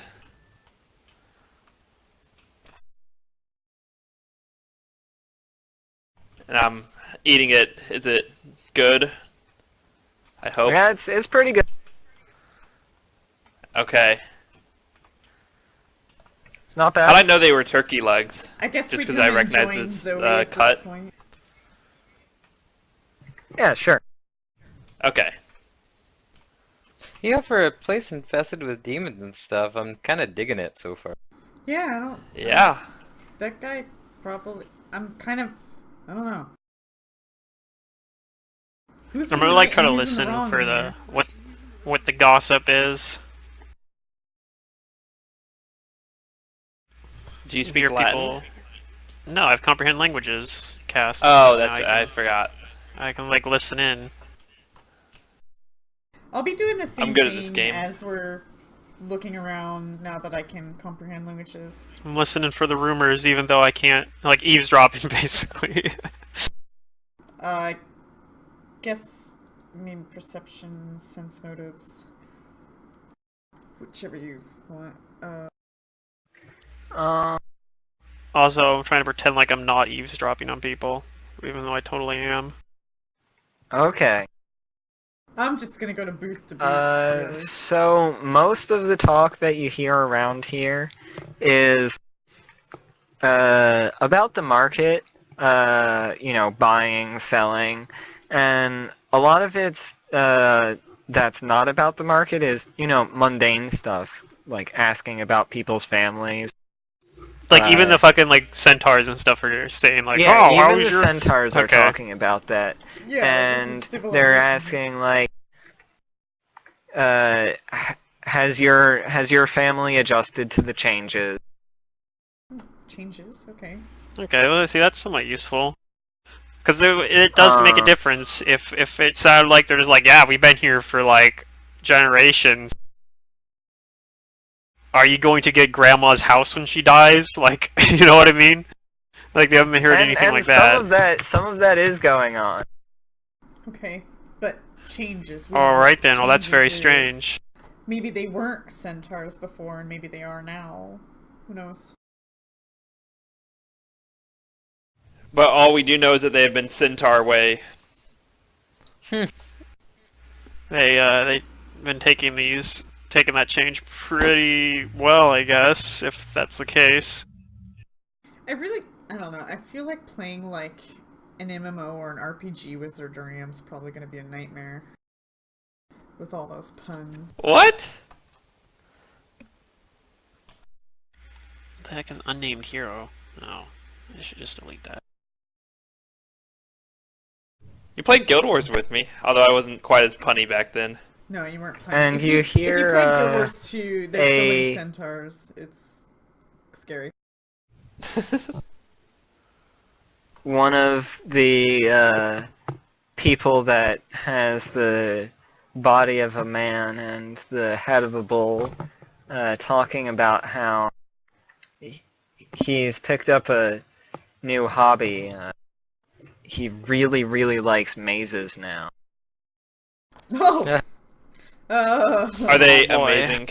F: And I'm eating it. Is it good? I hope.
A: Yeah, it's pretty good.
F: Okay.
A: It's not
F: How'd I
A: bad.
F: know they were turkey legs?
D: I guess
F: Just
D: we
F: 'cause
D: come
F: I
D: and
F: recognize
D: join
F: this,
D: Zoe at
F: cut?
D: this point.
A: Yeah, sure.
F: Okay.
B: Yeah, for a place infested with demons and stuff, I'm kind of digging it so far.
D: Yeah, I don't.
F: Yeah.
D: That guy probably. I'm kind of. I don't know. Who's
E: I'm
D: in the
E: gonna like
D: right
E: try
D: and
E: to
D: who's in the
E: listen
D: wrong
E: for
D: here?
E: what the gossip is.
F: Do you
E: Hear
F: speak Latin?
E: people. No, I have comprehend languages cast.
F: Oh,
E: so
F: that's
E: now
F: I forgot.
E: I can like listen in.
D: I'll be doing the same
F: good at this
D: thing
F: game.
D: as we're looking around now that I can comprehend languages.
E: I'm listening for the rumors, even though I can't like eavesdropping basically.
D: I guess. I mean, perception, sense motives. Whichever you want.
E: Also, I'm trying to pretend like I'm not eavesdropping on people, even though I totally am.
A: Okay.
D: I'm just gonna go to booth to booth, really.
A: So most of the talk that you hear around here is about the market, buying, selling, and a lot of it's that's not about the market is, mundane stuff, like asking about people's families.
E: Like even
A: Uh,
E: the fucking like centaurs and stuff are saying like,
A: Yeah,
E: "Oh, how
A: even
E: was
A: the
E: your?"
A: centaurs are
E: Okay.
A: talking about that.
D: Yeah,
A: And
D: like, this is
A: they're
D: civilization.
A: asking like, has your family adjusted to the changes?
D: Changes, okay.
E: Okay, well, see, that's somewhat useful. Because it does make a difference if it sounded like they're just like, yeah, we've been here for like generations. Are you going to get grandma's house when she dies? Like, you know what I mean? Like they haven't heard anything
A: And
E: like
A: some of that is going on.
D: Okay, but changes. We
E: All
D: don't know
E: right
D: what
E: then. Well, that's very
D: changes is.
E: strange.
D: Maybe they weren't centaurs before, and maybe they are now. Who knows?
F: But all we do know is that they have been centaur way.
E: They've been taking these taken that change pretty well, I guess, if that's the case.
D: I don't know. I feel like playing like an MMO or an RPG with Zerdurium is probably going to be a nightmare. With all those puns.
F: What?
E: What the heck is unnamed hero? No, I should just delete that.
F: You played Guild Wars with me, although I wasn't quite as punny back then.
D: No, you weren't playing.
A: And
D: if
A: you
D: if you
A: hear,
D: play Guild Wars 2, there's so many
A: a-
D: centaurs. It's scary.
A: One of the people that has the body of a man and the head of a bull, talking about how he's picked up a new hobby. He really, really likes mazes now.
D: Oh!
B: Yeah.
F: Are they
E: Oh, boy.
F: amazing?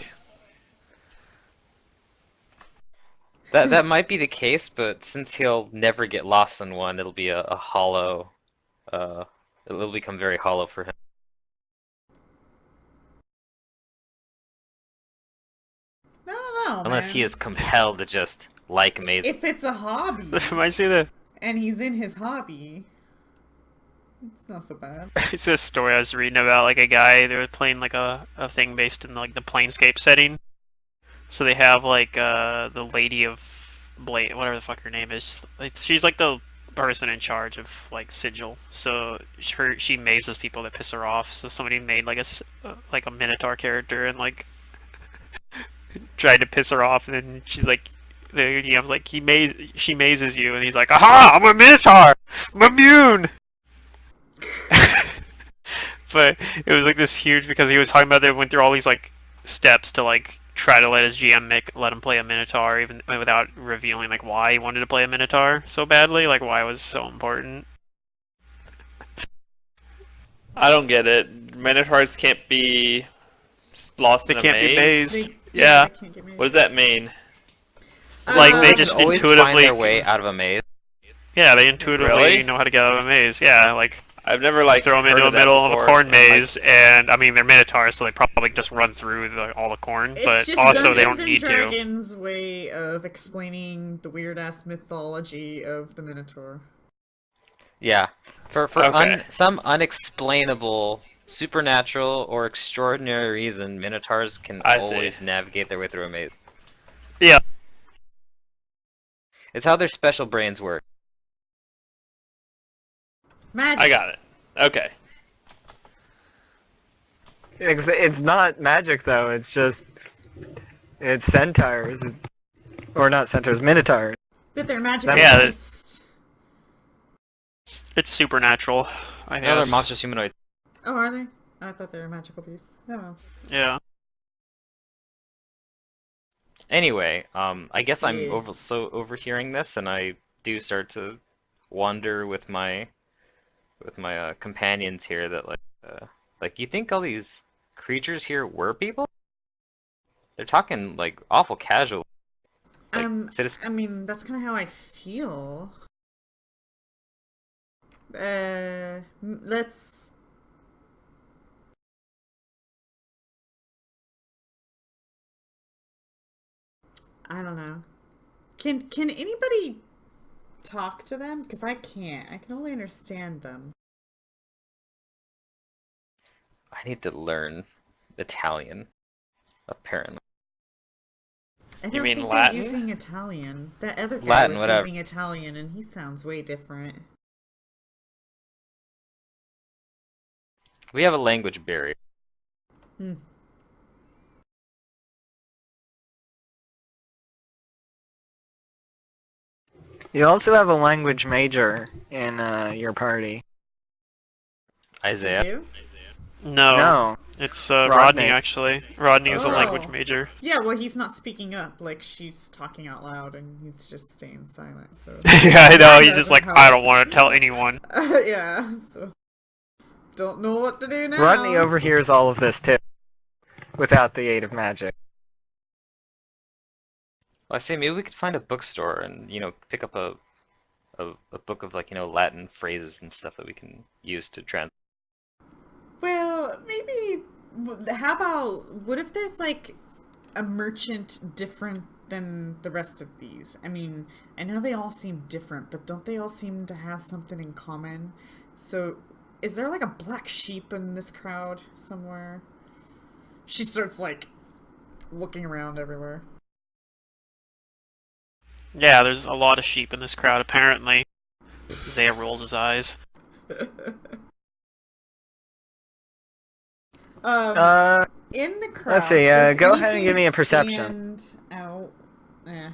B: That might be the case, but since he'll never get lost in one, it'll be a hollow. It'll become very hollow for him.
D: No,
B: Unless
D: man.
B: he is compelled to just like mazes.
D: If it's a hobby,
E: That reminds me of the
D: and he's in his hobby, it's not so bad.
E: it's a story I was reading about, like a guy, they were playing like a thing based in like the Planescape setting. So they have like the Lady of Blade, whatever the fuck her name is. Like, she's like the person in charge of like Sigil. So she mazes people that piss her off. So somebody made like a Minotaur character and like tried to piss her off, and then she's like, the DM's like, she mazes you, and he's like, aha, I'm a Minotaur, I'm immune. But it was like this huge, because he was talking about they went through all these like steps to like try to let his GM let him play a Minotaur, even without revealing like why he wanted to play a Minotaur so badly, like why it was so important.
F: I don't get it. Minotaurs can't be lost
E: They
F: in a
E: can't be
F: maze.
E: mazed.
D: They,
E: Yeah.
D: they can't get me.
F: What does that mean?
E: Like, they
B: They
E: just
B: can always
E: intuitively-
B: find their way out of a maze.
E: Yeah, they intuitively
F: Really?
E: know how to get out of a maze. Yeah, like
F: I've never like
E: throw them
F: heard
E: into the
F: of that
E: middle of a
F: before.
E: corn
F: And, like,
E: maze, and I mean they're Minotaurs, so they probably just run through all the corn.
D: It's
E: But
D: just
E: also they
D: Dungeons
E: don't need
D: and
E: to.
D: Dragons' way of explaining the weird ass mythology of the Minotaur.
B: Yeah, for
F: Okay.
B: some unexplainable, supernatural, or extraordinary reason, Minotaurs can
F: I see.
B: always navigate their way through a maze.
E: Yeah.
B: It's how their special brains work.
D: Magic.
F: I got it. Okay.
A: It's not magic though. It's centaurs, or not centaurs, minotaurs.
D: But they're magical
E: Yeah,
D: beasts.
E: It's supernatural, I
B: No, they're
E: guess.
B: monstrous humanoids.
D: Oh, are they? I thought they were magical beasts. Oh.
E: Yeah.
B: Anyway, I guess I'm
D: Yeah.
B: overhearing this, and I do start to wonder with my companions here that like you think all these creatures here were people? They're talking like awful casual. Like,
D: I mean, that's kind of how I feel. Let's. I don't know. Can anybody talk to them? Because I can't. I can only understand them.
B: I need to learn Italian, apparently.
D: I
F: You
D: don't
F: mean
D: think
F: Latin?
D: they're using Italian. That other guy
B: Latin,
D: was
B: whatever.
D: using Italian, and he sounds way different.
B: We have a language barrier.
D: Hmm.
A: You also have a language major in your party.
B: Isaiah.
D: You?
E: No.
A: No.
E: It's
A: Rodney.
E: Rodney, actually. Rodney is a
D: Oh.
E: language major.
D: Yeah, well, he's not speaking up. Like, she's talking out loud, and he's just staying silent, so...
E: Yeah, I know.
D: That
E: He's just
D: doesn't
E: like,
D: help.
E: I don't want to tell anyone.
D: Yeah, so... Don't know what to do now.
A: Rodney overhears all of this too, without the aid of magic.
B: Well, I say maybe we could find a bookstore and pick up a book of like Latin phrases and stuff that we can use to translate.
D: Well, maybe How about, what if there's like a merchant different than the rest of these? I mean, I know they all seem different, but don't they all seem to have something in common? So, is there like a black sheep in this crowd somewhere? She starts like looking around everywhere.
E: Yeah, there's a lot of sheep in this crowd, apparently. Zaya rolls his eyes.
A: Uh,
D: In the crowd,
A: let's see,
D: does
A: go ahead and give
D: anything
A: me a perception.
D: stand out? Eh.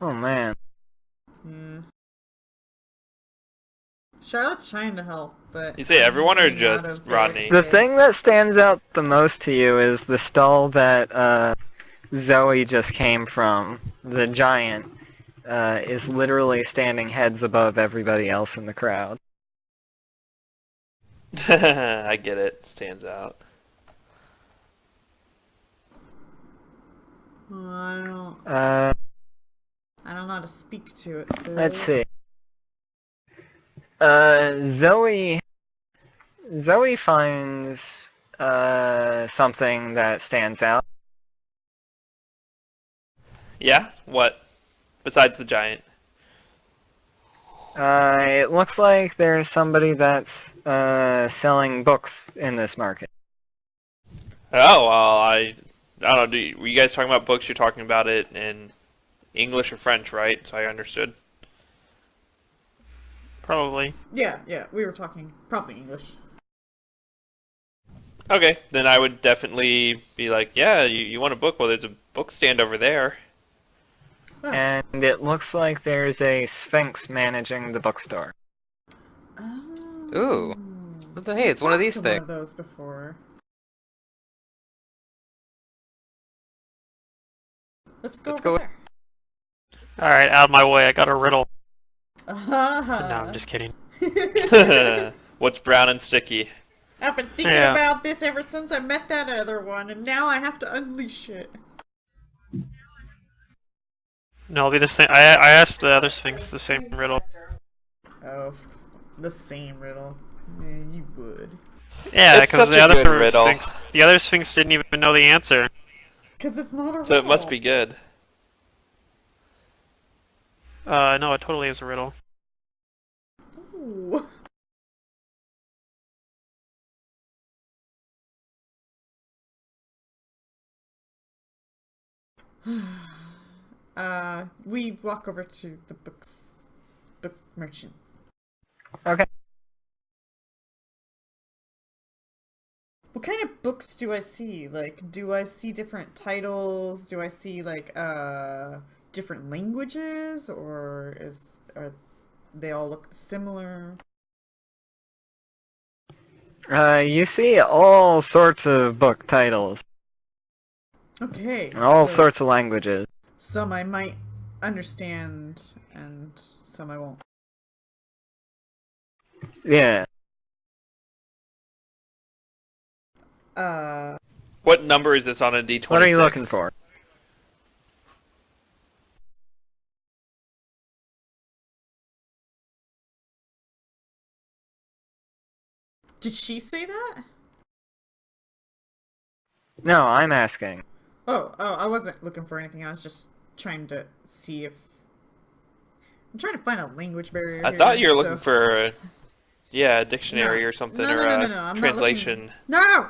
A: Oh man.
D: Yeah. Charlotte's trying to help, but
F: You say everyone or
D: running out
F: just
D: of
F: Rodney?
A: The
D: say.
A: thing that stands out the most to you is the stall that Zoe just came from. The giant is literally standing heads above everybody else in the crowd.
F: I get it. Stands out.
D: Well,
A: Uh,
D: I don't know how to speak to it. Though.
A: let's see. Zoe finds something that stands out.
F: Yeah? What? Besides the giant?
A: It looks like there's somebody that's selling books in this market.
F: Oh, well, I don't know. Were you guys talking about books? You're talking about it in English or French, right? So I understood.
E: Probably.
D: Yeah, we were talking probably English.
F: Okay, then I would definitely be like, yeah, you want a book? Well, there's a book stand over there.
D: Oh.
A: And it looks like there's a sphinx managing the bookstore.
D: Oh.
B: Ooh. Hey, it's one of these
D: One
B: things.
D: of those before. Let's go over there.
E: Alright, out of my way, I got a riddle. No,
D: Uh-huh.
E: I'm just kidding.
F: What's brown and sticky?
D: I've been thinking
E: Yeah.
D: about this ever since I met that other one, and now I have to unleash it.
E: No, it'll be the same. I asked the other Sphinx the same riddle.
D: Oh, the same riddle. Yeah, you would.
E: Yeah,
F: It's
E: because
F: such
E: the
F: a
E: other
F: good riddle.
E: Sphinx didn't even know the answer.
D: Because it's not a riddle.
F: So it must be good.
E: No, it totally is a riddle.
D: Ooh. We walk over to the book merchant.
A: Okay.
D: What kind of books do I see? Like, do I see different titles? Do I see like different languages, or are they all look similar?
A: You see all sorts of book titles.
D: Okay.
A: In all
D: so
A: sorts of languages.
D: Some I might understand, and some I won't.
A: Yeah.
F: What number is this on a D26?
A: What are you looking for?
D: Did she say that?
A: No, I'm asking.
D: Oh, I wasn't looking for anything. I was just trying to see if I'm trying to find a language barrier.
F: I thought you were
D: so-
F: looking for a dictionary
D: No.
F: or something,
D: No,
F: or
D: no,
F: a
D: no, no, I'm not
F: translation.
D: No.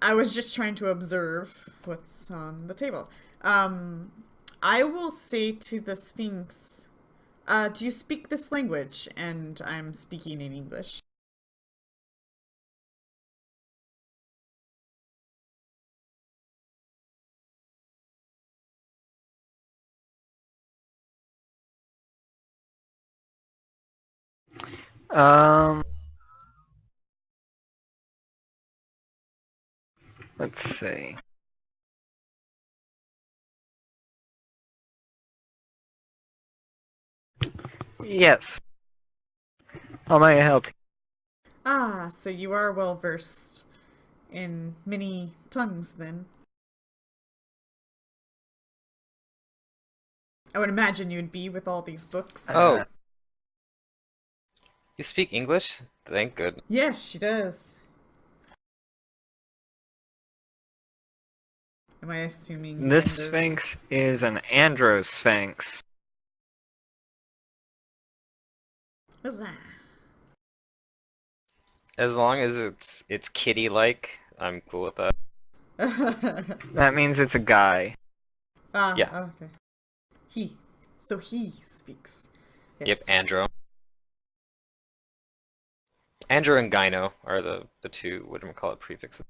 D: I was just trying to observe what's on the table. I will say to the Sphinx, do you speak this language? And I'm speaking in English.
A: Let's see. Yes. How may I help you?
D: Ah, so you are well versed in many tongues then. I would imagine you'd be with all these books.
B: Oh. You speak English? Thank good.
D: Yes, she does. Am I assuming
A: This
D: genders?
A: sphinx is an androsphinx.
D: What's that?
B: As long as it's kitty-like, I'm cool with that.
A: That means it's a guy.
B: Yeah.
D: Okay. He. So he speaks. Yes.
B: Yep, Andro. Andro and Gyno are the two, what do we call it, prefixes.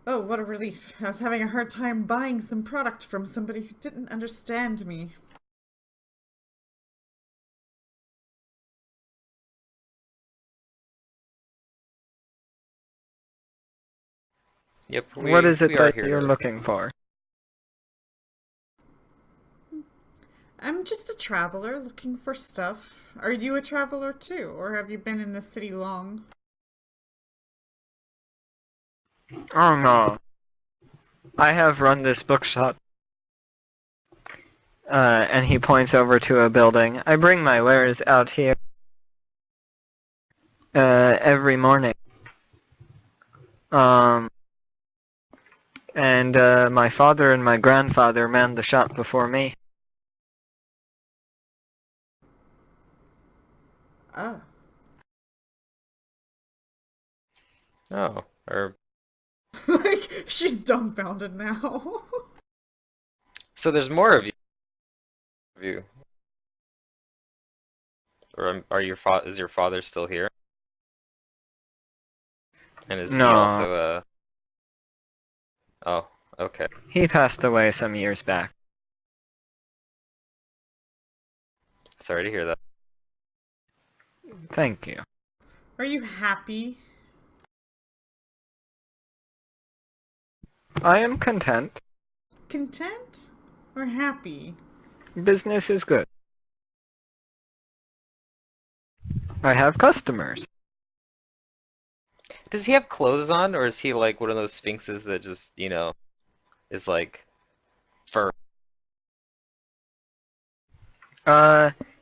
D: Oh, what a relief. I was having a hard time buying some product from somebody who didn't understand me.
B: Yep,
A: What is it
B: we are
A: that
B: here
A: you're
B: to-
A: looking for?
D: I'm just a traveler looking for stuff. Are you a traveler too, or have you been in the city long?
A: Oh no. I have run this bookshop. And he points over to a building. I bring my wares out here every morning. And my father and my grandfather manned the shop before me.
D: Ah.
B: Oh, or
D: Like, she's dumbfounded now.
B: so there's more of you. Or are is your father still here? And is he
A: No.
B: also Oh, okay.
A: He passed away some years back.
B: Sorry to hear that.
A: Thank you.
D: Are you happy?
A: I am content.
D: Content? Or happy?
A: Business is good. I have customers.
B: Does he have clothes on, or is he like one of those sphinxes that just, is like fur?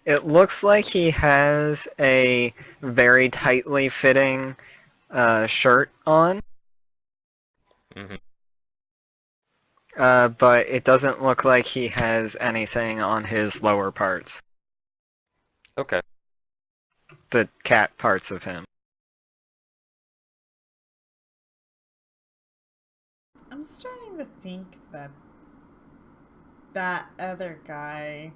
A: It looks like he has a very tightly fitting shirt on.
B: Hmm.
A: But it doesn't look like he has anything on his lower parts.
B: Okay.
A: The cat parts of him.
D: I'm starting to think that that other guy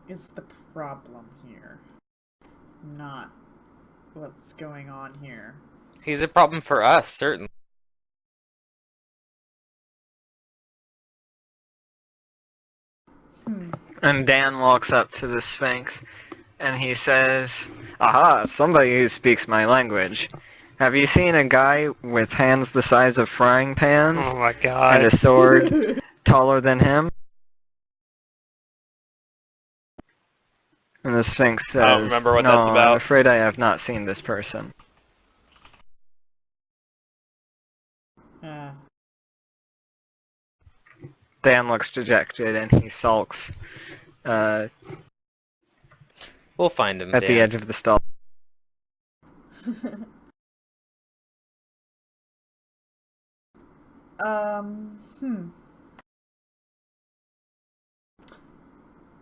D: is the problem here. Not what's going on here.
B: He's a problem for us, certainly.
A: And Dan walks up to the Sphinx and he says, "Aha, somebody who speaks my language. Have you seen a guy with hands the size of frying pans
E: Oh my
A: and
E: god.
A: a sword taller than him?" And the Sphinx says,
F: I don't remember what
A: "No,
F: that's about."
A: I'm afraid I have not seen this person." Dan looks dejected and he sulks at
B: We'll find him,
A: the
B: Dan.
A: edge of the stall.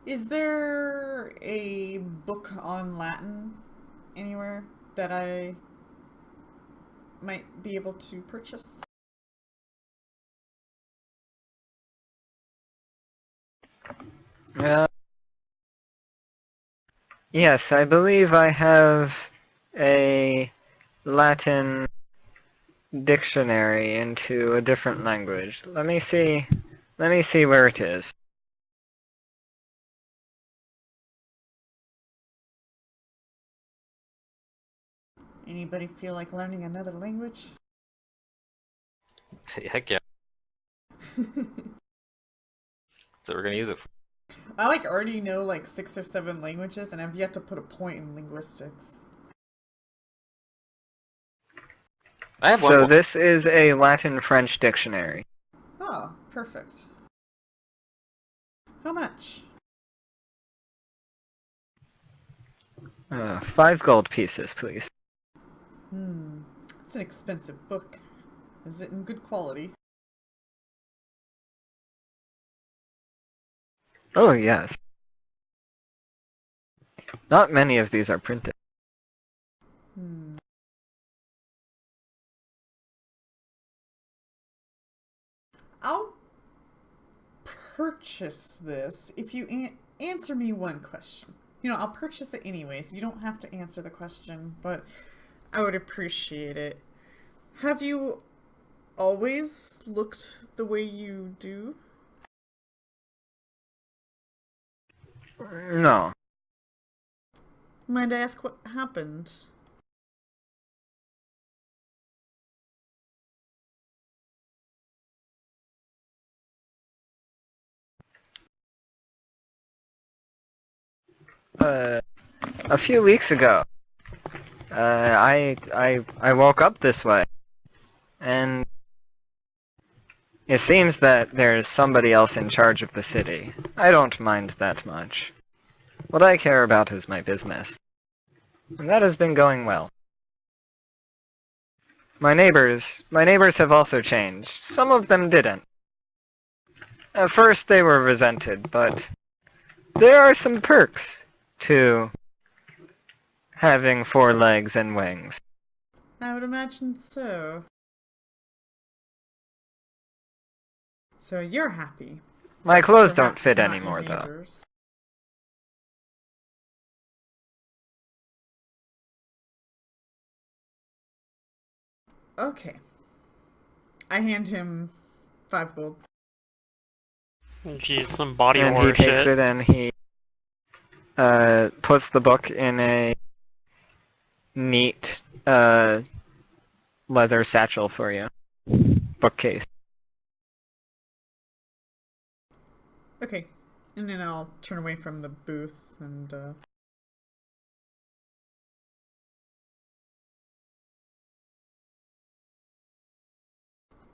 D: Is there a book on Latin anywhere that I might be able to purchase?
A: Yes, I believe I have a Latin dictionary into a different language. Let me see where it is.
D: Anybody feel like learning another language?
B: Heck yeah. That's what we're gonna use it for.
D: I already know 6 or 7 languages and I've yet to put a point in linguistics.
B: I have
A: So
B: one.
A: this is a Latin-French dictionary.
D: Oh, perfect. How much?
A: 5 gold pieces, please.
D: It's an expensive book. Is it in good quality?
A: Oh, yes. Not many of these are printed.
D: I'll purchase this if you answer me one question. You know, I'll purchase it anyways. You don't have to answer the question, but I would appreciate it. Have you always looked the way you do?
A: No.
D: Mind I ask what happened?
A: A few weeks ago, I woke up this way, and it seems that there's somebody else in charge of the city. I don't mind that much. What I care about is my business, and that has been going well. My neighbors have also changed. Some of them didn't. At first they were resented, but there are some perks to having 4 legs and wings.
D: I would imagine so. So you're happy.
A: My clothes don't
D: Perhaps
A: fit
D: not your
A: anymore, though.
D: neighbors. Okay. I hand him 5 gold.
E: Jeez, some body
A: And
E: horror
A: he takes
E: shit.
A: it and he puts the book in a neat leather satchel for you. Bookcase.
D: Okay. And then I'll turn away from the booth and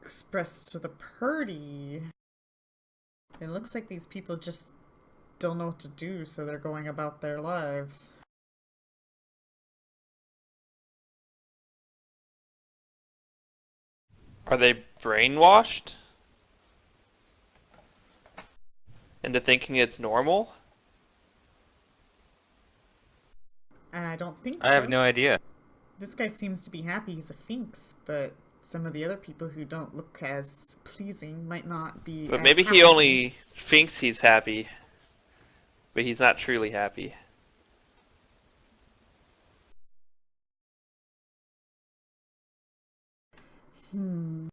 D: express to the party. It looks like these people just don't know what to do, so they're going about their lives.
F: Are they brainwashed into thinking it's normal?
D: I don't think so.
B: I have no idea.
D: This guy seems to be happy he's a Finks, but some of the other people who don't look as pleasing might not be
F: But
D: as
F: maybe he
D: happy.
F: only thinks he's happy, but he's not truly happy.
E: Think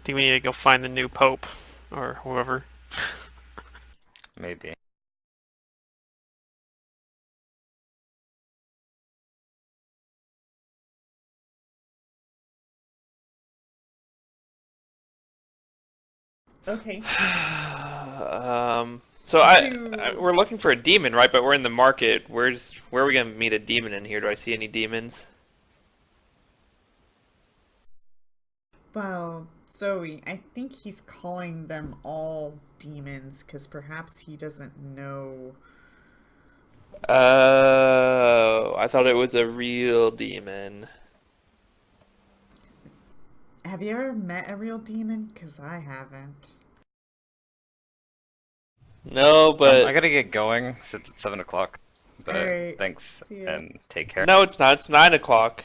E: we need to go find the new pope or whoever.
B: Maybe.
D: Okay.
F: So we're looking for a demon, right? But we're in the market. Where are we gonna meet a demon in here? Do I see any demons?
D: Well, Zoe, I think he's calling them all demons because perhaps he doesn't know.
F: Oh, I thought it was a real demon.
D: Have you ever met a real demon? Because I haven't.
F: No, but
B: I gotta get going since it's 7 o'clock. But
D: Alright,
B: thanks
D: see ya.
B: and take care.
F: no, it's not. It's 9 o'clock.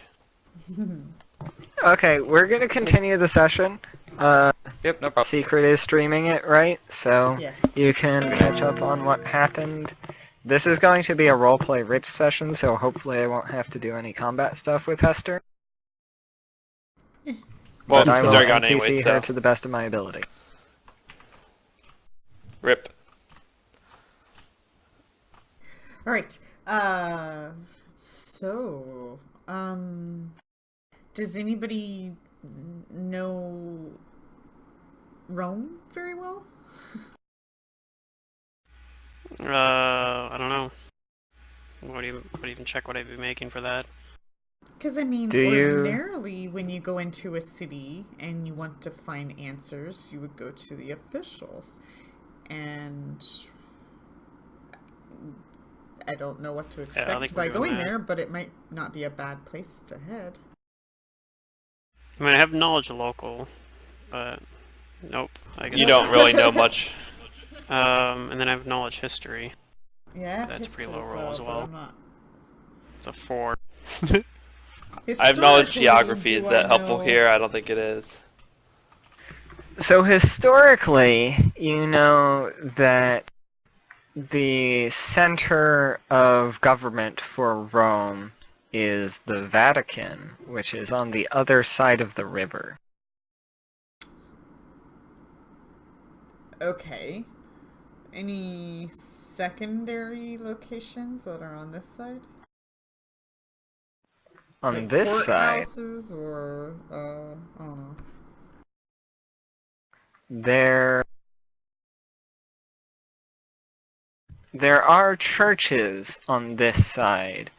A: Okay, we're gonna continue the session.
B: Yep, no problem.
A: Secret is streaming it, right? So
D: Yeah.
A: you can catch up on what happened. This is going to be a roleplay rich session, so hopefully I won't have to do any combat stuff with Hester.
F: Well,
A: But I
F: he's
A: will
F: already gone
A: NPC
F: anyway,
A: her
F: so
A: to the best of my ability.
F: rip.
D: Alright. So, does anybody know Rome very well?
E: I don't know. What do you even check what I'd be making for that?
D: Because, I mean,
A: Do you-
D: ordinarily, when you go into a city and you want to find answers, you would go to the officials. And I don't know what to
E: think
D: expect
E: we're
D: by
E: doing
D: going
E: that.
D: there, but it might not be a bad place to head.
E: I mean, I have knowledge of local, but nope. I guess
F: You don't really know much.
E: And then I have knowledge history.
D: Yeah, I have
E: That's a pretty
D: history
E: low roll as
D: but
E: well.
D: I'm not.
E: It's a 4.
F: I have knowledge
D: Historically,
F: geography. Is
D: do
F: that
D: I
F: helpful
D: know-
F: here? I don't think it is.
A: So historically, you know that the center of government for Rome is the Vatican, which is on the other side of the river.
D: Okay. Any secondary locations that are on this side?
A: On
D: Like
A: this side,
D: courthouses or I don't know.
A: there are churches on this side,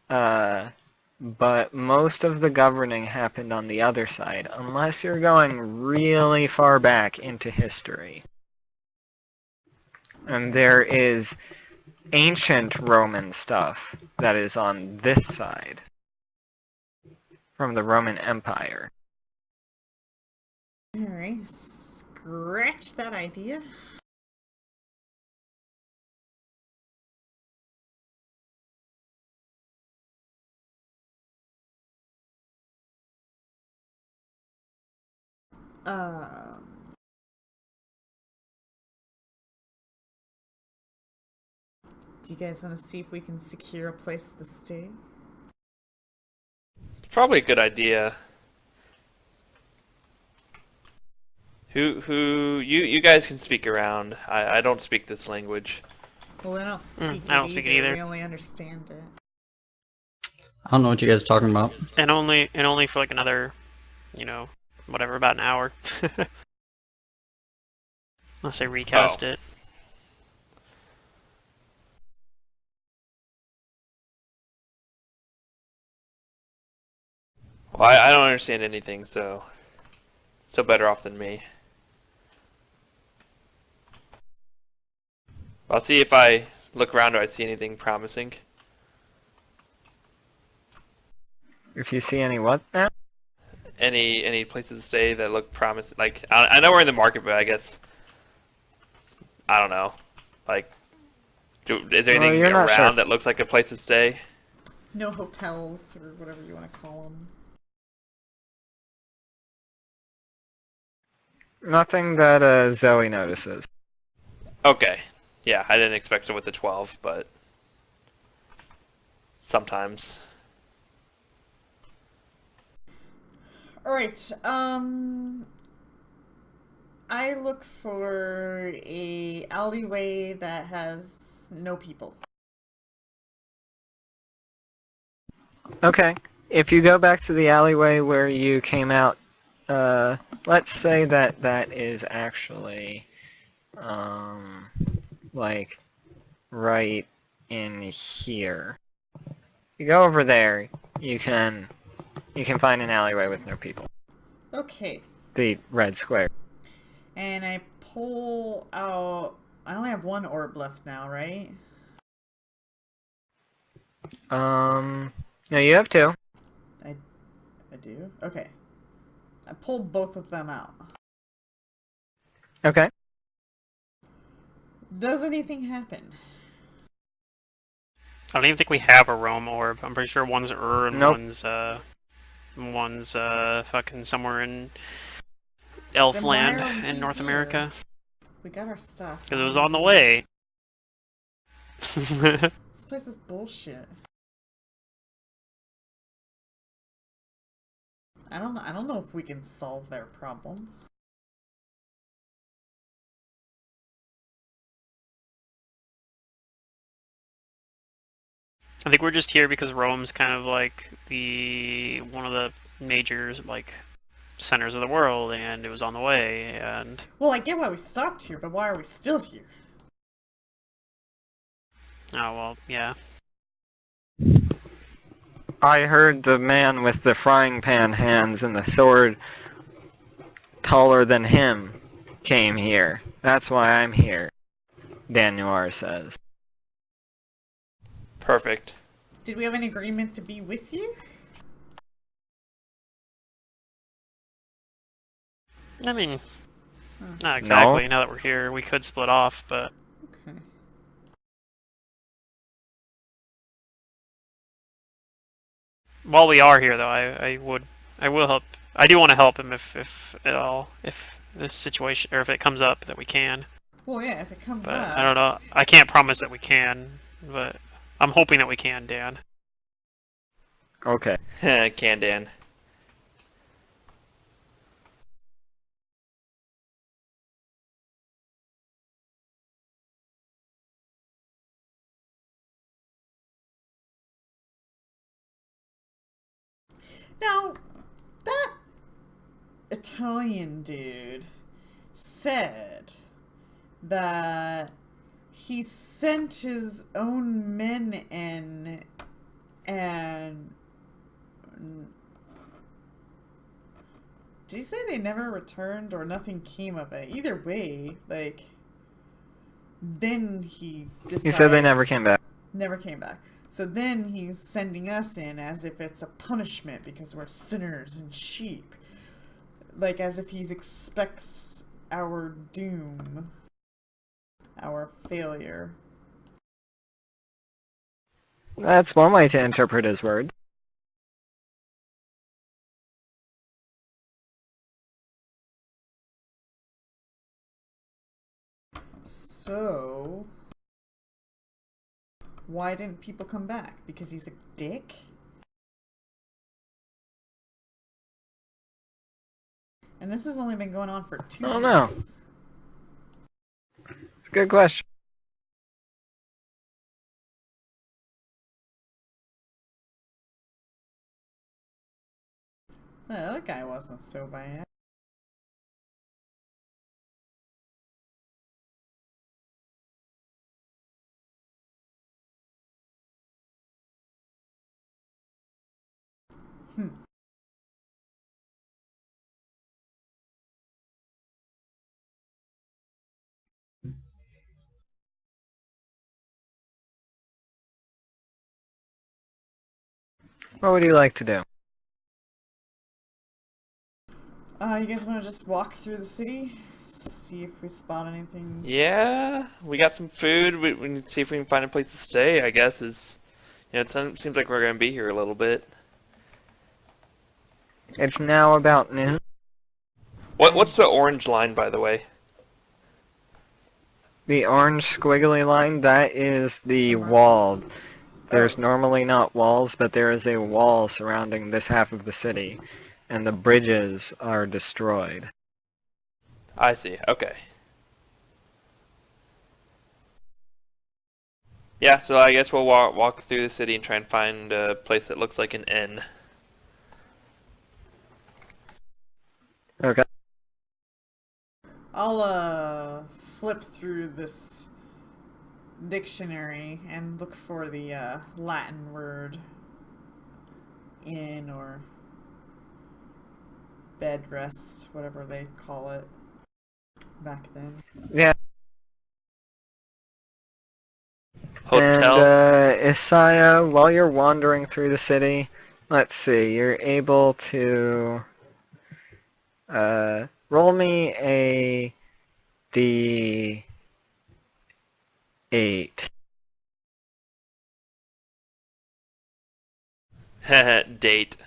A: but most of the governing happened on the other side, unless you're going really far back into history. And
D: Okay.
A: there is ancient Roman stuff that is on this side from the Roman Empire.
D: Alright, scratch that idea. Do you guys want to see if we can secure a place to stay?
F: It's probably a good idea. You guys can speak around. I don't speak this language.
D: Well, I don't speak
E: I don't speak it either.
D: We only understand it.
C: I don't know what you guys are talking about.
E: And only for like another, whatever, about an hour. Unless I recast
F: Oh.
E: it.
F: Well, I don't understand anything, so still better off than me. I'll see if I look around or I see anything promising.
A: If you see any what now?
F: Any places to stay that look promising? Like I know we're in the market, but I guess I don't know. Like, is there
A: Well,
F: anything
A: you're not
F: around
A: sure.
F: that looks like a place to stay?
D: No hotels or whatever you want to call them.
A: Nothing that Zoe notices.
F: Okay. Yeah, I didn't expect it with the 12, but sometimes.
D: Alright, I look for a alleyway that has no people.
A: Okay. If you go back to the alleyway where you came out, let's say that is actually, like, right in here. You go over there, you can find an alleyway with no people.
D: Okay.
A: The red square.
D: And I pull out... I only have one orb left now, right?
A: No, you have two.
D: I do? Okay. I pull both of them out.
A: Okay.
D: Does anything happen?
E: I don't even think we have a Rome orb. I'm pretty sure one's and
A: Nope.
E: one's fucking somewhere in
D: Then why
E: Elfland
D: are we
E: in North
D: here?
E: America.
D: We got our stuff.
E: Because it was on the way.
D: This place is bullshit. I don't know if we can solve their problem.
E: I think we're just here because Rome's kind of like one of the major like centers of the world, and it was on the way. And
D: Well, I get why we stopped here, but why are we still here?
E: oh well, yeah.
A: I heard the man with the frying pan hands and the sword taller than him came here. That's why I'm here, Daniel says.
F: Perfect.
D: Did we have an agreement to be with you?
E: I mean, not exactly.
A: No.
E: Now that we're here, we could split off, but
D: Okay.
E: while we are here, though, I will help. I do want to help him if at all, if this situation or if it comes up that we can.
D: Well, yeah, if it comes
E: But
D: up.
E: I don't know. I can't promise that we can, but I'm hoping that we can, Dan.
A: Okay.
F: Candan.
D: Now, that Italian dude said that he sent his own men in and did he say they never returned or nothing came of it? Either way, like, then he decides...
A: He said they never came back.
D: Never came back. So then he's sending us in as if it's a punishment because we're sinners and sheep. Like as if he expects our doom. Our failure.
A: That's one way to interpret his words.
D: So... why didn't people come back? Because he's a dick? And this has only been going on for 2
A: I don't
D: weeks.
A: know. It's a good question.
D: The other guy wasn't so bad.
A: What would you like to do?
D: You guys want to just walk through the city? See if we spot anything?
F: Yeah, we got some food. We need to see if we can find a place to stay, I guess. It seems like we're going to be here a little bit.
A: It's now about noon.
F: What's the orange line, by the way?
A: The orange squiggly line, that is the wall. There's normally not walls, but there is a wall surrounding this half of the city, and the bridges are destroyed.
F: I see. Okay. Yeah, so I guess we'll walk through the city and try and find a place that looks like an inn.
A: Okay.
D: I'll flip through this dictionary and look for the Latin word inn or bed rest, whatever they call it back then.
A: Yeah.
F: Hotel.
A: And, Isaiah, while you're wandering through the city, let's see, you're able to, roll me a D8.
F: Date.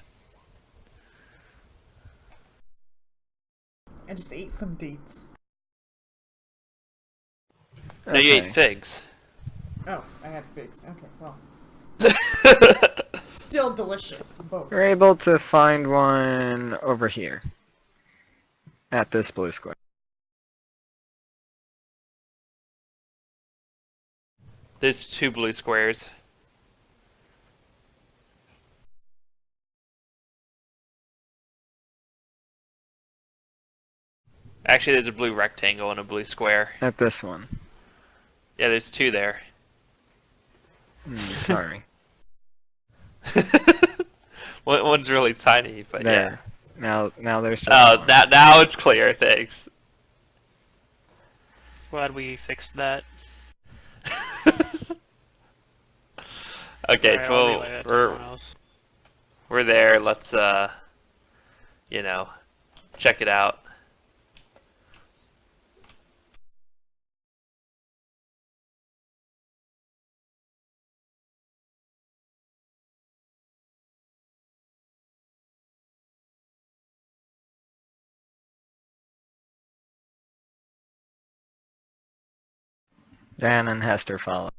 D: I just ate some dates.
F: No, you ate figs.
D: Oh, I had figs. Okay, well. Still delicious, both.
A: You're able to find one over here. At this blue square.
F: There's 2 blue squares. Actually, there's a blue rectangle and a blue square.
A: At this one.
F: Yeah, there's 2 there.
A: Sorry.
F: One's really tiny, but
A: There. Now there's just
F: yeah. Oh,
A: one.
F: now it's clear. Thanks.
E: Glad we fixed that.
F: Okay,
E: Alright, I'll
F: so
E: relay that to everyone else.
F: we're there. Let's you know, check it out.
A: Dan and Hester follow.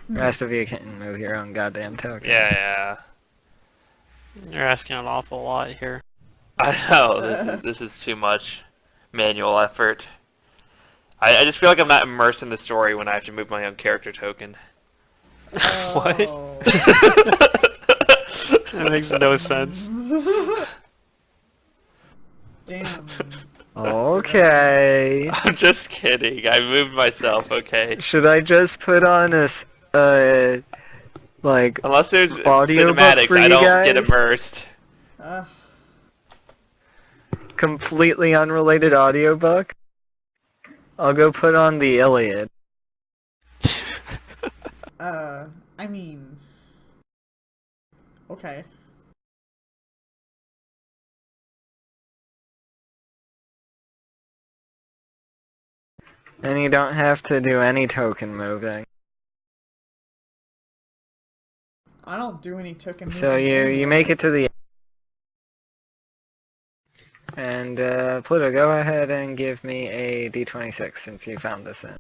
A: The rest of you can move your own goddamn tokens.
F: Yeah.
E: You're asking an awful lot here.
F: I know this is too much manual effort. I just feel like I'm not immersed in the story when I have to move my own character token.
E: What?
D: Oh.
E: That makes no sense.
D: Damn.
A: Okay.
F: I'm just kidding. I moved myself. Okay.
A: Should I just put on a like
F: Unless there's
A: audiobook
F: cinematics,
A: for
F: I
A: you
F: don't get
A: guys?
F: immersed.
A: Completely unrelated audiobook? I'll go put on the Iliad.
D: I mean, okay.
A: And you don't have to do any token moving.
D: I don't do any token moving.
A: So you make it to
D: anyways.
A: the end. And Pluto, go ahead and give me a d26 since you found this in.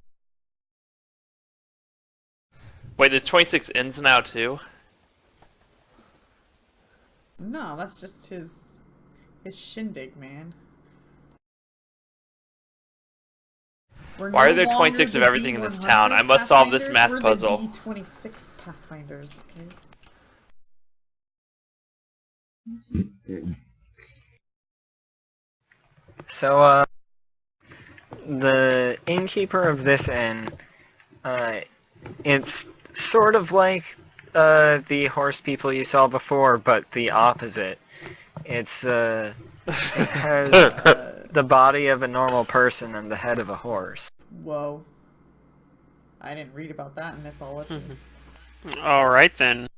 F: Wait, there's 26 ends now too?
D: No, that's just his shindig, man.
F: Why are there 26 of everything in this town? I must solve this math puzzle.
D: We're the D26 Pathfinders, okay?
A: So, the innkeeper of this inn, it's sort of like the horse people you saw before, but the opposite. It has the body of a normal person and the head of a horse.
D: Whoa. I didn't read about that in mythology.
E: Alright then.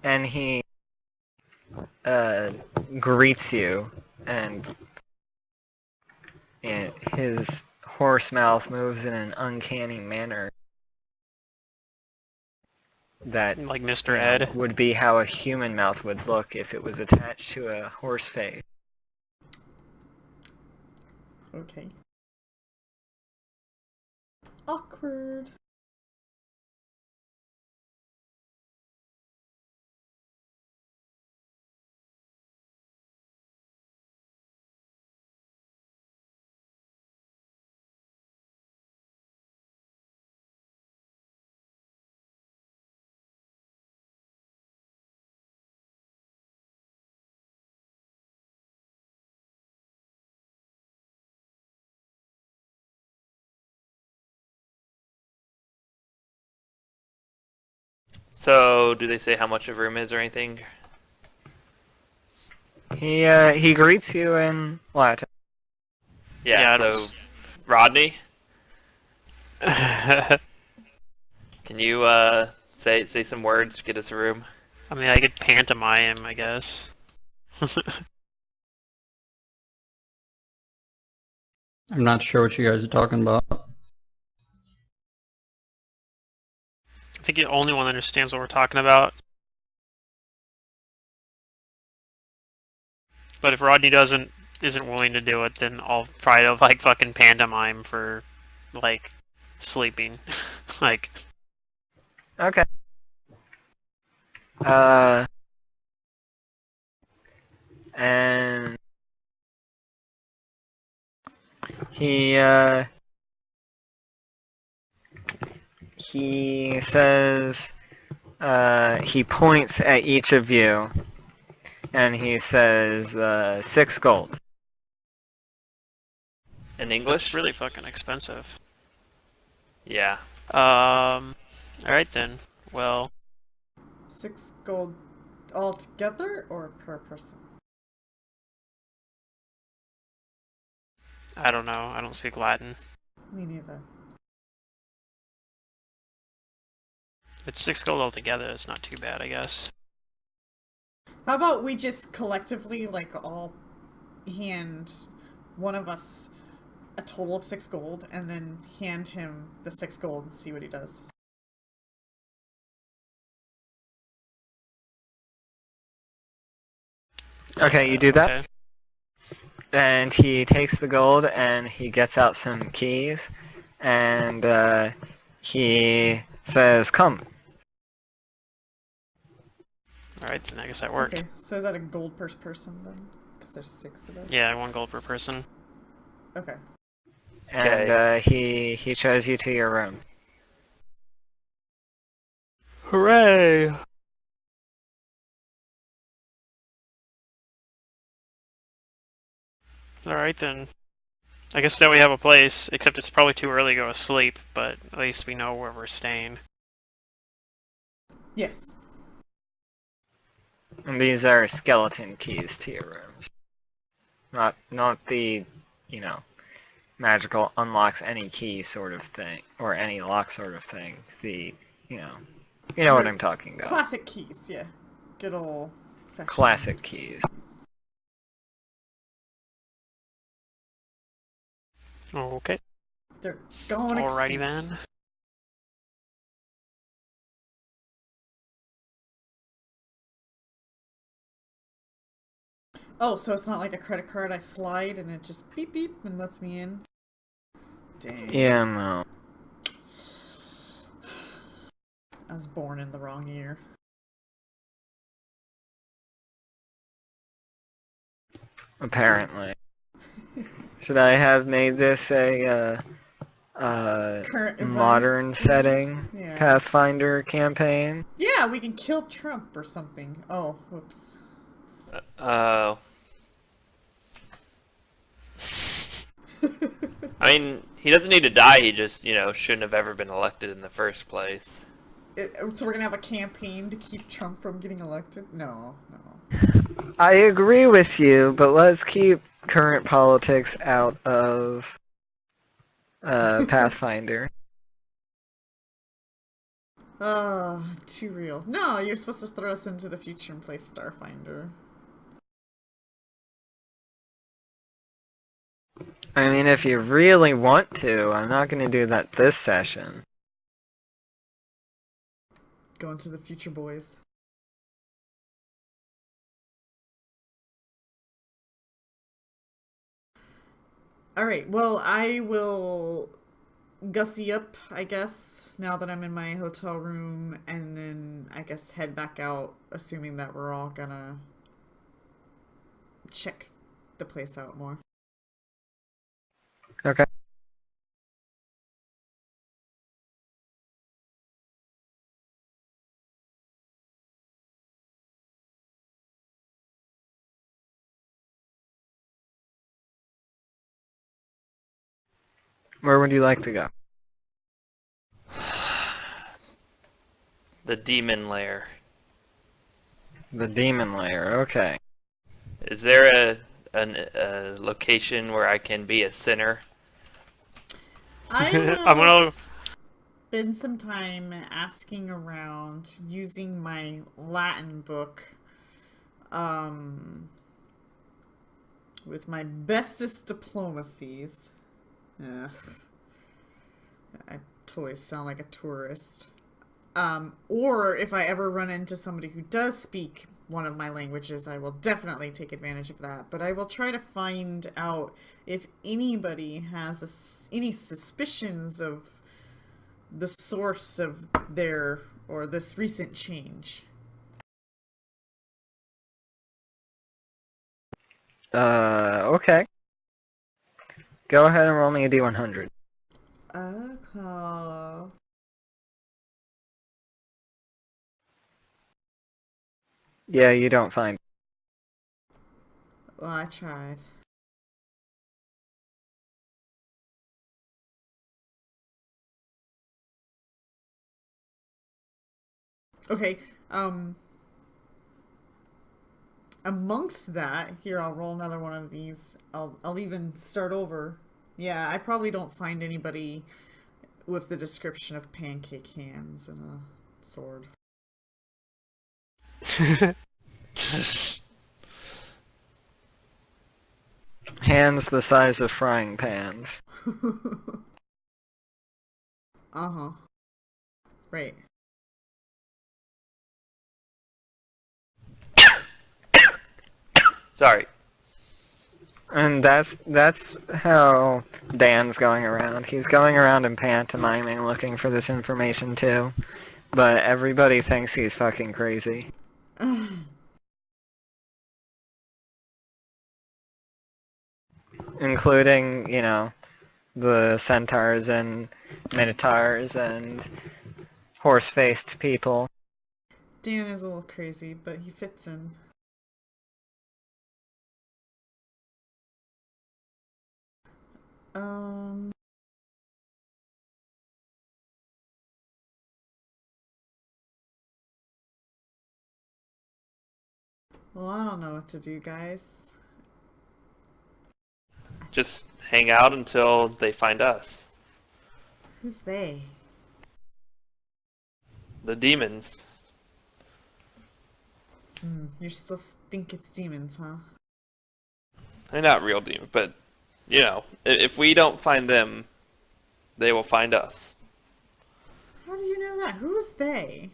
A: And he greets you, and his horse mouth moves in an uncanny manner that
E: Like Mr. Ed.
A: would be how a human mouth would look if it was attached to a horse face.
D: Okay. Awkward.
F: So, do they say how much a room is or anything?
A: He greets you in Latin.
F: Yeah,
E: Yeah,
F: so, Rodney, can you say some words to get us a room?
E: I mean, I could pantomime, I guess.
C: I'm not sure what you guys are talking about.
E: I think the only one that understands what we're talking about. But if Rodney isn't willing to do it, then I'll try to like fucking pantomime for like sleeping. Like
A: Okay. And he says, he points at each of you, and he says, 6 gold.
F: In
E: that's
F: English?
E: really fucking expensive.
F: Yeah.
E: Alright then. Well,
D: 6 gold altogether or per person?
E: I don't know. I don't speak Latin.
D: Me neither.
E: It's 6 gold altogether. It's not too bad, I guess.
D: How about we just collectively, like, all hand one of us a total of 6 gold and then hand him the 6 gold and see what he does?
A: Okay, you do that,
E: Okay.
A: and he takes the gold and he gets out some keys, and he says, "Come."
E: Alright, then I guess that worked.
D: Okay, so is that a gold per person then? Because there's 6 of us.
E: Yeah, 1 gold per person.
D: Okay.
A: And he shows you to your room.
E: Hooray! Alright then. I guess now we have a place, except it's probably too early to go to sleep, but at least we know where we're staying.
D: Yes.
A: And these are skeleton keys to your rooms. Not the, you know, magical unlocks any key sort of thing, or any lock sort of thing. The, you know what I'm talking about.
D: Classic keys, yeah. Good old fashioned
A: Classic keys.
E: Okay.
D: They're going
E: Alrighty
D: extinct.
E: then.
D: Oh, so it's not like a credit card I slide and it just beep beep and lets me in? Dang.
A: Yeah, no.
D: I was born in the wrong year.
A: Apparently. Should I have made this a
D: Current events.
A: modern setting
D: Yeah.
A: Pathfinder campaign?
D: Yeah, we can kill Trump or something. Oh, whoops.
F: I mean, he doesn't need to die. He just, shouldn't have ever been elected in the first place.
D: So we're gonna have a campaign to keep Trump from getting elected? No, no.
A: I agree with you, but let's keep current politics out of Pathfinder.
D: Too real. No, you're supposed to throw us into the future and play Starfinder.
A: I mean, if you really want to, I'm not going to do that this session.
D: Go into the future, boys. Alright, well, I will gussy up, I guess, now that I'm in my hotel room, and then I guess head back out, assuming that we're all gonna check the place out more.
A: Okay. Where would you like to go?
F: The demon lair.
A: The demon lair, okay.
F: Is there a location where I can be a sinner?
D: I
E: I'm
D: will
E: gonna.
D: spend some time asking around using my Latin book, with my bestest diplomacies. Ugh. I totally sound like a tourist. Or if I ever run into somebody who does speak one of my languages, I will definitely take advantage of that. But I will try to find out if anybody has any suspicions of the source of their or this recent change.
A: Okay. Go ahead and roll me a D100.
D: Okay.
A: Yeah, you don't find.
D: Well, I tried. Okay. Amongst that, here I'll roll another one of these. I'll even start over. Yeah, I probably don't find anybody with the description of pancake hands and a sword.
A: Hands the size of frying pans.
D: Uh-huh. Right.
F: Sorry.
A: And that's how Dan's going around. He's going around and pantomiming looking for this information too. But everybody thinks he's fucking crazy. Including, you know, the centaurs and minotaurs and horse-faced people.
D: Dan is a little crazy, but he fits in. Um... Well, I don't know what to do, guys.
F: Just hang out until they find us.
D: Who's they?
F: The demons.
D: You still think it's demons, huh?
F: They're not real demons, but, you know, if we don't find them, they will find us.
D: How do you know that? Who's they?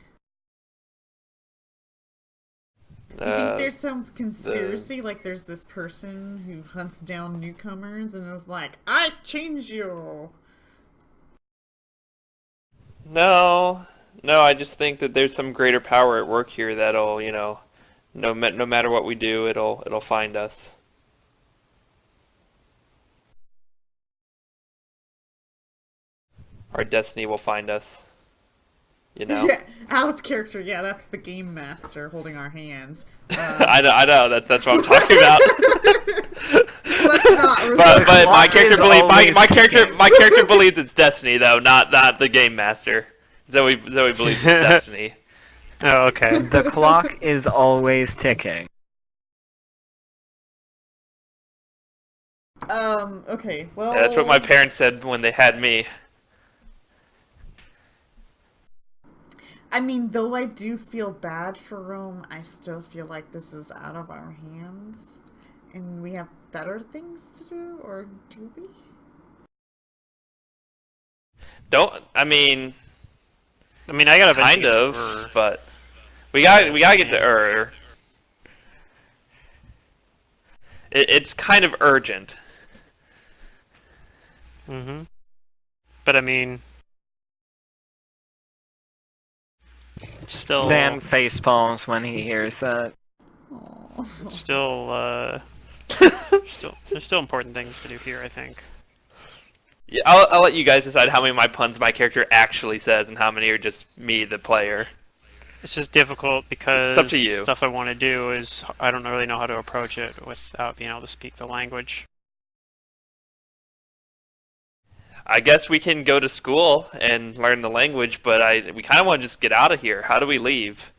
D: You think there's some conspiracy? Like there's this person who hunts down newcomers and is like, I change you!
F: No, I just think that there's some greater power at work here that'll, you know, no matter what we do, it'll find us. Our destiny will find us. You know.
D: Yeah, out of character. Yeah, that's the game master holding our hands.
F: I know. That's what I'm talking about.
D: Let's not.
F: But my character
A: Is
F: my character believes it's destiny though, not the game master. Zoe believes it's destiny.
E: Oh, okay.
A: The clock is always ticking.
D: Okay. Well.
F: Yeah, that's what my parents said when they had me.
D: I mean, though I do feel bad for Rome, I still feel like this is out of our hands. And we have better things to do, or do we?
F: I mean,
E: I gotta
F: kind of, but we gotta get to Ur. It's kind of urgent.
E: Mm-hmm. But I mean, it's still
A: Dan facepalms when he hears that.
D: Aww.
E: it's still there's still important things to do here, I think.
F: Yeah, I'll let you guys decide how many of my puns my character actually says and how many are just me, the player.
E: It's just difficult because
F: It's up to you.
E: stuff I want to do is I don't really know how to approach it without being able to speak the language.
F: I guess we can go to school and learn the language, but we kind of want to just get out of here. How do we leave?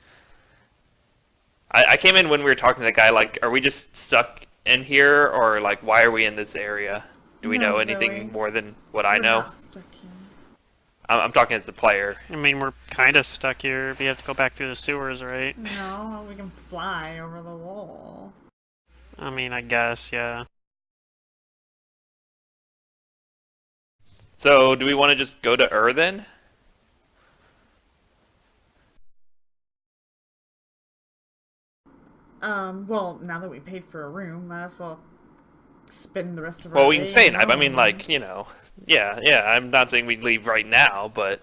F: I came in when we were talking to that guy, like, are we just stuck in here, or, like, why are we in this area? Do we
D: No,
F: know anything
D: Zoe.
F: more than what I
D: We're
F: know?
D: not stuck here.
F: I'm talking as the player.
E: I mean, we're kind of stuck here. We have to go back through the sewers, right?
D: No, we can fly over the wall.
E: I mean, I guess, yeah.
F: So, do we want to just go to Ur then?
D: Well, now that we paid for a room, might as well spend the rest of our
F: Well, we
D: day
F: can stay
D: in
F: night. I mean,
D: Rome.
F: like, you know, yeah. I'm not saying we'd leave right now, but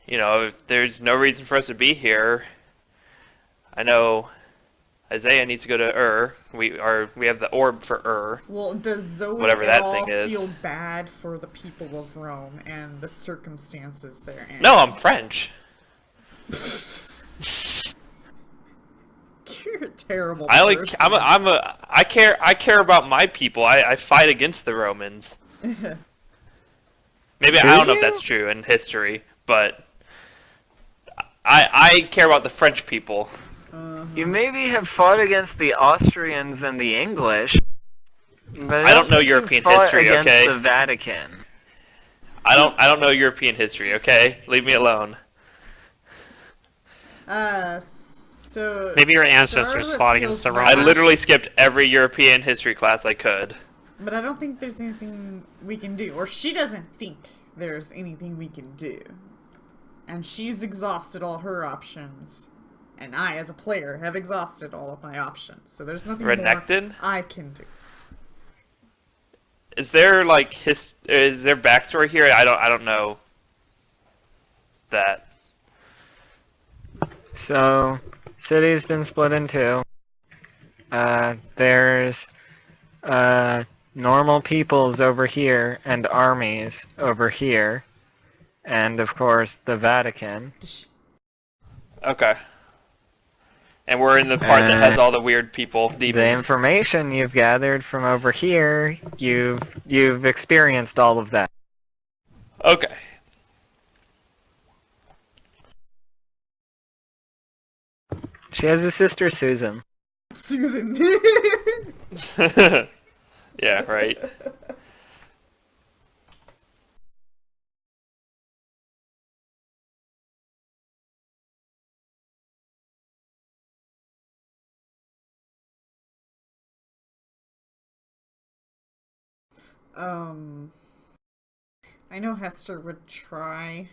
F: you know, if there's no reason for us to be here, I know Isaiah needs to go to Ur. We have the orb for Ur.
D: Well, does Zoe
F: Whatever
D: at
F: that
D: all
F: thing is.
D: feel bad for the people of Rome and the circumstances they're in?
F: No, I'm French.
D: You're a terrible
F: I
D: person.
F: care about my people. I fight against the Romans. Maybe
A: Do
F: I don't know if
A: you?
F: that's true in history, but I care about the French people.
A: You maybe have fought against the Austrians and the English, but
F: I don't know
A: think you've
F: European
A: fought
F: history,
A: against
F: okay?
A: the Vatican.
F: I don't know European history, okay? Leave me alone.
D: So
E: Maybe your ancestors
D: Charlotte
E: fought
D: feels
E: against the
F: I
E: Romans.
F: literally skipped every European history class I could.
D: But I don't think there's anything we can do, or she doesn't think there's anything we can do. And she's exhausted all her options. And I, as a player, have exhausted all of my options. So there's nothing
F: Renekton?
D: more I can do.
F: Is there like is there backstory here? I don't know that.
A: So, city's been split in two. There's normal peoples over here and armies over here, and of course the Vatican.
F: Okay. And we're in the part that has all the weird people,
A: The
F: demons.
A: information you've gathered from over here, you've experienced all of that.
F: Okay.
A: She has a sister, Susan.
D: Susan.
F: Yeah, right.
D: I know Hester would try.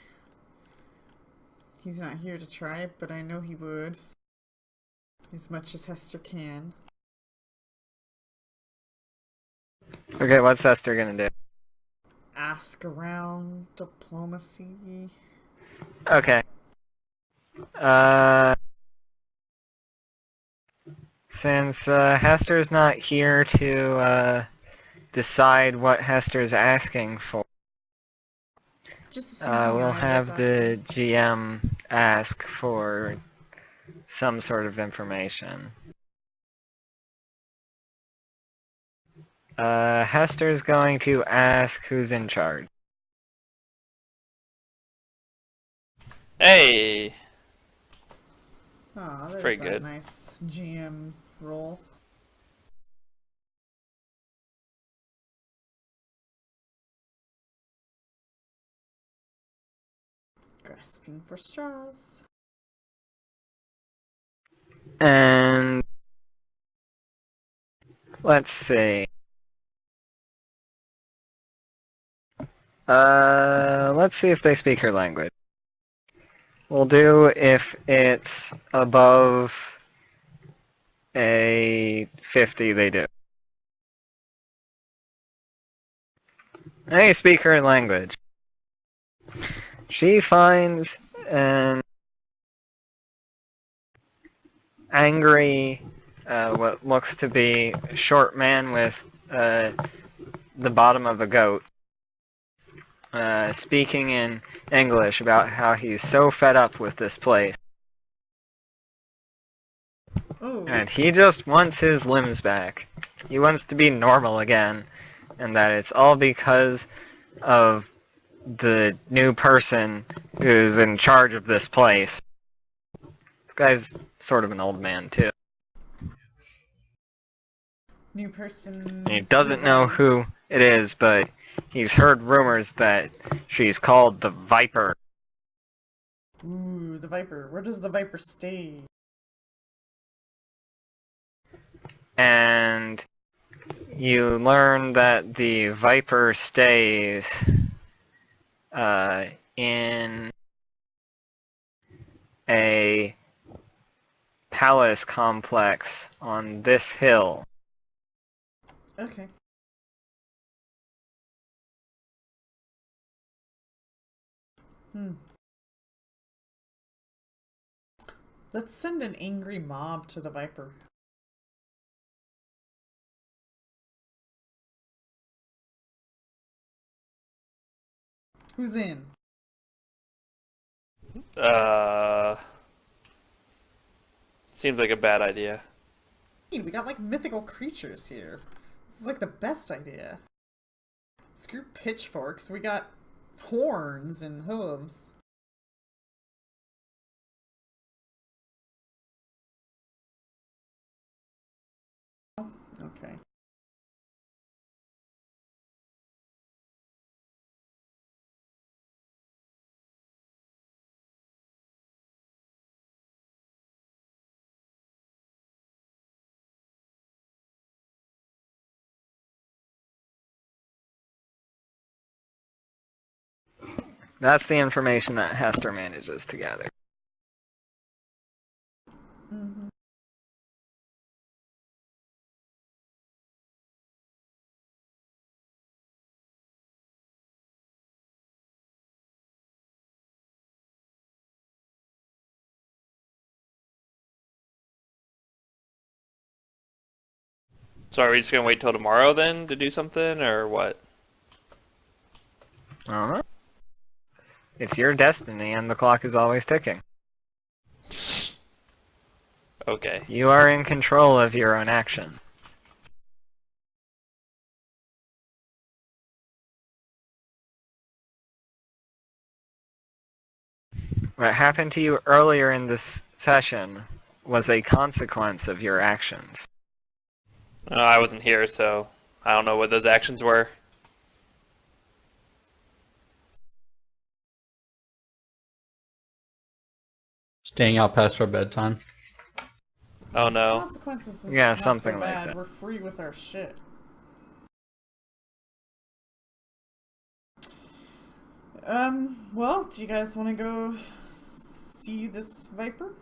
D: He's not here to try, but I know he would. As much as Hester can.
A: Okay, what's Hester gonna do?
D: Ask around, diplomacy.
A: Okay. Since Hester's not here to decide what Hester's asking for,
D: Just the same thing
A: we'll
D: I was
A: have the
D: asking.
A: GM ask for some sort of information. Hester's going to ask who's in charge.
F: Hey.
D: Oh, there's
F: pretty
D: that
F: good.
D: nice GM role. Grasping for straws.
A: And let's see. Let's see if they speak her language. We'll do if it's above a 50, they do. They speak her language. She finds an angry, what looks to be a short man with the bottom of a goat, speaking in English about how he's so fed up with this place.
D: Oh.
A: And he just wants his limbs back. He wants to be normal again, and that it's all because of the new person who's in charge of this place. This guy's sort of an old man, too.
D: New person.
A: He doesn't know who it is, but he's heard rumors that she's called the Viper.
D: Ooh, the Viper. Where does the Viper stay?
A: And you learn that the Viper stays in a palace complex on this hill.
D: Okay. Let's send an angry mob to the Viper. Who's in?
F: Seems like a bad idea.
D: We got like mythical creatures here. This is like the best idea. Screw pitchforks, we got horns and hooves. Okay.
A: That's the information that Hester manages to gather.
D: Mm-hmm.
F: So are we just gonna wait till tomorrow then to do something, or what?
A: I don't know. It's your destiny, and the clock is always ticking.
F: Okay.
A: You are in control of your own action. What happened to you earlier in this session was a consequence of your actions.
F: I wasn't here, so I don't know what those actions were.
C: Staying out past our bedtime.
F: Oh
D: The
F: no.
D: consequences are
A: Yeah,
D: not
A: something
D: so
A: like
D: bad.
A: that.
D: We're free with our shit. Well, do you guys want to go see this Viper?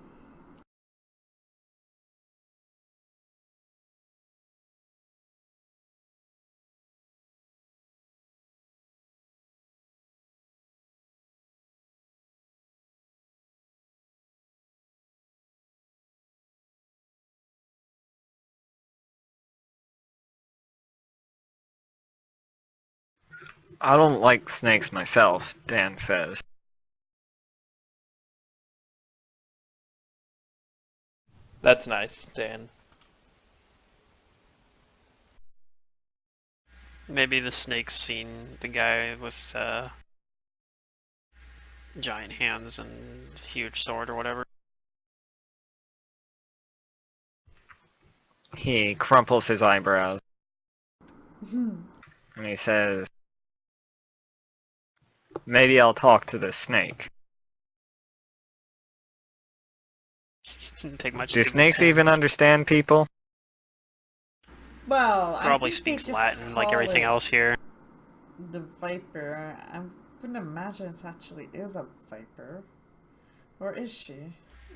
A: I don't like snakes myself, Dan says.
F: That's nice, Dan.
E: Maybe the snake's seen the guy with giant hands and huge sword or whatever.
A: He crumples his eyebrows, and he says, maybe I'll talk to the snake.
E: Didn't take much
A: Do
E: to give him a
A: snakes
E: sandwich.
A: even understand people?
D: Well,
E: Probably
D: I think they
E: speaks
D: just
E: Latin like
D: call
E: everything
D: it
E: else here.
D: The Viper. I wouldn't imagine it actually is a Viper. Or is she?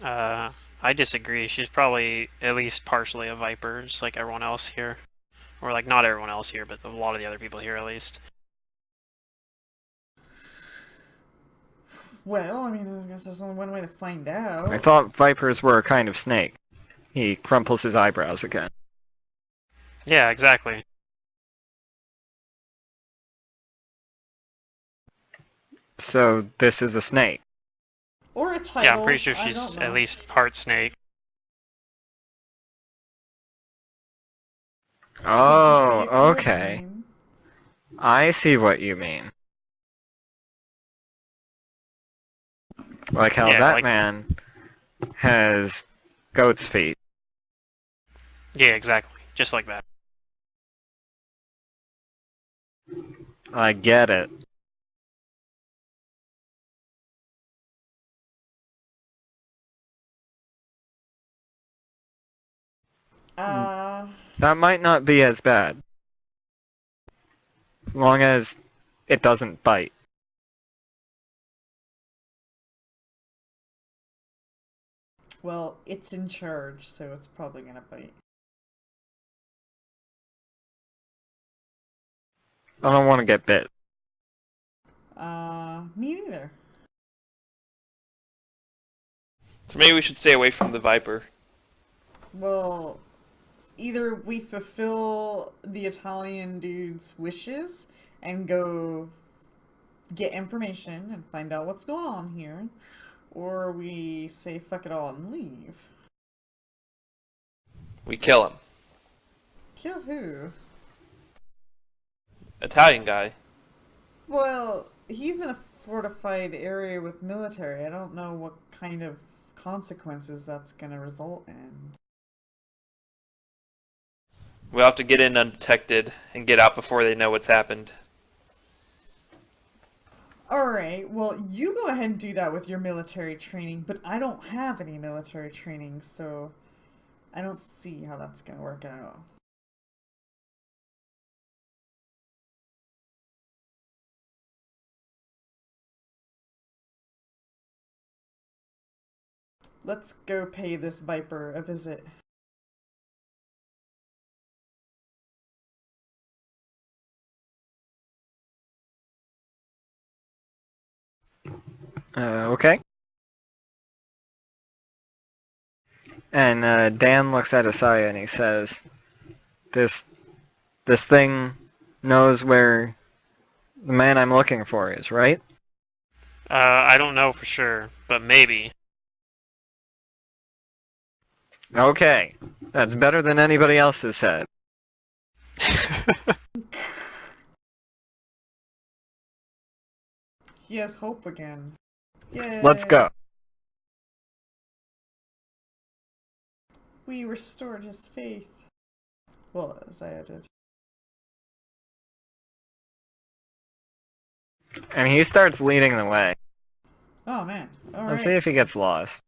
E: I disagree. She's probably at least partially a viper, just like everyone else here. Or like not everyone else here, but a lot of the other people here at least.
D: Well, I mean, I guess there's only one way to find out.
A: I thought vipers were a kind of snake. He crumples his eyebrows again.
E: Yeah, exactly.
A: So this is a snake.
D: Or a title.
E: Yeah, I'm pretty sure
D: I
E: she's
D: don't know.
E: at least part snake.
D: Could just
A: Oh,
D: be a code
A: okay.
D: name.
A: I see what you mean. Like how
E: Yeah,
A: that
E: like-
A: man has goat's feet.
E: Yeah, exactly. Just like that.
A: I get it. That might not be as bad. As long as it doesn't bite.
D: Well, it's in charge, so it's probably gonna bite.
A: I don't want to get bit.
D: Me neither.
F: So maybe we should stay away from the Viper.
D: Well, either we fulfill the Italian dude's wishes and go get information and find out what's going on here, or we say fuck it all and leave.
F: We kill him.
D: Kill who?
F: Italian guy.
D: Well, he's in a fortified area with military. I don't know what kind of consequences that's gonna result in.
F: We'll have to get in undetected and get out before they know what's happened.
D: Alright, well, you go ahead and do that with your military training, but I don't have any military training, so I don't see how that's gonna work out. Let's go pay this Viper a visit.
A: Okay. And Dan looks at Asaya and he says, This thing knows where the man I'm looking for is, right?"
E: I don't know for sure, but maybe.
A: Okay. That's better than anybody else has said.
D: He has hope again. Yay!
A: Let's go.
D: We restored his faith. Well, Isaiah did.
A: And he starts leading the way.
D: Oh man,
A: Let's
D: alright.
A: see if he gets lost.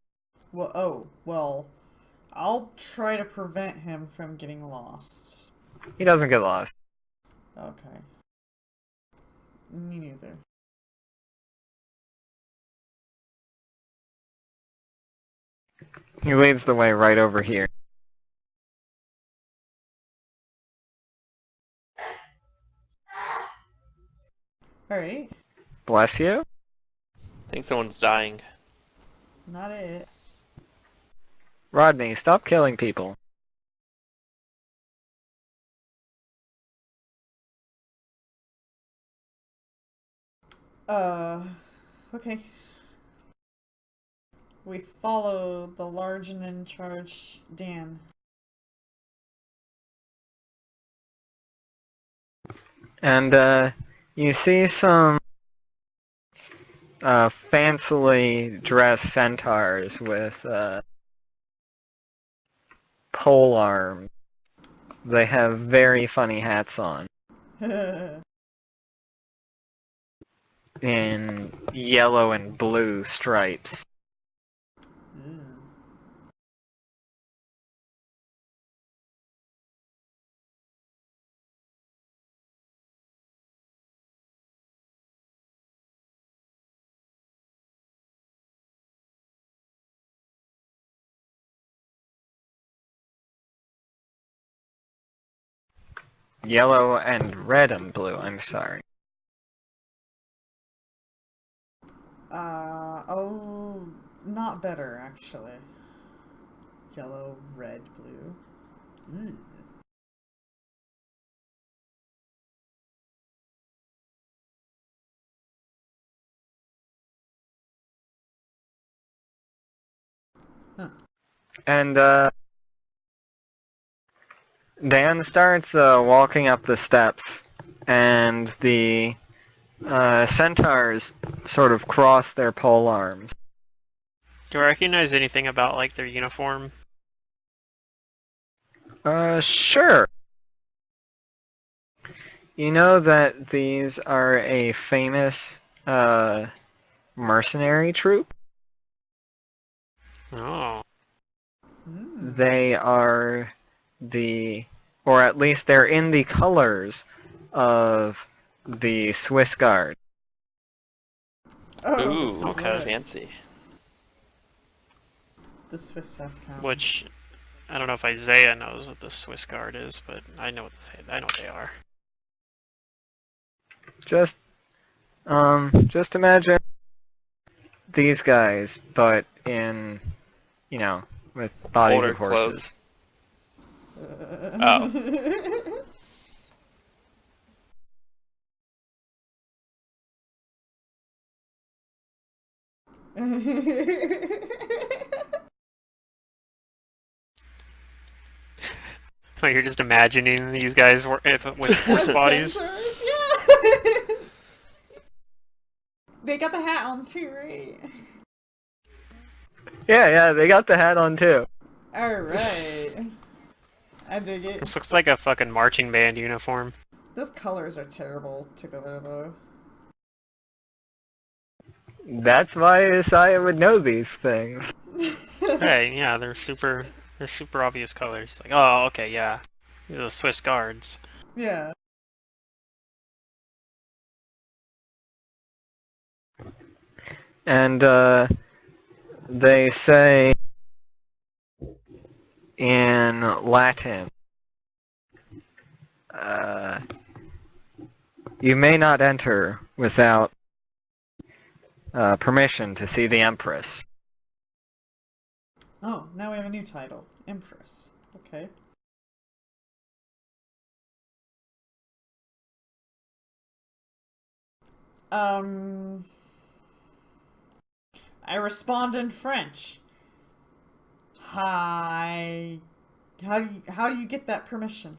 D: Well, I'll try to prevent him from getting lost.
A: He doesn't get lost.
D: Okay. Me neither.
A: He leads the way right over here.
D: Alright,
A: Bless you.
F: I think someone's dying.
D: not it.
A: Rodney, stop killing people.
D: Okay. We follow the large and in charge Dan.
A: And, you see some fancily dressed centaurs with pole arms. They have very funny hats on in yellow and blue stripes.
D: Mm.
A: Yellow and red and blue, I'm sorry.
D: Oh, not better, actually. Yellow, red, blue. Mm. Huh.
A: And, Dan starts walking up the steps, and the centaurs sort of cross their pole arms.
E: Do I recognize anything about like their uniform?
A: Sure. You know that these are a famous mercenary troop?
E: Oh.
D: Mm.
A: They are or at least they're in the colors of the Swiss Guard.
D: Oh,
F: Ooh,
D: the Swiss.
E: okay.
F: fancy.
D: The Swiss have come.
E: Which I don't know if Isaiah knows what the Swiss Guard is, but I know what they are.
A: Just imagine these guys, but in, with bodies
F: Older
A: of horses.
F: clothes. Oh.
E: So you're just imagining these guys with horse bodies.
D: Centaurs, yeah. They got the hat on too, right?
A: Yeah, they got the hat on too.
D: Alright. I dig it.
E: This looks like a fucking marching band uniform.
D: Those colors are terrible together, though.
A: That's why Isaiah would know these things.
E: Hey, yeah, they're super obvious colors. Like, oh, okay, yeah, these are the Swiss guards.
D: Yeah.
A: And they say in Latin, you may not enter without permission to see the Empress.
D: Oh, now we have a new title. Empress. Okay. I respond in French. Hi. How do you get that permission?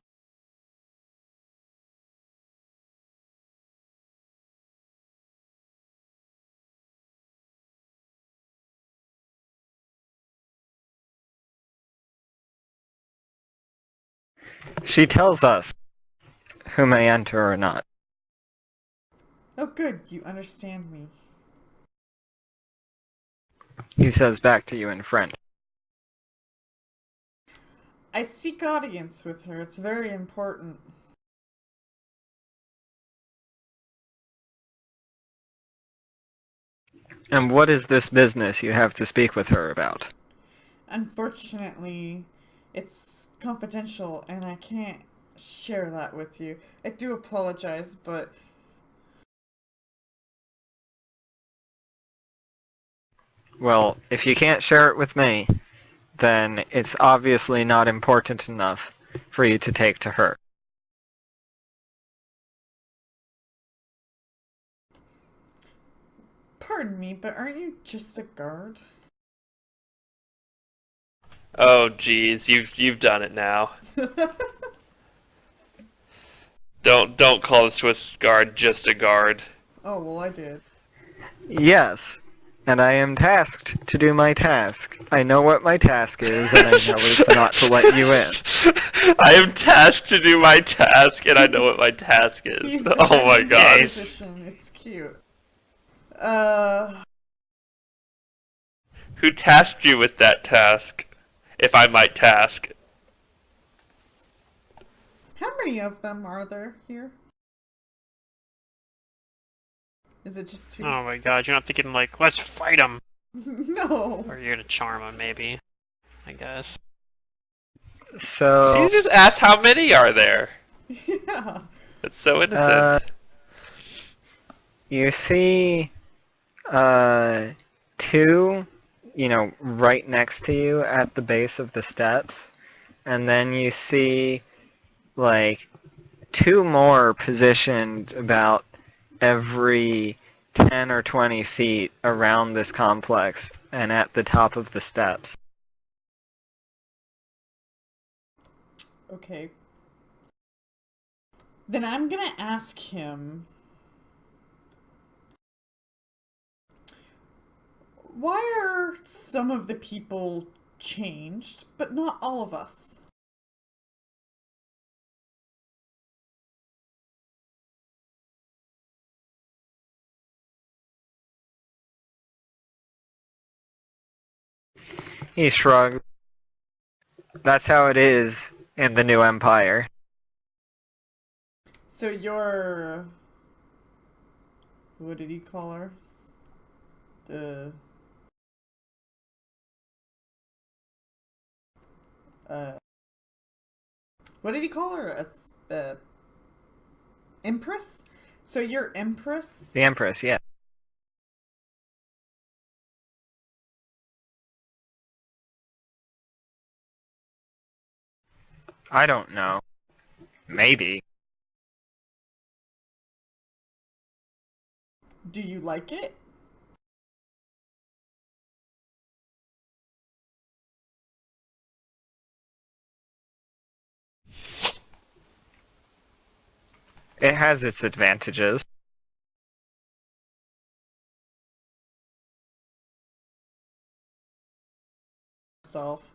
A: She tells us who may enter or not.
D: Oh, good. You understand me.
A: He says back to you in French.
D: I seek audience with her. It's very important.
A: And what is this business you have to speak with her about?
D: Unfortunately, it's confidential and I can't share that with you. I do apologize, but
A: Well, if you can't share it with me, then it's obviously not important enough for you to take to her.
D: pardon me, but aren't you just a guard?
F: Oh, geez, you've done it now. Don't call the Swiss guard just a guard.
D: Oh, well, I did.
A: Yes, and I am tasked to do my task. I know what my task is, and I know it's not to let you in.
F: I am tasked to do my task, and I know what my task is.
D: He's
F: Oh my
D: defending his
F: god.
D: position. It's cute.
F: Who tasked you with that task? If I might task.
D: How many of them are there here? Is it just two?
E: Oh my god, you're not thinking like, let's fight him,
D: No.
E: or you're gonna charm him, maybe. I guess.
A: So,
F: She just asked how many are there.
D: Yeah.
F: It's so innocent.
A: you see two, right next to you at the base of the steps, and then you see, like, two more positioned about every 10 or 20 feet around this complex and at the top of the steps.
D: Okay. Then I'm gonna ask him, why are some of the people changed, but not all of us?
A: He shrugs. That's how it is in the new empire.
D: So you're... What did he call her? The... What did he call her? Empress? So you're Empress?
A: The Empress, yeah. I don't know. Maybe.
D: Do you like it?
A: It has its advantages.
D: Self,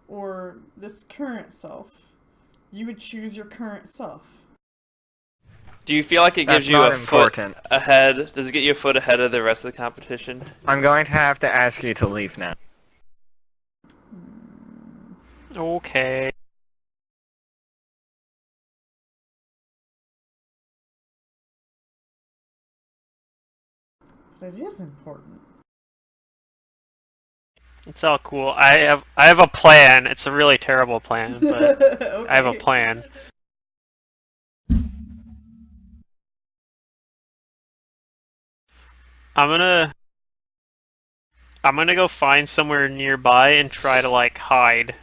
D: or this current self? You would choose your current self.
F: Do you feel like it
A: That's
F: gives you
A: not
F: a foot
A: important.
F: ahead? Does it get you a foot ahead of the rest of the competition?
A: I'm going to have to ask you to leave now.
E: Okay.
D: But it is important.
E: It's all cool. I have a plan. It's a really terrible plan, but
D: Okay.
E: I have a plan. I'm gonna go find somewhere nearby and try to like hide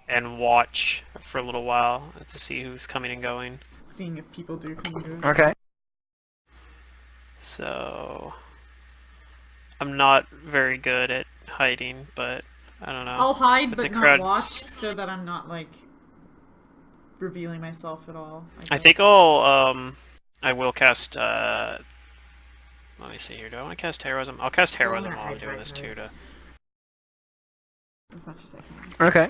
E: and watch for a little while to see who's coming and going.
D: Seeing if people do come to it.
A: Okay.
E: So I'm not very good at hiding, but I don't know.
D: I'll hide
E: If
D: but
E: the
D: not
E: crowd's-
D: watch so that I'm not like revealing myself at all.
E: I
D: guess.
E: think I will cast let me see here. Do I want to cast heroism? I'll cast heroism
D: gonna
E: while I'm
D: hide,
E: doing
D: hide,
E: this
D: hide.
E: too.
D: As much as I can.
A: Okay.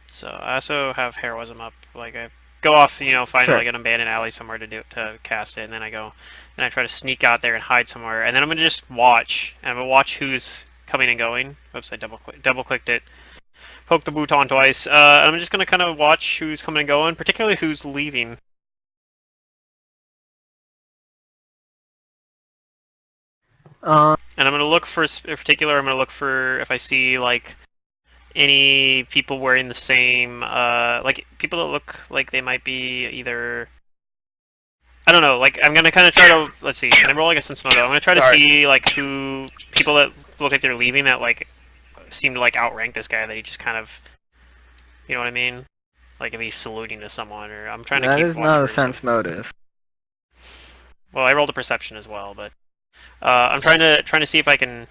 E: So I also have heroism up. Like I go off, find
A: Sure.
E: like an abandoned alley somewhere to cast it, and then I go and I try to sneak out there and hide somewhere, and then I'm gonna just watch, and I'm gonna watch who's coming and going. Oops, I double clicked it. Poke the bouton twice. I'm just gonna kind of watch who's coming and going, particularly who's leaving. And I'm gonna look for, in particular, I'm gonna look for if I see like any people wearing the same, like people that look like they might be either. I don't know. Like I'm gonna kind of try to let's see. Can I roll like a sense motive? I'm gonna try to
F: Sorry.
E: see like who people that look like they're leaving that like seem to like outrank this guy that he just kind of, you know what I mean? Like if he's saluting to someone, or I'm trying to
A: That
E: keep
A: is
E: watch
A: not a
E: for some-
A: sense motive.
E: Well, I rolled a perception as well, but I'm trying to see if I can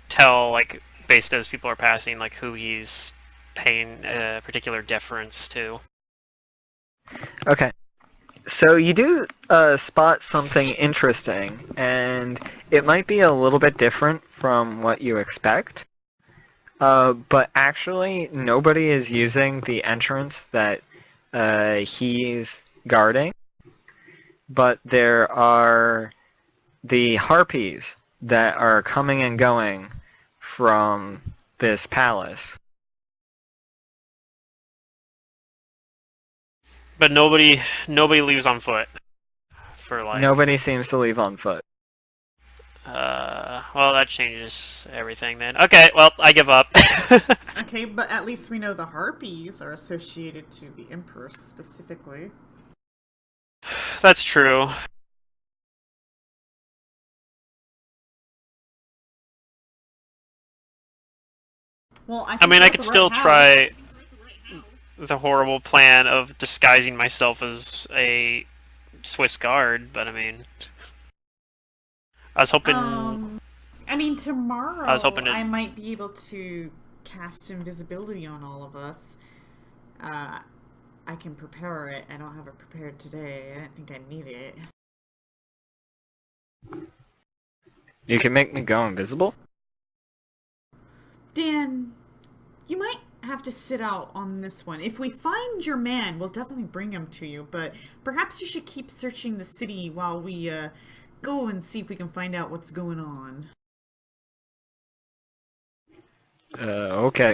E: tell, like, based as people are passing, like who he's paying particular deference to.
A: Okay. So you do spot something interesting, and it might be a little bit different from what you expect. But actually, nobody is using the entrance that he's guarding. But there are the harpies that are coming and going from this palace.
E: But nobody leaves on foot for like.
A: Nobody seems to leave on foot.
E: Well, that changes everything then. Okay, well, I give up.
D: Okay, but at least we know the harpies are associated to the Empress specifically.
E: That's true.
D: Well, I,
E: I
D: think
E: mean,
D: we're
E: I
D: at
E: could
D: the
E: still
D: right
E: try
D: house.
E: the horrible plan of disguising myself as a Swiss guard, but I mean, I was hoping.
D: I mean, tomorrow
E: I was hoping to-
D: I might be able to cast invisibility on all of us. I can prepare it. I don't have it prepared today. I didn't think I need it.
A: You can make me go invisible?
D: Dan, you might have to sit out on this one. If we find your man, we'll definitely bring him to you, but perhaps you should keep searching the city while we go and see if we can find out what's going on.
A: Okay.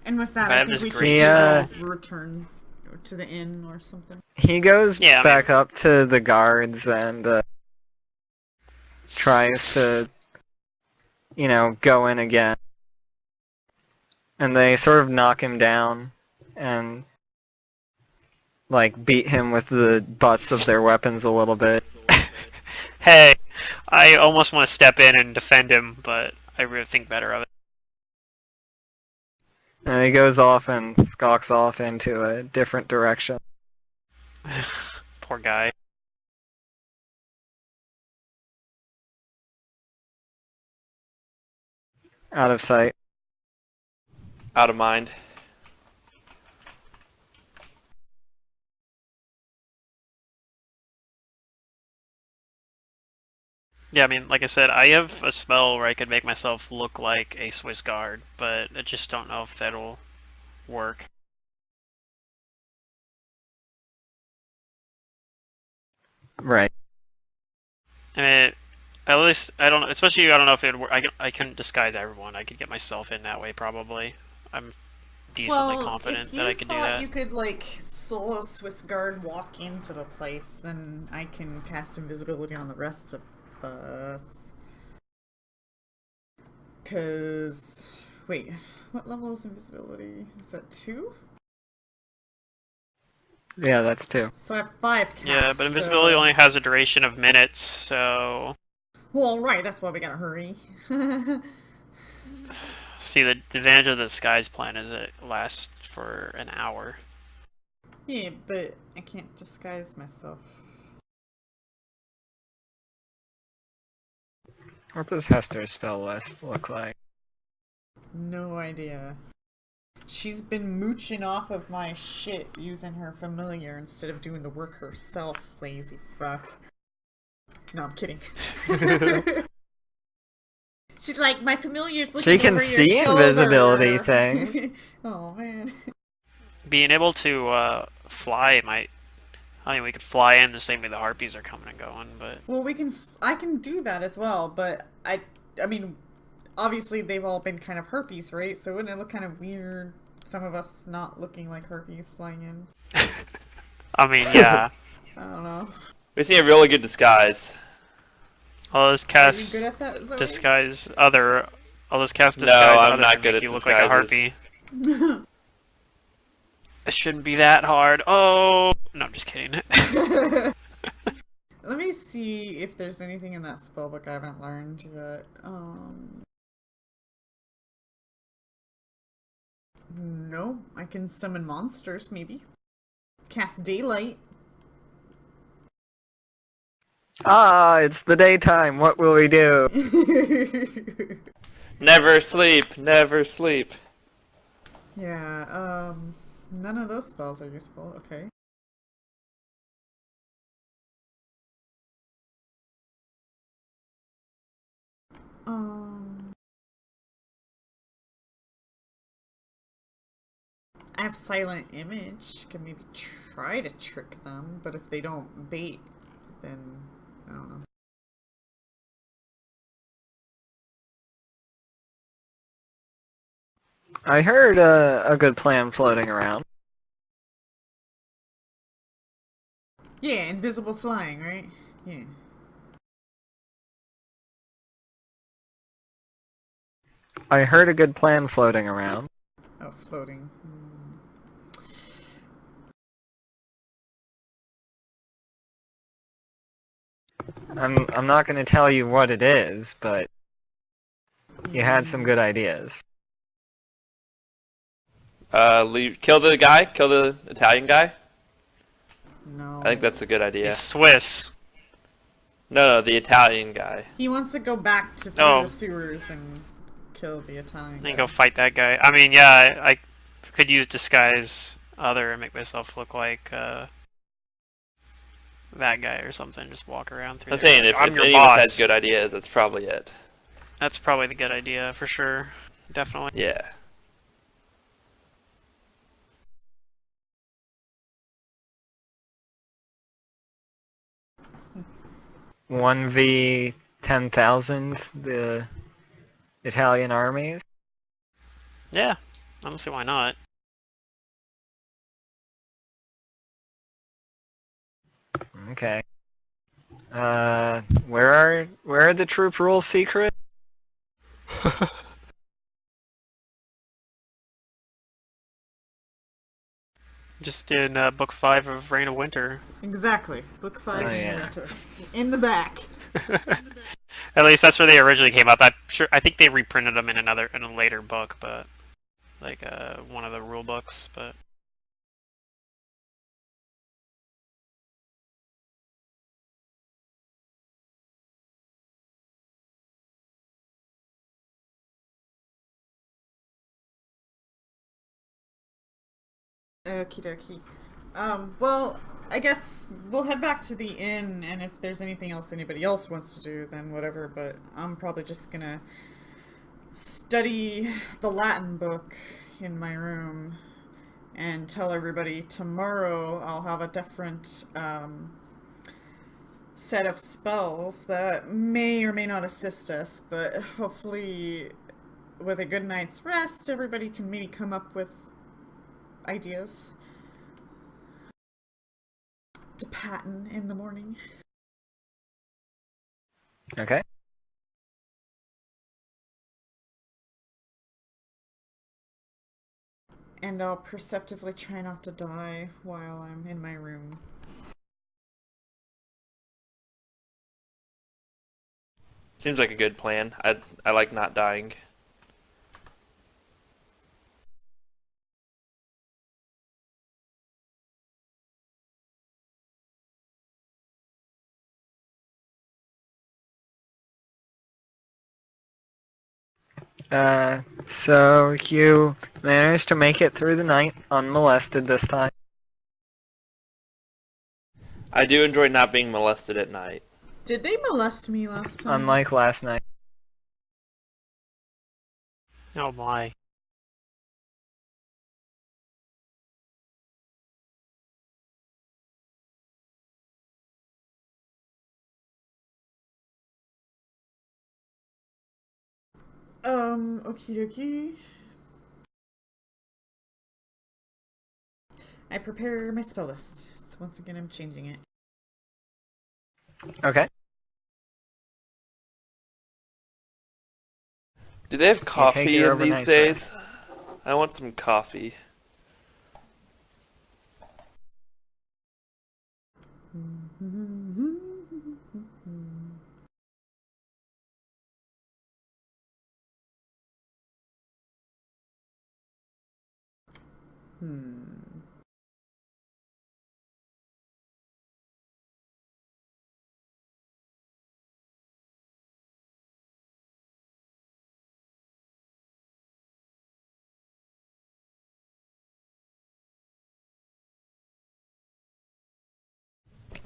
D: And with that,
E: I
D: I
E: have
D: think
E: this
D: we should
E: great
D: return to the inn or something.
A: He goes
E: Yeah, I mean-
A: back up to the guards and tries to, go in again. And they sort of knock him down and, like, beat him with the butts of their weapons a little bit.
E: Hey, I almost want to step in and defend him, but I really think better of it.
A: And he goes off and skulks off into a different direction.
E: Poor guy.
A: Out of sight.
F: Out of mind.
E: Yeah, I mean, like I said, I have a spell where I could make myself look like a Swiss guard, but I just don't know if that'll work.
A: Right.
E: I mean, at least I don't. Especially, I don't know if it. I couldn't disguise everyone. I could get myself in that way probably. I'm decently
D: Well,
E: confident
D: if
E: that
D: you
E: I could do
D: thought
E: that.
D: you could, like, solo Swiss Guard walk into the place, then I can cast invisibility on the rest of us. Cause... Wait, what level is invisibility? Is that 2?
A: Yeah, that's 2.
D: So I have 5 casts.
E: Yeah, but invisibility only has a duration of minutes, so
D: Well, right, that's why we gotta hurry.
E: see the advantage of the disguise plan is it lasts for an hour.
D: Yeah, but I can't disguise myself.
A: What does Hester's spell list look like?
D: No idea. She's been mooching off of my shit using her familiar instead of doing the work herself, lazy fuck. No, I'm kidding. She's like, my familiar's looking
A: She can
D: over your
A: see
D: shoulder.
A: invisibility things.
D: Oh, man.
E: Being able to fly might. I mean, we could fly in the same way the harpies are coming and going, but
D: Well, I can do that as well, but I mean, obviously they've all been kind of herpes, right? So wouldn't it look kind of weird, some of us not looking like herpes flying in?
E: I mean, yeah.
D: I don't know.
F: We just need a really good disguise.
E: I'll just
D: Are you
E: cast
D: good at that, Zoe?
E: disguise other. I'll just cast
F: No,
E: disguise
F: I'm
E: other
F: not
E: to
F: good
E: make
F: at
E: you look like a
F: disguises.
E: harpy. It shouldn't be that hard. Oh no, I'm just kidding.
D: Let me see if there's anything in that spellbook I haven't learned yet. No, I can summon monsters, maybe. Cast daylight.
A: Ah, it's the daytime. What will we do?
F: Never sleep, never sleep.
D: Yeah, none of those spells are useful. Okay. I have silent image. Can maybe try to trick them, but if they don't bait, then I don't know.
A: I heard a good plan floating around.
D: Yeah, invisible flying, right? Yeah.
A: I heard a good plan floating around.
D: Oh, floating.
A: I'm not going to tell you what it is, but you had some good ideas.
F: Kill the guy, kill the Italian guy.
D: No.
F: I think that's a good idea.
E: He's Swiss.
F: No, the Italian guy.
D: He wants to go back to through
E: Oh.
D: the sewers and kill the Italian
E: Then
D: guy.
E: go fight that guy. I mean, yeah, I could use disguise other and make myself look like that guy or something. Just walk around through.
F: I'm
E: there.
F: saying if
E: I'm your
F: any of us
E: boss.
F: has good ideas, that's probably it.
E: That's probably the good idea for sure. Definitely.
F: Yeah.
A: One v 10,000, the Italian armies.
E: Yeah. I don't see why not.
A: Okay. Where are the troop rules secret?
E: Just in book 5 of Reign of Winter.
D: Exactly. Book 5
A: Oh,
D: in
A: yeah.
D: winter. In the back.
E: At least that's where they originally came up. I'm sure. I think they reprinted them in a later book, but like one of the rule books. But
D: Okie dokie. Well, I guess we'll head back to the inn, and if there's anything else anybody else wants to do, then whatever, but I'm probably just gonna study the Latin book in my room and tell everybody tomorrow I'll have a different set of spells that may or may not assist us, but hopefully with a good night's rest, everybody can maybe come up with ideas to pattern in the morning.
A: Okay.
D: And I'll perceptively try not to die while I'm in my room.
F: Seems like a good plan. I like not dying.
A: So you managed to make it through the night unmolested this time.
F: I do enjoy not being molested at night.
D: Did they molest me last time?
A: Unlike last night.
E: Oh my.
D: Okie dokie. I prepare my spell list. So once again, I'm changing it.
A: Okay.
F: Do they have
A: take
F: coffee
A: your
F: in these
A: overnight
F: days? I want some coffee.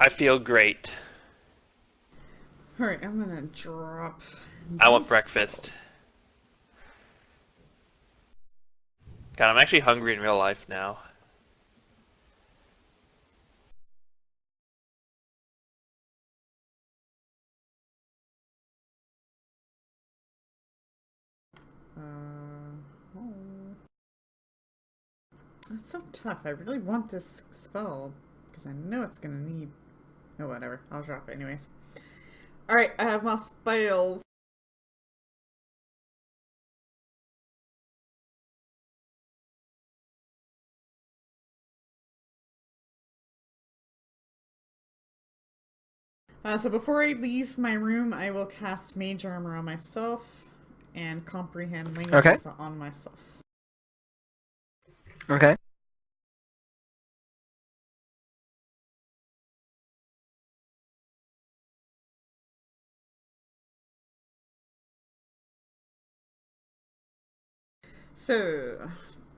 F: I feel great.
D: Alright, I'm gonna drop.
F: I want
D: these
F: breakfast. God, I'm actually hungry in real life now.
D: Oh. That's so tough. I really want this spell because I know it's gonna need. Oh, whatever. I'll drop it anyways. Alright, I have my spells. So before I leave my room, I will cast Mage Armor on myself and Comprehend Languages on myself.
A: Okay.
D: So,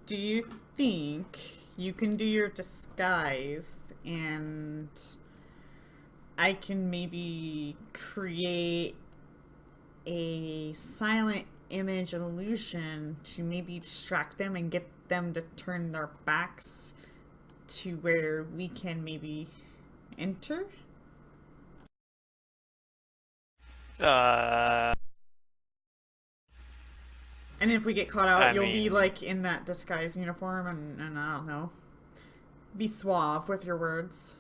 D: do you think you can do your disguise and I can maybe create a silent image illusion to maybe distract them and get them to turn their backs to where we can maybe enter? And if we get caught out, you'll be like in that disguise uniform and I don't know. Be suave with your words.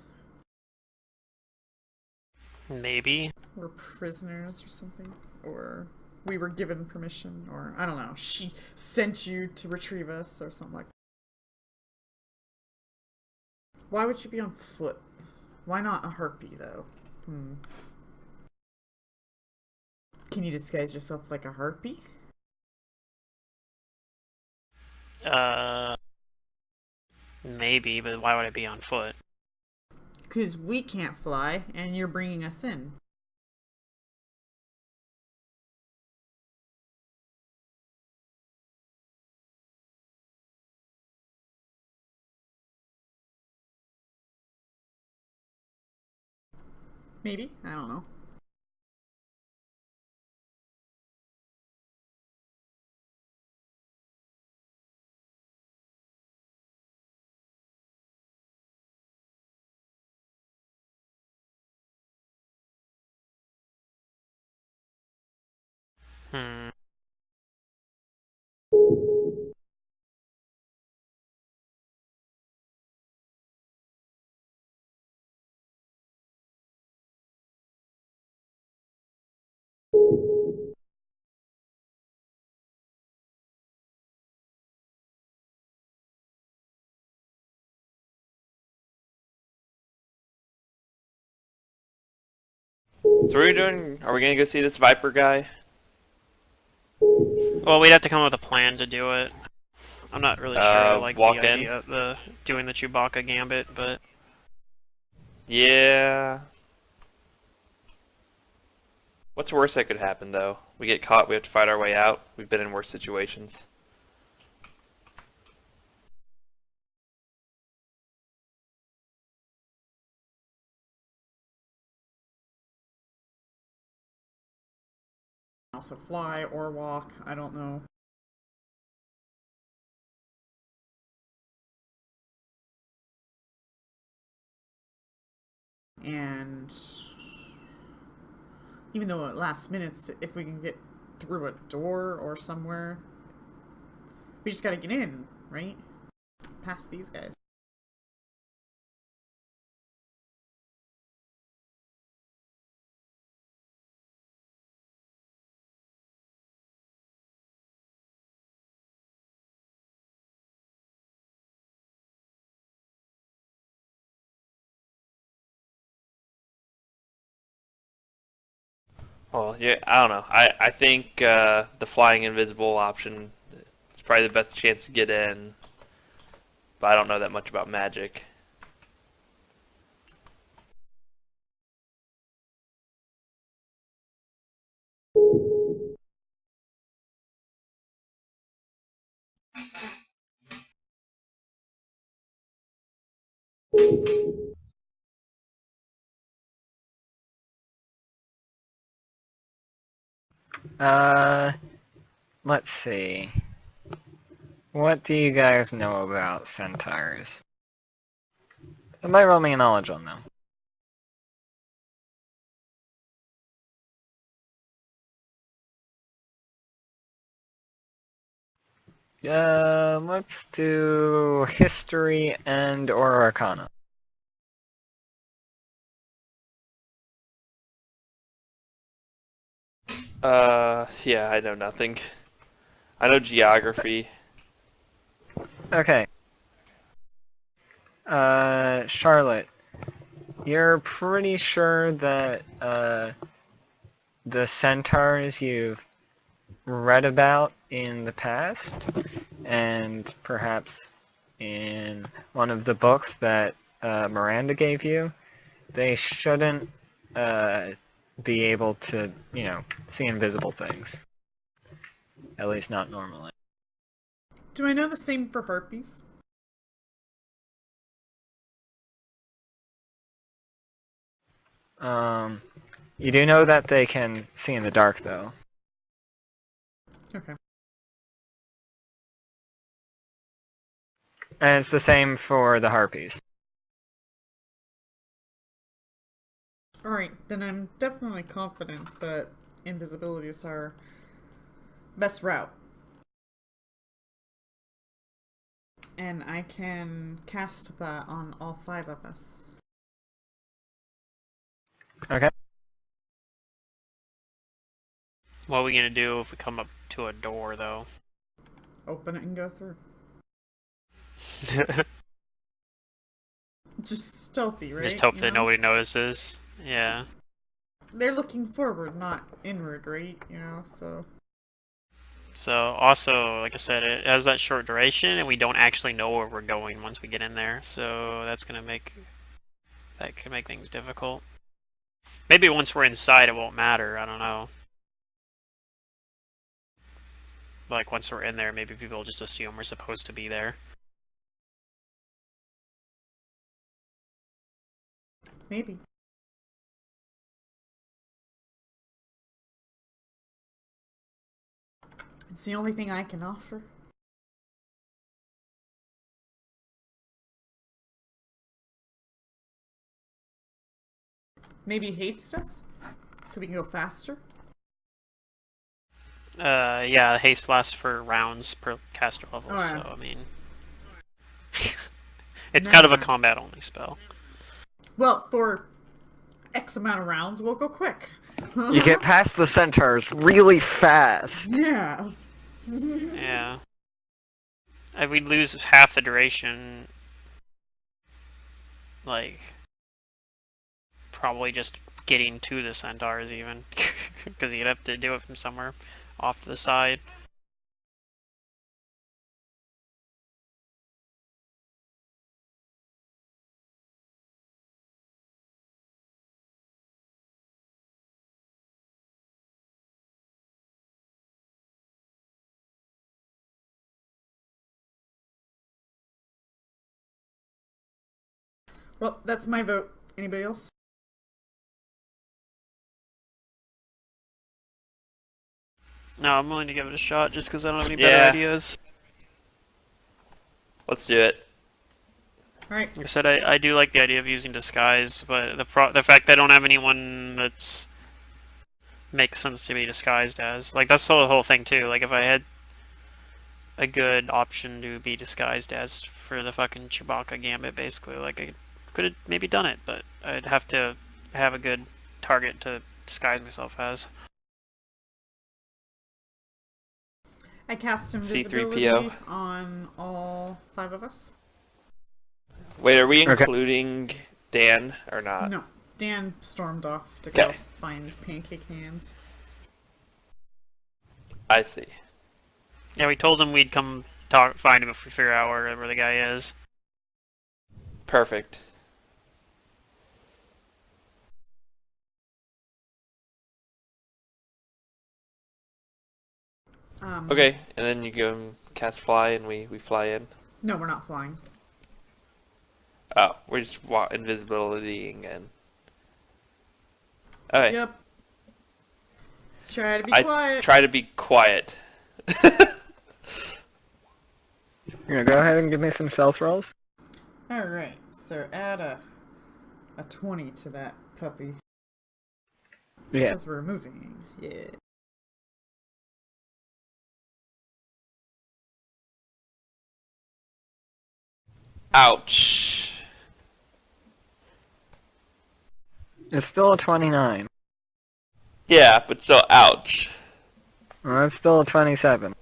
E: Maybe.
D: We're prisoners or something. Or we were given permission. Or I don't know. She sent you to retrieve us or something like that. Why would you be on foot? Why not a harpy though? Can you disguise yourself like a harpy?
E: Maybe, but why would I be on foot?
D: Because we can't fly, and you're bringing us in. Maybe. I don't know.
E: Hmm.
F: So what are we doing? Are we gonna go see this Viper guy?
E: Well, we'd have to come up with a plan to do it. I'm not really sure I like the
F: Walk in?
E: idea of doing the Chewbacca gambit, but
F: Yeah. What's worse that could happen though? We get caught, we have to fight our way out. We've been in worse situations.
D: Also fly or walk. I don't know. And even though at last minutes, if we can get through a door or somewhere, we just gotta get in, right? Past these guys.
F: Well, yeah, I don't know. I think the flying invisible option is probably the best chance to get in, but I don't know that much about magic.
A: Uh, let's see. What do you guys know about centaurs? Somebody roll me a knowledge on them. Let's do history and or arcana.
F: Yeah, I know nothing. I know geography.
A: Okay. Charlotte, you're pretty sure that, the centaurs you've read about in the past, and perhaps in one of the books that, Miranda gave you, they shouldn't, be able to, see invisible things. At least not normally.
D: Do I know the same for harpies?
A: You do know that they can see in the dark, though.
D: Okay.
A: And it's the same for the harpies.
D: Alright, then I'm definitely confident that invisibility is our best route. And I can cast that on all 5 of us.
A: Okay.
E: what are we gonna do if we come up to a door, though?
D: Open it and go through. Just stealthy, right?
E: Just hope
D: You
E: that
D: know?
E: nobody notices. Yeah.
D: They're looking forward, not inward, right? So.
E: So also, like I said, it has that short duration, and we don't actually know where we're going once we get in there. So that could make things difficult. Maybe once we're inside, it won't matter. I don't know. Like once we're in there, maybe people just assume we're supposed to be there.
D: Maybe. It's the only thing I can offer. Maybe haste us so we can go faster.
E: Yeah, haste lasts for rounds per caster level,
D: Oh, yeah.
E: so I mean, it's kind of a
D: Nah.
E: combat only spell.
D: Well, for X amount of rounds, we'll go quick.
A: You get past the centaurs really fast.
D: Yeah.
E: Yeah. We'd lose half the duration. Like, probably just getting to the centaurs even, because you'd have to do it from somewhere off to the side.
D: Well, that's my vote. Anybody else?
E: No, I'm willing to give it a shot just because I don't have any
F: Yeah.
E: better ideas.
F: Let's do it.
D: Alright.
E: Like I said, I do like the idea of using disguise, but the fact that I don't have anyone that's makes sense to be disguised as, like, that's the whole thing too. Like, if I had a good option to be disguised as for the fucking Chewbacca gambit, basically, like, I could have maybe done it, but I'd have to have a good target to disguise myself as.
D: I cast
F: C3PO.
D: invisibility on all 5 of us.
F: Wait, are we
A: Okay.
F: including Dan or not?
D: No. Dan stormed off to go
F: Okay.
D: find pancake hands.
F: I see.
E: Yeah, we told him we'd come find him if we figure out where the guy is.
F: Perfect. Okay, and then you go and cast fly, and we fly in.
D: No, we're not flying.
F: Oh, we're just invisibilitying in. Okay.
D: Yep. Try to be
F: I
D: quiet.
F: try to be quiet.
A: You gonna go ahead and give me some stealth rolls?
D: Alright, so add a 20 to that puppy.
A: Yeah.
D: Because we're moving. Yeah.
F: Ouch.
A: It's still a 29.
F: Yeah, but still, ouch.
A: Well, it's still a 27.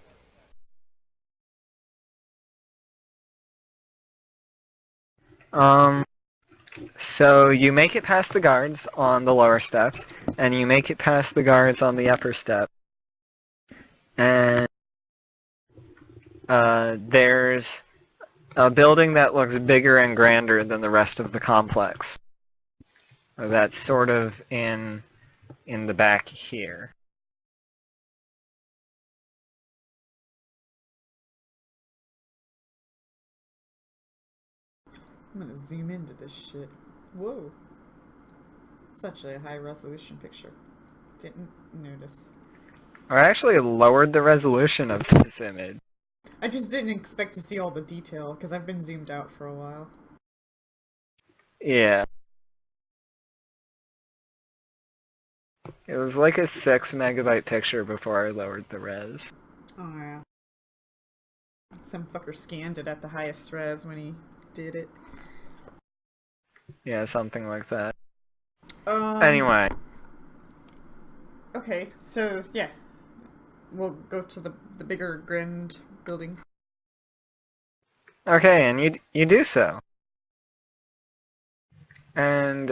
A: So you make it past the guards on the lower steps, and you make it past the guards on the upper step. And there's a building that looks bigger and grander than the rest of the complex. That's sort of in the back here.
D: I'm gonna zoom into this shit. Whoa. It's actually a high resolution picture. Didn't notice.
A: I actually lowered the resolution of this image.
D: I just didn't expect to see all the detail because I've been zoomed out for a while.
A: Yeah. It was like a 6 megabyte picture before I lowered the res.
D: Oh yeah. Some fucker scanned it at the highest res when he did it.
A: Yeah, something like that.
D: Anyway.
A: Anyway,
D: Okay, so yeah. We'll go to the bigger grand building.
A: okay, and you do so. And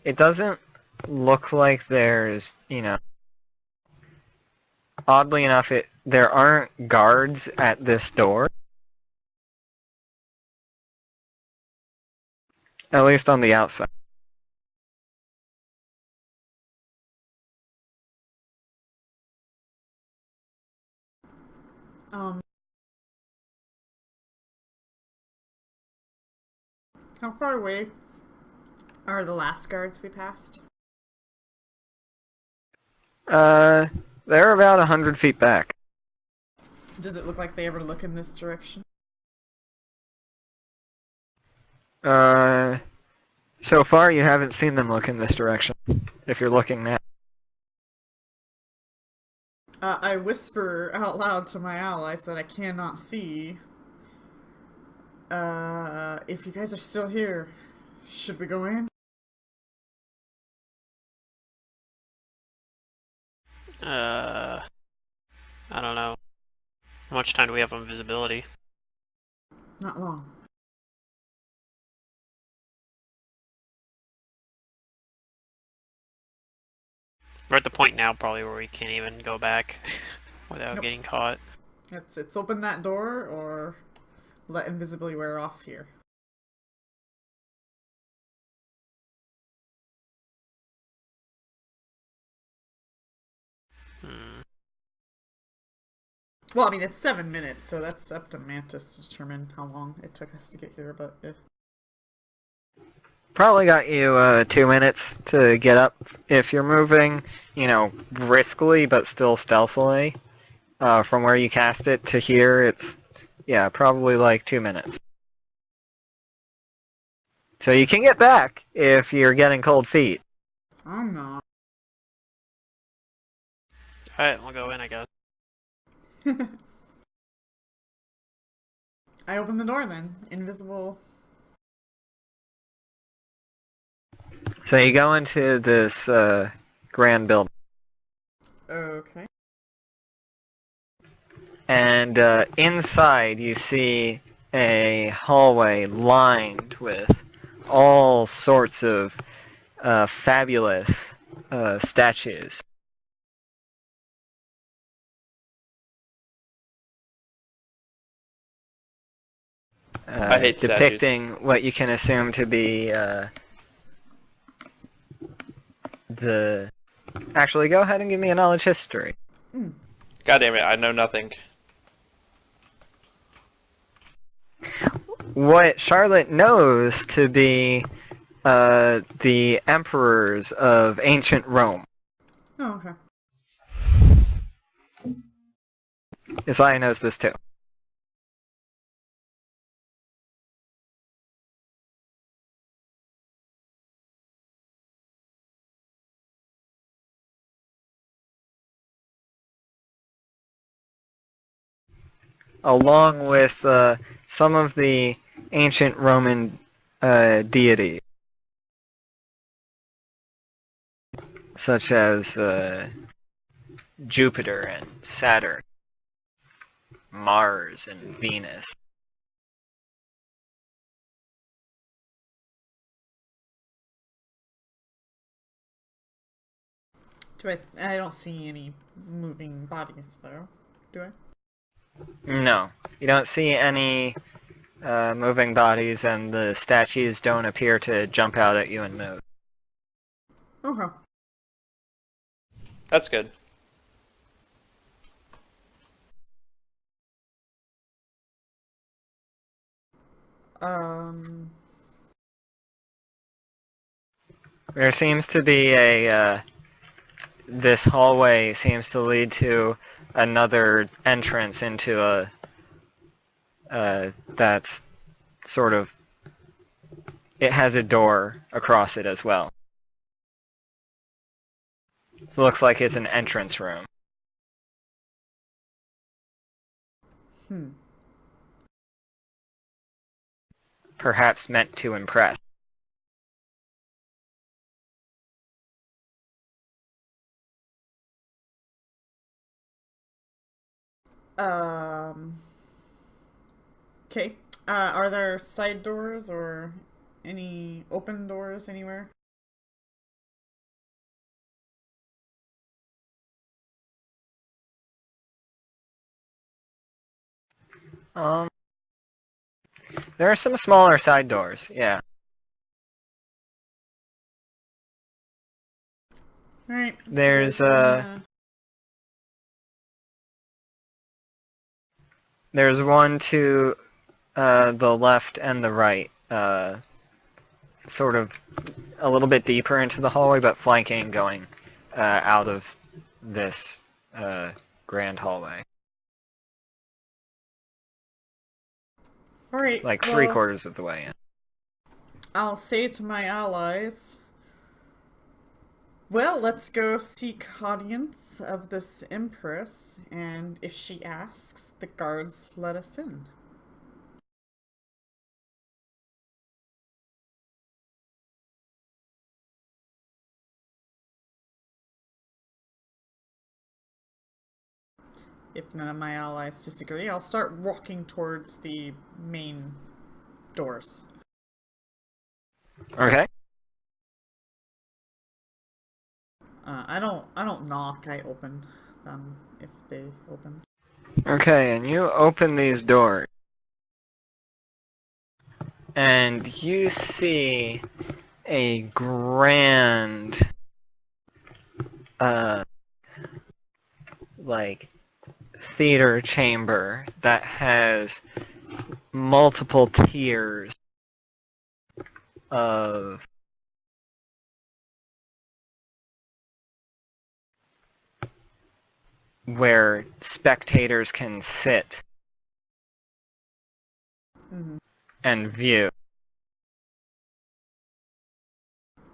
A: it doesn't look like there's, oddly enough, there aren't guards at this door. At least on the outside.
D: How far away are the last guards we passed?
A: They're about 100 feet back.
D: Does it look like they ever look in this direction?
A: So far you haven't seen them look in this direction. If you're looking now.
D: I whisper out loud to my allies that I cannot see. If you guys are still here, should we go in?
E: I don't know. How much time do we have on visibility?
D: Not long.
E: We're at the point now probably where we can't even go back without
D: Nope.
E: getting caught.
D: It's open that door or let invisibly wear off here.
E: Hmm.
D: Well, I mean, it's 7 minutes, so that's up to Mantis to determine how long it took us to get here, but
A: Probably got you 2 minutes to get up. If you're moving, briskly but still stealthily, from where you cast it to here, it's, yeah, probably like 2 minutes. So you can get back if you're getting cold feet.
D: I'm not.
E: Alright, we'll go in, I guess.
D: I open the door then. Invisible.
A: So you go into this grand building.
D: Okay.
A: And inside you see a hallway lined with all sorts of fabulous statues.
F: I hate
A: depicting what you can assume to be the... Actually, go ahead and give me a knowledge history.
F: God damn it, I know nothing.
A: What Charlotte knows to be the emperors of ancient Rome.
D: Oh, okay.
A: Isaiah knows this too. Along with some of the ancient Roman deities, such as Jupiter and Saturn, Mars and Venus.
D: I don't see any moving bodies though, do I?
A: No, you don't see any moving bodies, and the statues don't appear to jump out at you and move.
D: Okay.
F: That's good.
A: There seems to be this hallway seems to lead to another entrance into that's sort of, it has a door across it as well. So it looks like it's an entrance room. Perhaps meant to impress.
D: Okay. Are there side doors or any open doors anywhere?
A: There are some smaller side doors, yeah.
D: Alright.
A: There's there's one to the left and the right, sort of a little bit deeper into the hallway, but flanking going out of this grand hallway.
D: All right.
A: like
D: well,
A: 3/4 of the way in.
D: I'll say to my allies, well, let's go seek audience of this empress, and if she asks, the guards let us in. If none of my allies disagree, I'll start walking towards the main doors.
A: Okay.
D: I don't knock. I open them if they open.
A: Okay, and you open these doors. And you see a grand, like, theater chamber that has multiple tiers of where spectators can sit
D: Mm-hmm.
A: and view.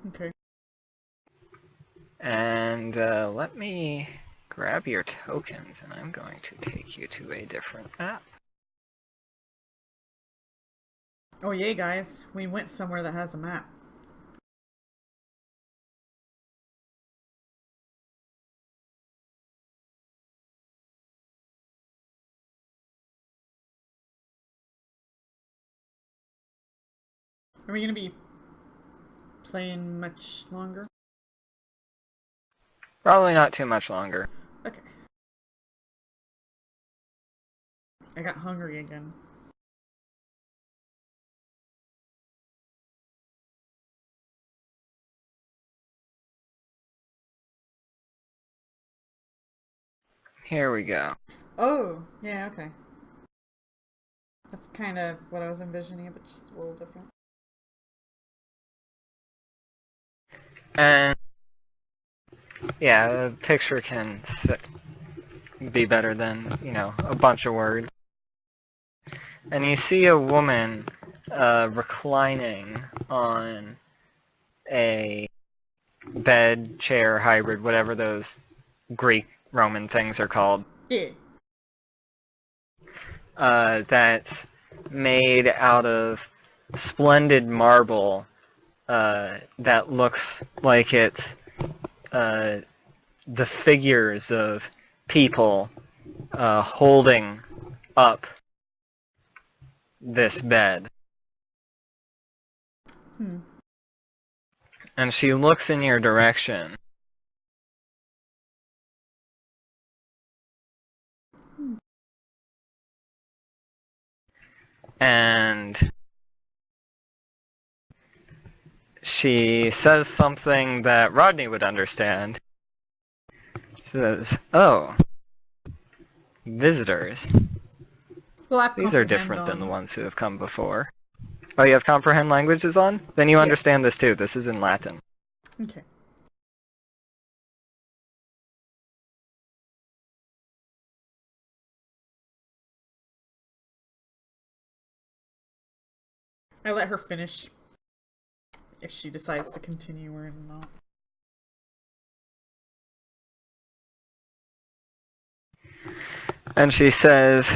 D: Okay.
A: And let me grab your tokens, and I'm going to take you to a different map.
D: Oh yay, guys! We went somewhere that has a map. Are we gonna be playing much longer?
A: Probably not too much longer.
D: Okay. I got hungry again.
A: Here we go.
D: Oh, yeah, okay. That's kind of what I was envisioning, but just a little different.
A: And yeah, the picture can be better than, a bunch of words. And you see a woman reclining on a bed, chair, hybrid, whatever those Greek Roman things are called.
D: Yeah.
A: That's made out of splendid marble that looks like it's the figures of people holding up this bed.
D: Hmm.
A: And she looks in your direction. And she says something that Rodney would understand. She says, "Oh, visitors.
D: Well, I've
A: These are
D: comprehend
A: different than the
D: on.
A: ones who have come before." Oh, you have comprehend languages on? Then you
D: Yeah.
A: understand this too. This is in Latin.
D: Okay. I let her finish. If she decides to continue or not.
A: And she says,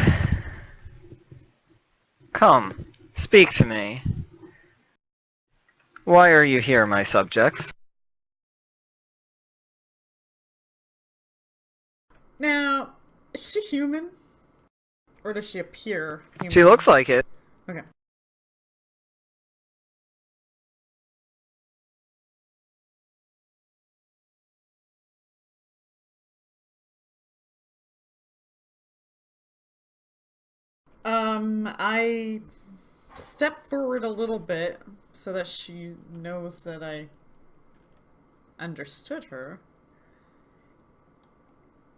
A: "Come, speak to me. Why are you here, my subjects?"
D: Now, is she human? Or does she appear human?
A: She looks like it.
D: Okay. I step forward a little bit so that she knows that I understood her.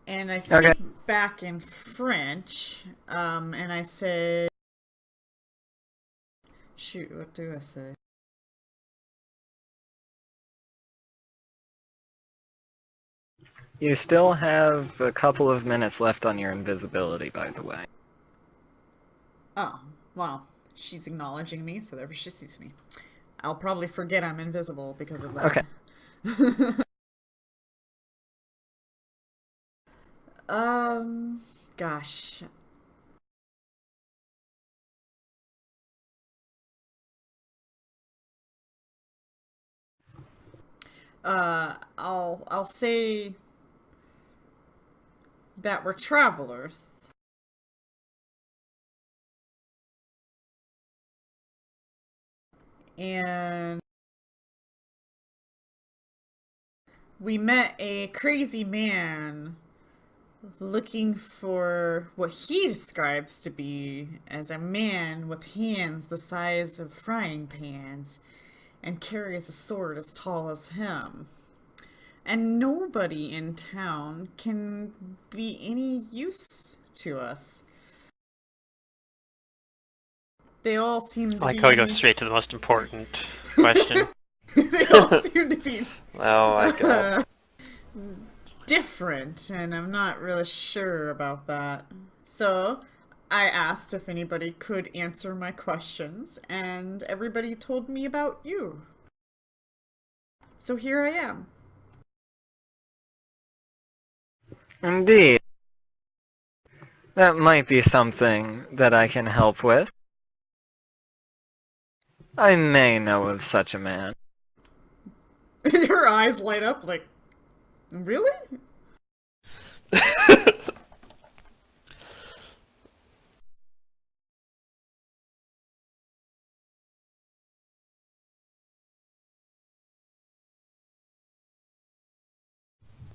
D: And I speak
A: Okay.
D: back in French, and I say, shoot, what do I say?
A: You still have a couple of minutes left on your invisibility, by the way.
D: Oh, wow. She's acknowledging me, so therefore she sees me. I'll probably forget I'm invisible because of
A: Okay.
D: that. Gosh. I'll say that we're travelers. And we met a crazy man looking for what he describes to be as a man with hands the size of frying pans and carries a sword as tall as him. And nobody in town can be any use to us. They all seem to
E: I like
D: be...
E: how he goes straight to the most important question.
D: They all seem to be
F: Oh my god.
D: different, and I'm not really sure about that. So I asked if anybody could answer my questions, and everybody told me about you. So here I am.
A: Indeed. That might be something that I can help with. I may know of such a man.
D: And her eyes light up like, really?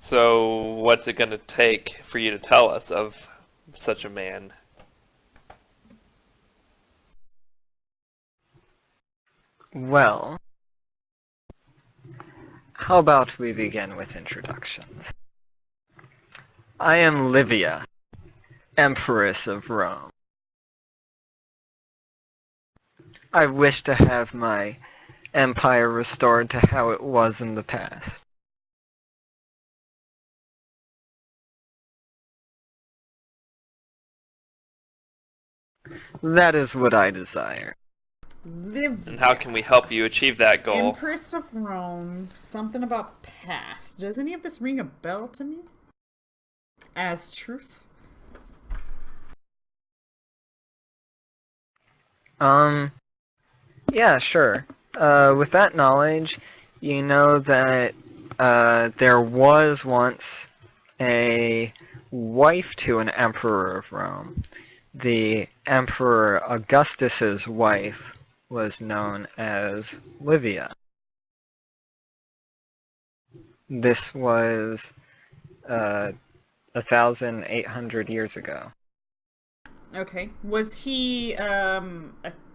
F: So, what's it gonna take for you to tell us of such a man?
A: Well, how about we begin with introductions? I am Livia, Empress of Rome. I wish to have my empire restored to how it was in the past. That is what I desire.
D: Livia.
F: And how can we help you achieve that goal?
D: Empress of Rome. Something about past. Does any of this ring a bell to me? As truth?
A: Yeah, sure. With that knowledge, you know that there was once a wife to an emperor of Rome. The Emperor Augustus's wife was known as Livia. This was 1,800 years ago.
D: Okay. Was he a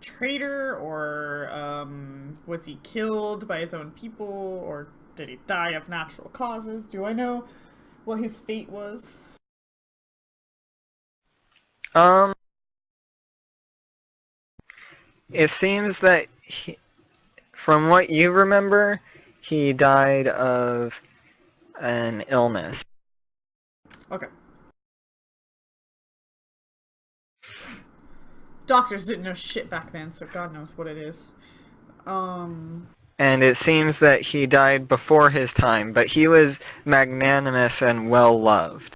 D: traitor, or was he killed by his own people, or did he die of natural causes? Do I know what his fate was?
A: It seems that from what you remember, he died of an illness.
D: Okay. Doctors didn't know shit back then, so God knows what it is.
A: And it seems that he died before his time, but he was magnanimous and well-loved.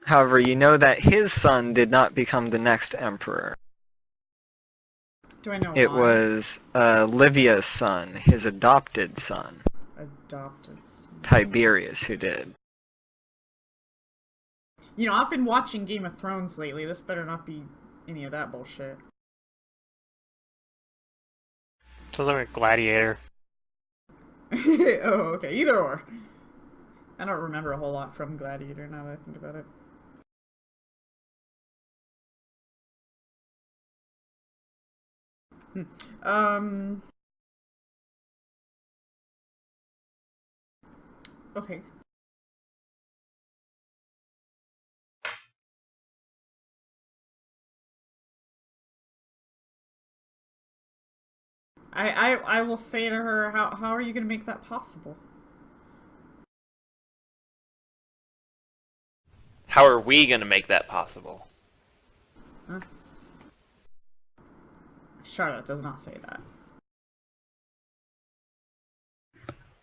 A: However, you know that his son did not become the next emperor.
D: Do I know
A: It
D: why?
A: was Livia's son, his adopted son,
D: Adopted son.
A: Tiberius, who did.
D: You know, I've been watching Game of Thrones lately. This better not be any of that bullshit.
E: Sounds like a gladiator.
D: Oh, okay. Either or. I don't remember a whole lot from Gladiator now that I think about it. Okay. I will say to her, how are you going to make that possible?
F: How are we gonna make that possible?
D: Huh? Charlotte does not say that.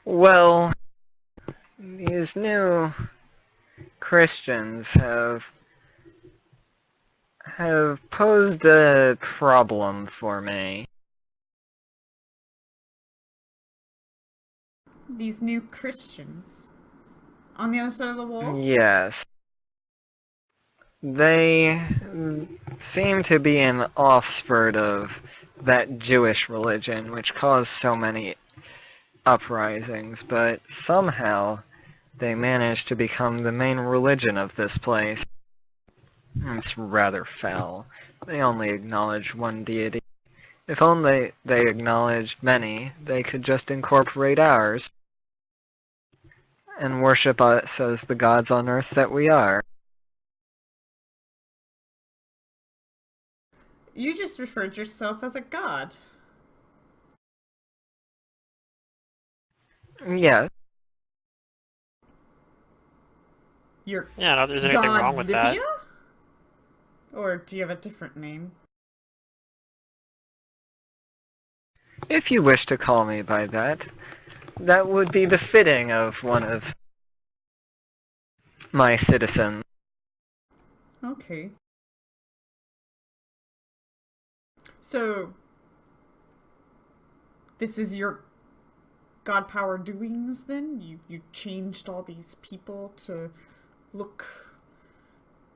A: Well, these new Christians have posed a problem for me.
D: These new Christians on the other side of the wall?
A: Yes. They seem to be an offspurt of that Jewish religion, which caused so many uprisings, but somehow they managed to become the main religion of this place. It's rather foul. They only acknowledge one deity. If only they acknowledged many, they could just incorporate ours and worship us as the gods on earth that we are.
D: You just referred yourself as a god.
A: Yes.
D: You're
E: Yeah, I don't think there's anything
D: God
E: wrong with that.
D: Livia? Or do you have a different name?
A: If you wish to call me by that, that would be befitting of one of my citizens.
D: Okay. So, this is your god power doings then? You changed all these people to look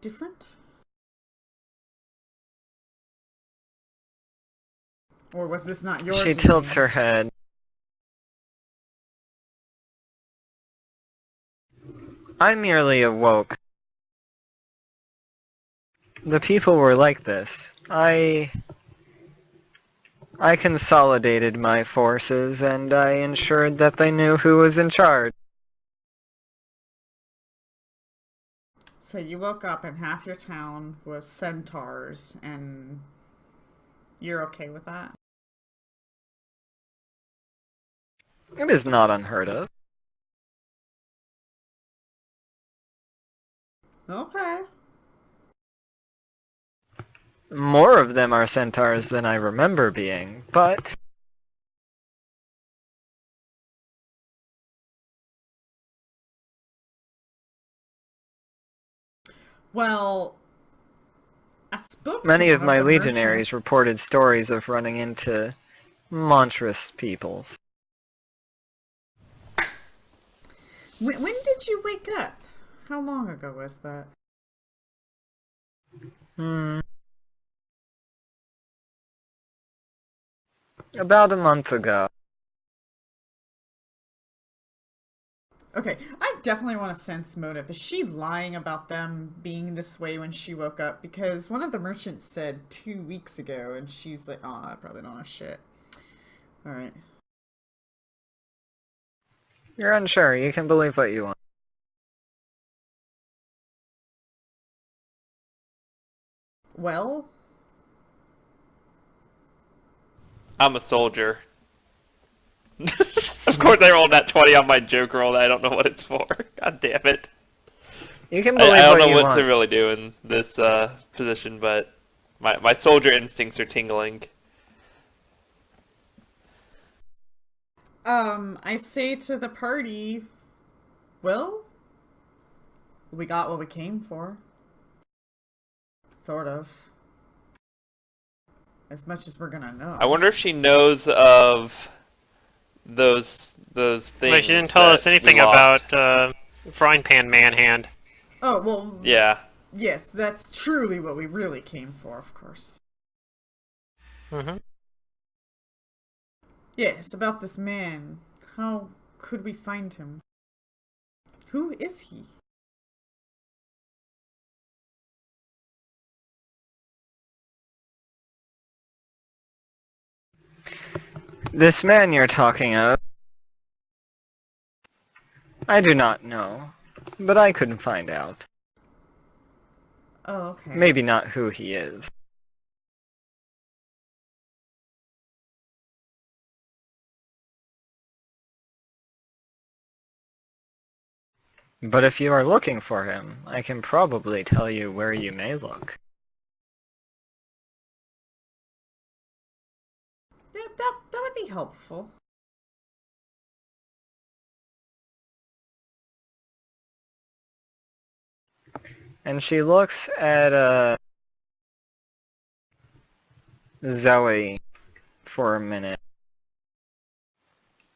D: different? Or was this not your
A: She
D: doing?
A: tilts her head. I merely awoke. The people were like this. I consolidated my forces and I ensured that they knew who was in charge.
D: So you woke up and half your town was centaurs, and you're okay with that?
A: It is not unheard of.
D: Okay.
A: More of them are centaurs than I remember being, but
D: Well, I spoke
A: many
D: to
A: of
D: one
A: my
D: the
A: legionaries reported stories of running into monstrous peoples.
D: When did you wake up? How long ago was that?
A: About a month ago.
D: Okay, I definitely want to sense motive. Is she lying about them being this way when she woke up? Because one of the merchants said 2 weeks ago, and she's like, oh, I probably don't know shit. Alright.
A: You're unsure. You can believe what you want.
D: Well,
F: I'm a soldier. Of course I rolled that 20 on my joke roll that I don't know what it's for. God damn it.
A: You can
F: I
A: believe
F: don't
A: what
F: know
A: you
F: what
A: want.
F: to really do in this position, but my soldier instincts are tingling.
D: I say to the party, well, we got what we came for. Sort of. As much as we're gonna know.
F: I wonder if she knows of those things.
E: But she didn't tell
F: that
E: us anything
F: we lost.
E: about frying pan man hand.
D: Oh, well,
F: Yeah.
D: yes, that's truly what we really came for, of course.
E: Mm-hmm.
D: Yes, about this man. How could we find him? Who is he?
A: This man you're talking of, I do not know, but I couldn't find out.
D: Oh, okay.
A: Maybe not who he is. But if you are looking for him, I can probably tell you where you may look.
D: would be helpful.
A: And she looks at Zoe for a minute.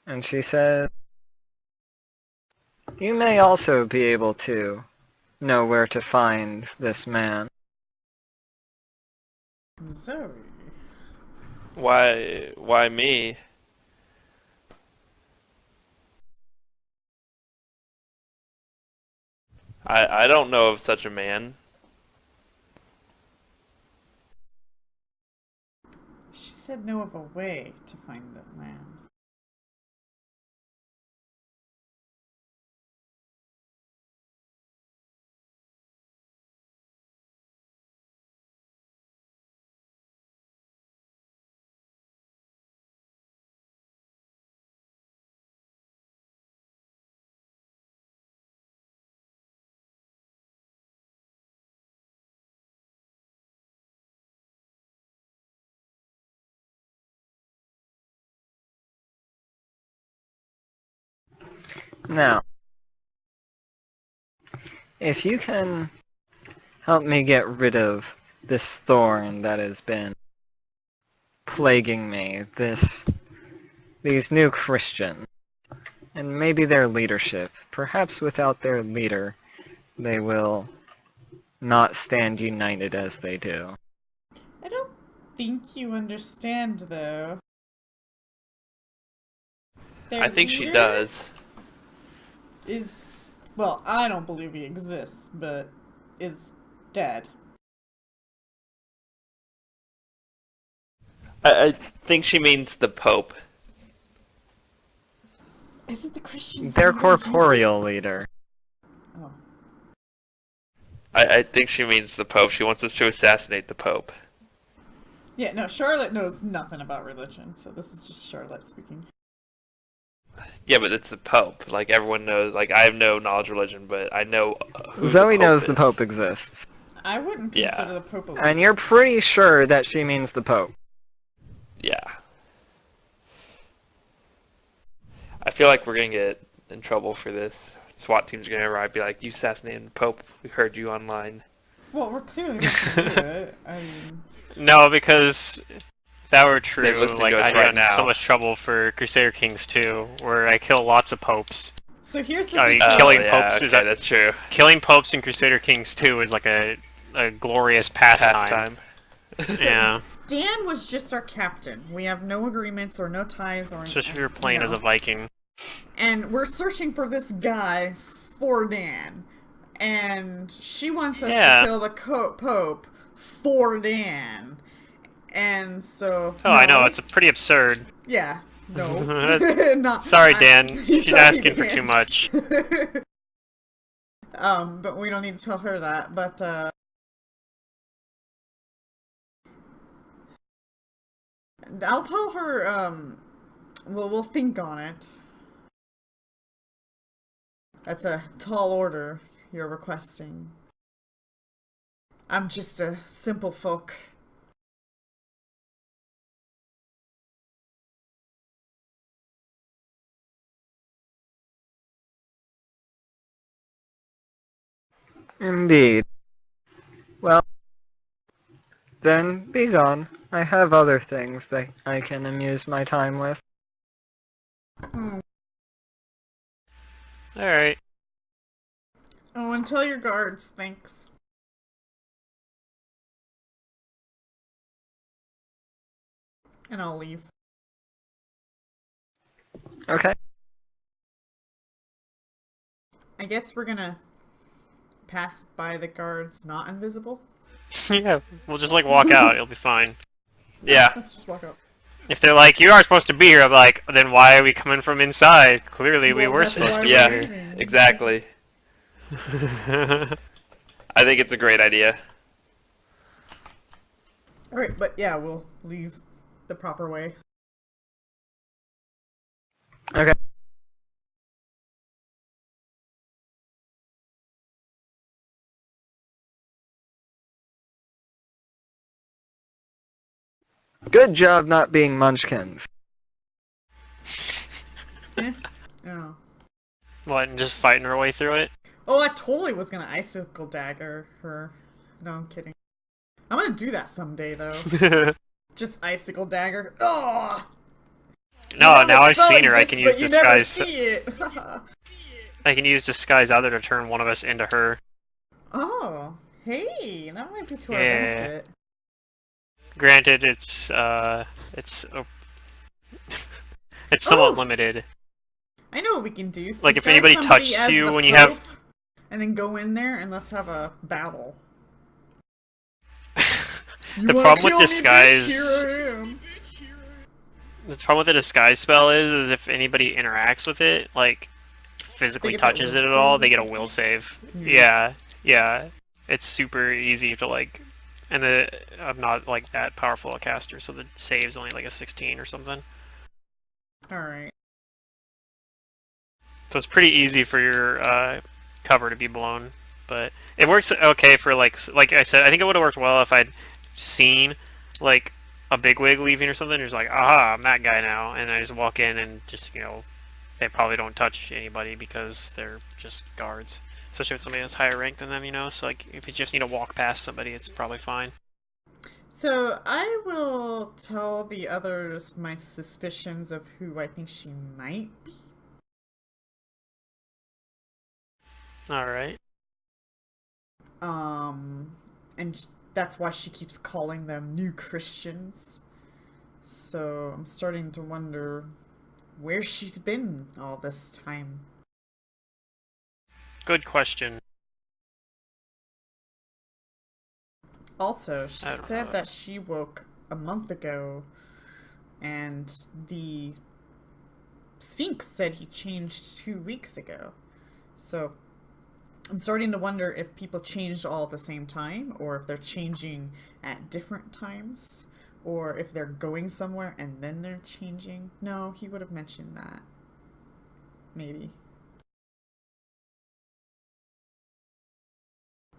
A: And she says, "You may also be able to know where to find this man."
D: Zoe.
F: Why me? I don't know of such a man.
D: She said know of a way to find this man.
A: Now, if you can help me get rid of this thorn that has been plaguing me, these new Christians, and maybe their leadership. Perhaps without their leader, they will not stand united as they do.
D: I don't think you understand, though. Their
F: I think she
D: leader
F: does.
D: Is, well, I don't believe he exists, but is dead.
F: I think she means the Pope.
D: Isn't the Christian
A: Their
D: leader
A: corporeal leader.
D: Jesus? Oh.
F: I think she means the Pope. She wants us to assassinate the Pope.
D: Yeah, no, Charlotte knows nothing about religion, so this is just Charlotte speaking.
F: Yeah, but it's the Pope. Like, everyone knows. Like, I have no knowledge of religion, but I know who
A: Zoe
F: the Pope
A: knows
F: is.
A: the Pope exists.
D: I wouldn't
F: Yeah.
D: consider the Pope a leader.
A: And you're pretty sure that she means the Pope.
F: Yeah. I feel like we're gonna get in trouble for this. SWAT team's gonna arrive, be like, "You assassinated the Pope. We heard you online."
D: Well, we're clearly not gonna do it. I mean,
E: No, because if that were true,
F: They're listening
E: like
F: to us
E: I'd
F: right
E: get in
F: now.
E: so much trouble for Crusader Kings 2, where I kill lots of popes.
D: so here's the
E: I mean,
D: situation.
E: killing
F: yeah,
E: popes
F: okay,
E: is a-
F: that's true.
E: Killing popes in Crusader Kings 2 is like a glorious pastime. Yeah,
D: Dan was just our captain. We have no agreements or no ties or
E: just if you're playing as a Viking.
D: And we're searching for this guy for Dan. And she wants us
E: Yeah.
D: to kill the Pope for Dan. And so.
E: Oh, I know,
D: no.
E: it's pretty absurd.
D: Yeah. No. Not,
E: Sorry, Dan. She's
D: Sorry,
E: asking for
D: Dan.
E: too much.
D: But we don't need to tell her that. But, I'll tell her, well, we'll think on it. That's a tall order you're requesting. I'm just a simple folk.
A: Indeed. Well, then be gone. I have other things that I can amuse my time with.
E: Alright.
D: Oh, and tell your guards, thanks. And I'll leave.
A: Okay.
D: I guess we're gonna pass by the guards not invisible.
E: Yeah, we'll just like walk out, it'll be fine.
F: Yeah.
D: Let's just walk out.
E: If they're like, you are supposed to be here, I'm like, then why are we coming from inside? Clearly we
D: Well,
E: were
D: that's
E: supposed
D: why
E: to be
F: Yeah.
D: we're
E: here.
D: leaving.
F: Exactly. I think it's a great idea.
D: Alright, but yeah, we'll leave the proper way.
A: Okay. Good job not being munchkins.
D: Oh.
E: What, and just fighting our way through it?
D: Oh, I totally was gonna icicle dagger her. No, I'm kidding. I'm gonna do that someday, though. Just icicle dagger. Oh!
E: No, now I've seen her. I can use
D: but you never
E: disguise.
D: see it.
E: I can use disguise either to turn one of us into her.
D: Oh, hey, that might be to our
E: Yeah.
D: benefit.
E: Granted, it's it's somewhat
D: Oh!
E: limited.
D: I know what we can do.
E: Like, if
D: Disguise
E: anybody
D: somebody
E: touched
D: as
E: you
D: the
E: when you have-
D: Pope, and then go in there and let's have a battle. You
E: The
D: wanna
E: problem with
D: kill me,
E: disguise-
D: bitch? Here I am.
E: The problem with the disguise spell is if anybody interacts with it, like physically
D: get that
E: touches
D: will
E: it at all,
D: save
E: they
D: or
E: get a
D: something?
E: will save.
D: Yeah.
E: Yeah. It's super easy to like, and I'm not like that powerful a caster, so the save's only like a 16 or something.
D: Alright.
E: So it's pretty easy for your cover to be blown, but it works okay for like I said. I think it would have worked well if I'd seen like a bigwig leaving or something. Just like, aha, I'm that guy now, and I just walk in and just they probably don't touch anybody because they're just guards. Especially if somebody has higher rank than them, So like if you just need to walk past somebody, it's probably fine.
D: So I will tell the others my suspicions of who I think she might be.
E: All right.
D: And that's why she keeps calling them new Christians. So I'm starting to wonder where she's been all this time.
E: Good question.
D: Also, she
E: I don't know.
D: said that she woke a month ago, and the Sphinx said he changed 2 weeks ago. So I'm starting to wonder if people changed all at the same time, or if they're changing at different times, or if they're going somewhere and then they're changing. No, he would have mentioned that. Maybe.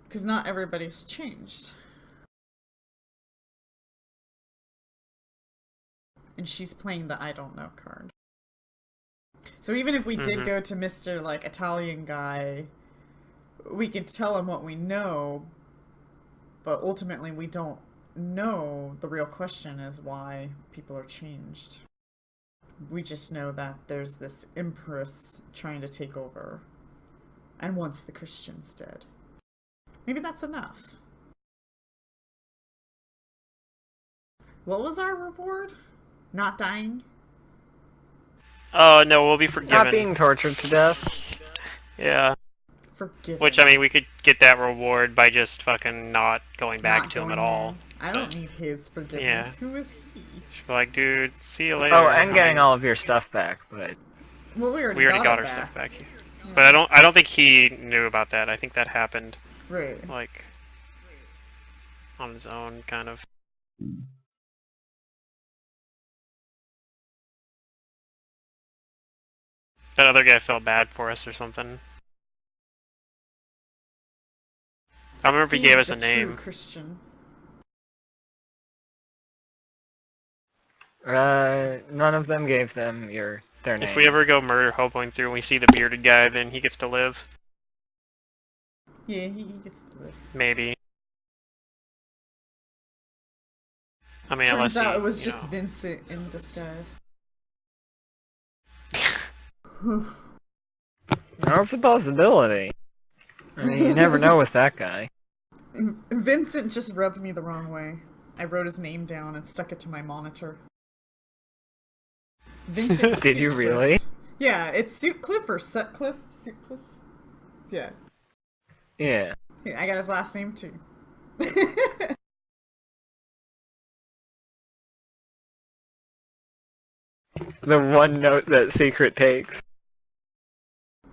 D: Because not everybody's changed. And she's playing the I don't know card. So even if we did go to Mr. like Italian guy, we could tell him what we know, but ultimately we don't know. The real question is why people are changed. We just know that there's this empress trying to take over and wants the Christians dead. Maybe that's enough. What was our reward? Not dying?
E: Oh no, we'll be forgiven.
A: Not being tortured to death.
E: Yeah.
D: Forgiven.
E: Which, I mean, we could get that reward by just fucking not going back
D: Not
E: to him
D: going
E: at all.
D: there. I don't need his forgiveness.
E: Yeah.
D: Who is he?
E: Just be like, dude, see you later.
A: Oh, and
E: I
A: getting
E: mean,
A: all of your stuff back, but
D: Well, we already,
E: we already got
D: it
E: our
D: back.
E: stuff back. But I don't think he knew about that. I think that happened,
D: Right.
E: like, on his own, kind of. That other guy felt bad for us or something. I don't remember if he gave us
D: the
E: a name.
D: True Christian.
A: none of them gave them their name.
E: If we ever go murder hoboing through and we see the bearded guy, then he gets to live.
D: Yeah, he gets to live.
E: Maybe. I mean,
D: Turns
E: unless
D: out
E: he,
D: it was
E: you
D: just
E: know.
D: Vincent in disguise.
A: It's a possibility. I mean, you never know with that guy.
D: Vincent just rubbed me the wrong way. I wrote his name down and stuck it to my monitor. Vincent
A: Did you
D: Sutcliffe.
A: really?
D: Yeah, it's Sutcliffe or Sutcliffe? Sutcliffe? Yeah.
A: Yeah.
D: I got his last name too.
A: The one note that Secret takes.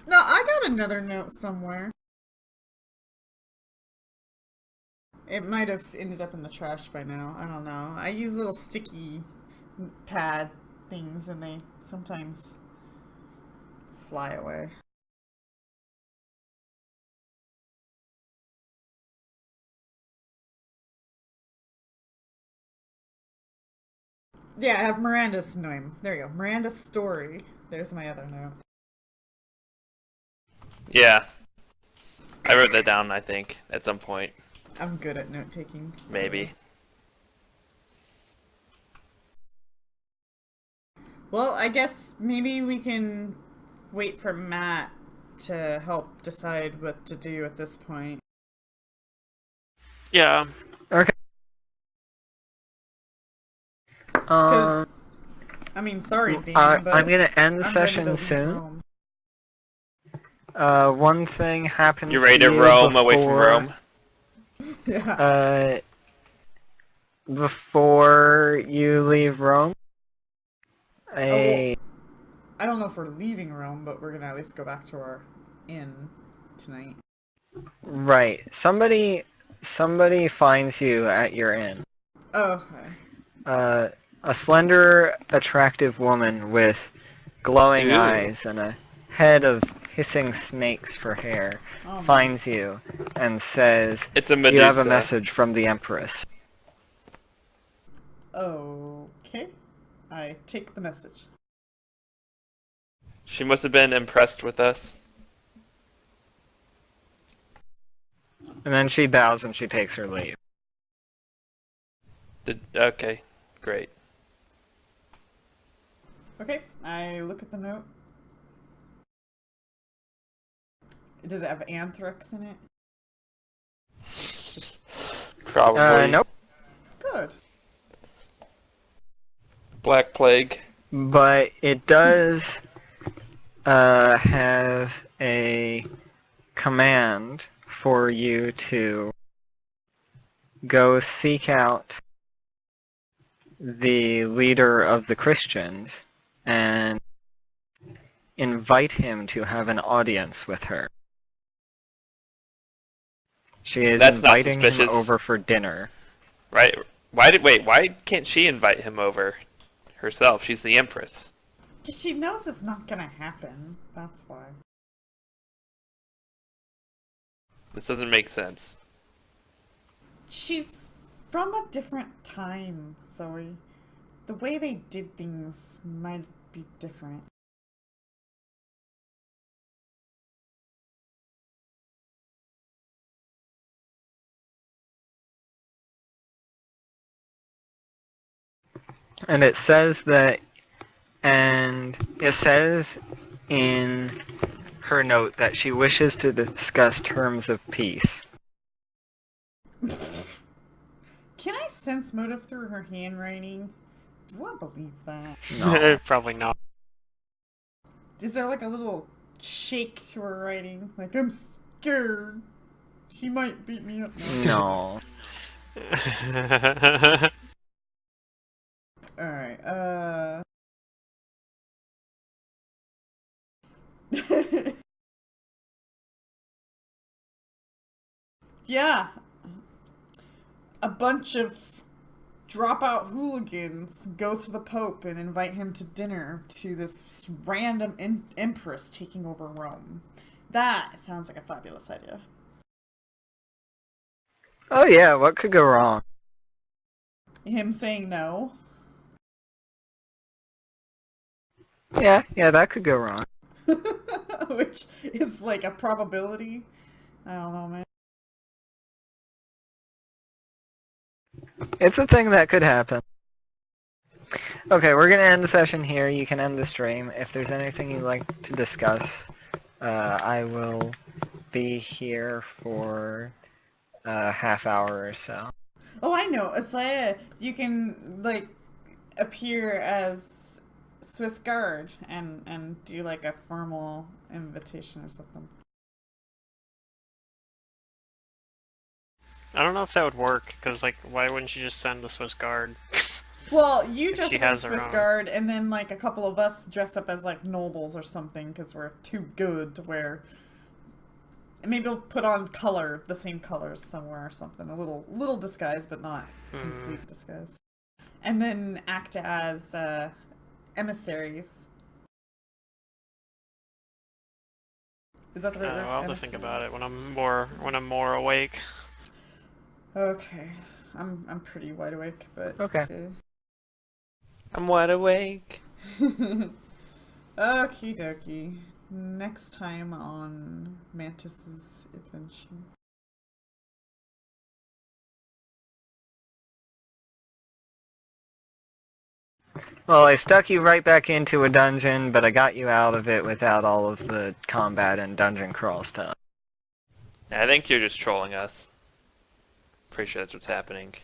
D: No, I got another note somewhere. It might have ended up in the trash by now. I don't know. I use little sticky pad things and they sometimes fly away. Yeah, I have Miranda's name. There you go. Miranda's story. There's my other note.
F: Yeah. I wrote that down, I think, at some point.
D: I'm good at note taking.
F: Maybe.
D: Well, I guess maybe we can wait for Matt to help decide what to do at this point.
E: Yeah.
A: Okay.
D: Because, I mean, sorry, Dean, but
A: I'm gonna end the
D: I'm ready to
A: session
D: leave
A: soon.
D: Rome.
A: One thing happens
F: You ready to
A: you
F: roam away from
A: before-
F: Rome?
D: Yeah.
A: Before you leave Rome,
D: I don't know if we're leaving Rome, but we're gonna at least go back to our inn tonight.
A: right. Somebody finds you at your inn.
D: Oh, okay.
A: A slender, attractive woman with glowing
F: Ew.
A: eyes and a head of hissing snakes for hair
D: Oh, my.
A: finds you and says,
F: It's a
A: "You have a
F: Medusa.
A: message from the Empress."
D: Okay. I take the message.
F: She must have been impressed with us.
A: And then she bows and she takes her leave.
F: Okay, great.
D: Okay, I look at the note. Does it have anthrax in it?
F: Probably.
A: Nope.
D: Good.
F: Black Plague.
A: But it does have a command for you to go seek out the leader of the Christians and invite him to have an audience with her. She is
F: That's not
A: inviting him
F: suspicious.
A: over for dinner.
F: Right. Why can't she invite him over herself? She's the Empress.
D: Because she knows it's not gonna happen. That's why.
F: This doesn't make sense.
D: She's from a different time, Zoe. The way they did things might be different.
A: And it says in her note that she wishes to discuss terms of peace.
D: Can I sense motive through her handwriting? Do I believe that?
A: No.
E: Probably not.
D: Is there like a little shake to her writing? Like, I'm scared. He might beat me up now.
A: No.
D: Alright, yeah. A bunch of dropout hooligans go to the Pope and invite him to dinner to this random empress taking over Rome. That sounds like a fabulous idea.
A: Oh yeah, what could go wrong?
D: Him saying no.
A: Yeah, that could go wrong.
D: Which is like a probability. I don't know, man.
A: It's a thing that could happen. Okay, we're gonna end the session here. You can end the stream. If there's anything you'd like to discuss, I will be here for a half hour or so.
D: Oh, I know. Asaya, you can, like, appear as Swiss Guard and do, like, a formal invitation or something.
E: I don't know if that would work, because, like, why wouldn't you just send the Swiss Guard?
D: Well, you dress
E: she
D: up as
E: has
D: a
E: her
D: Swiss
E: own.
D: Guard, and then, like, a couple of us dress up as, like, nobles or something, because we're too good to wear. And maybe we'll put on the same colors somewhere or something. A little disguise, but not complete disguise. And then act as emissaries. Is that the right word?
E: I'll have to think
D: Emissary?
E: about it when I'm more awake.
D: Okay, I'm pretty wide awake, but
A: Okay.
F: I'm wide awake.
D: Okie dokie. Next time on Mantis's adventure.
A: Well, I stuck you right back into a dungeon, but I got you out of it without all of the combat and dungeon crawl stuff.
F: I think you're just trolling us. Pretty sure that's what's happening.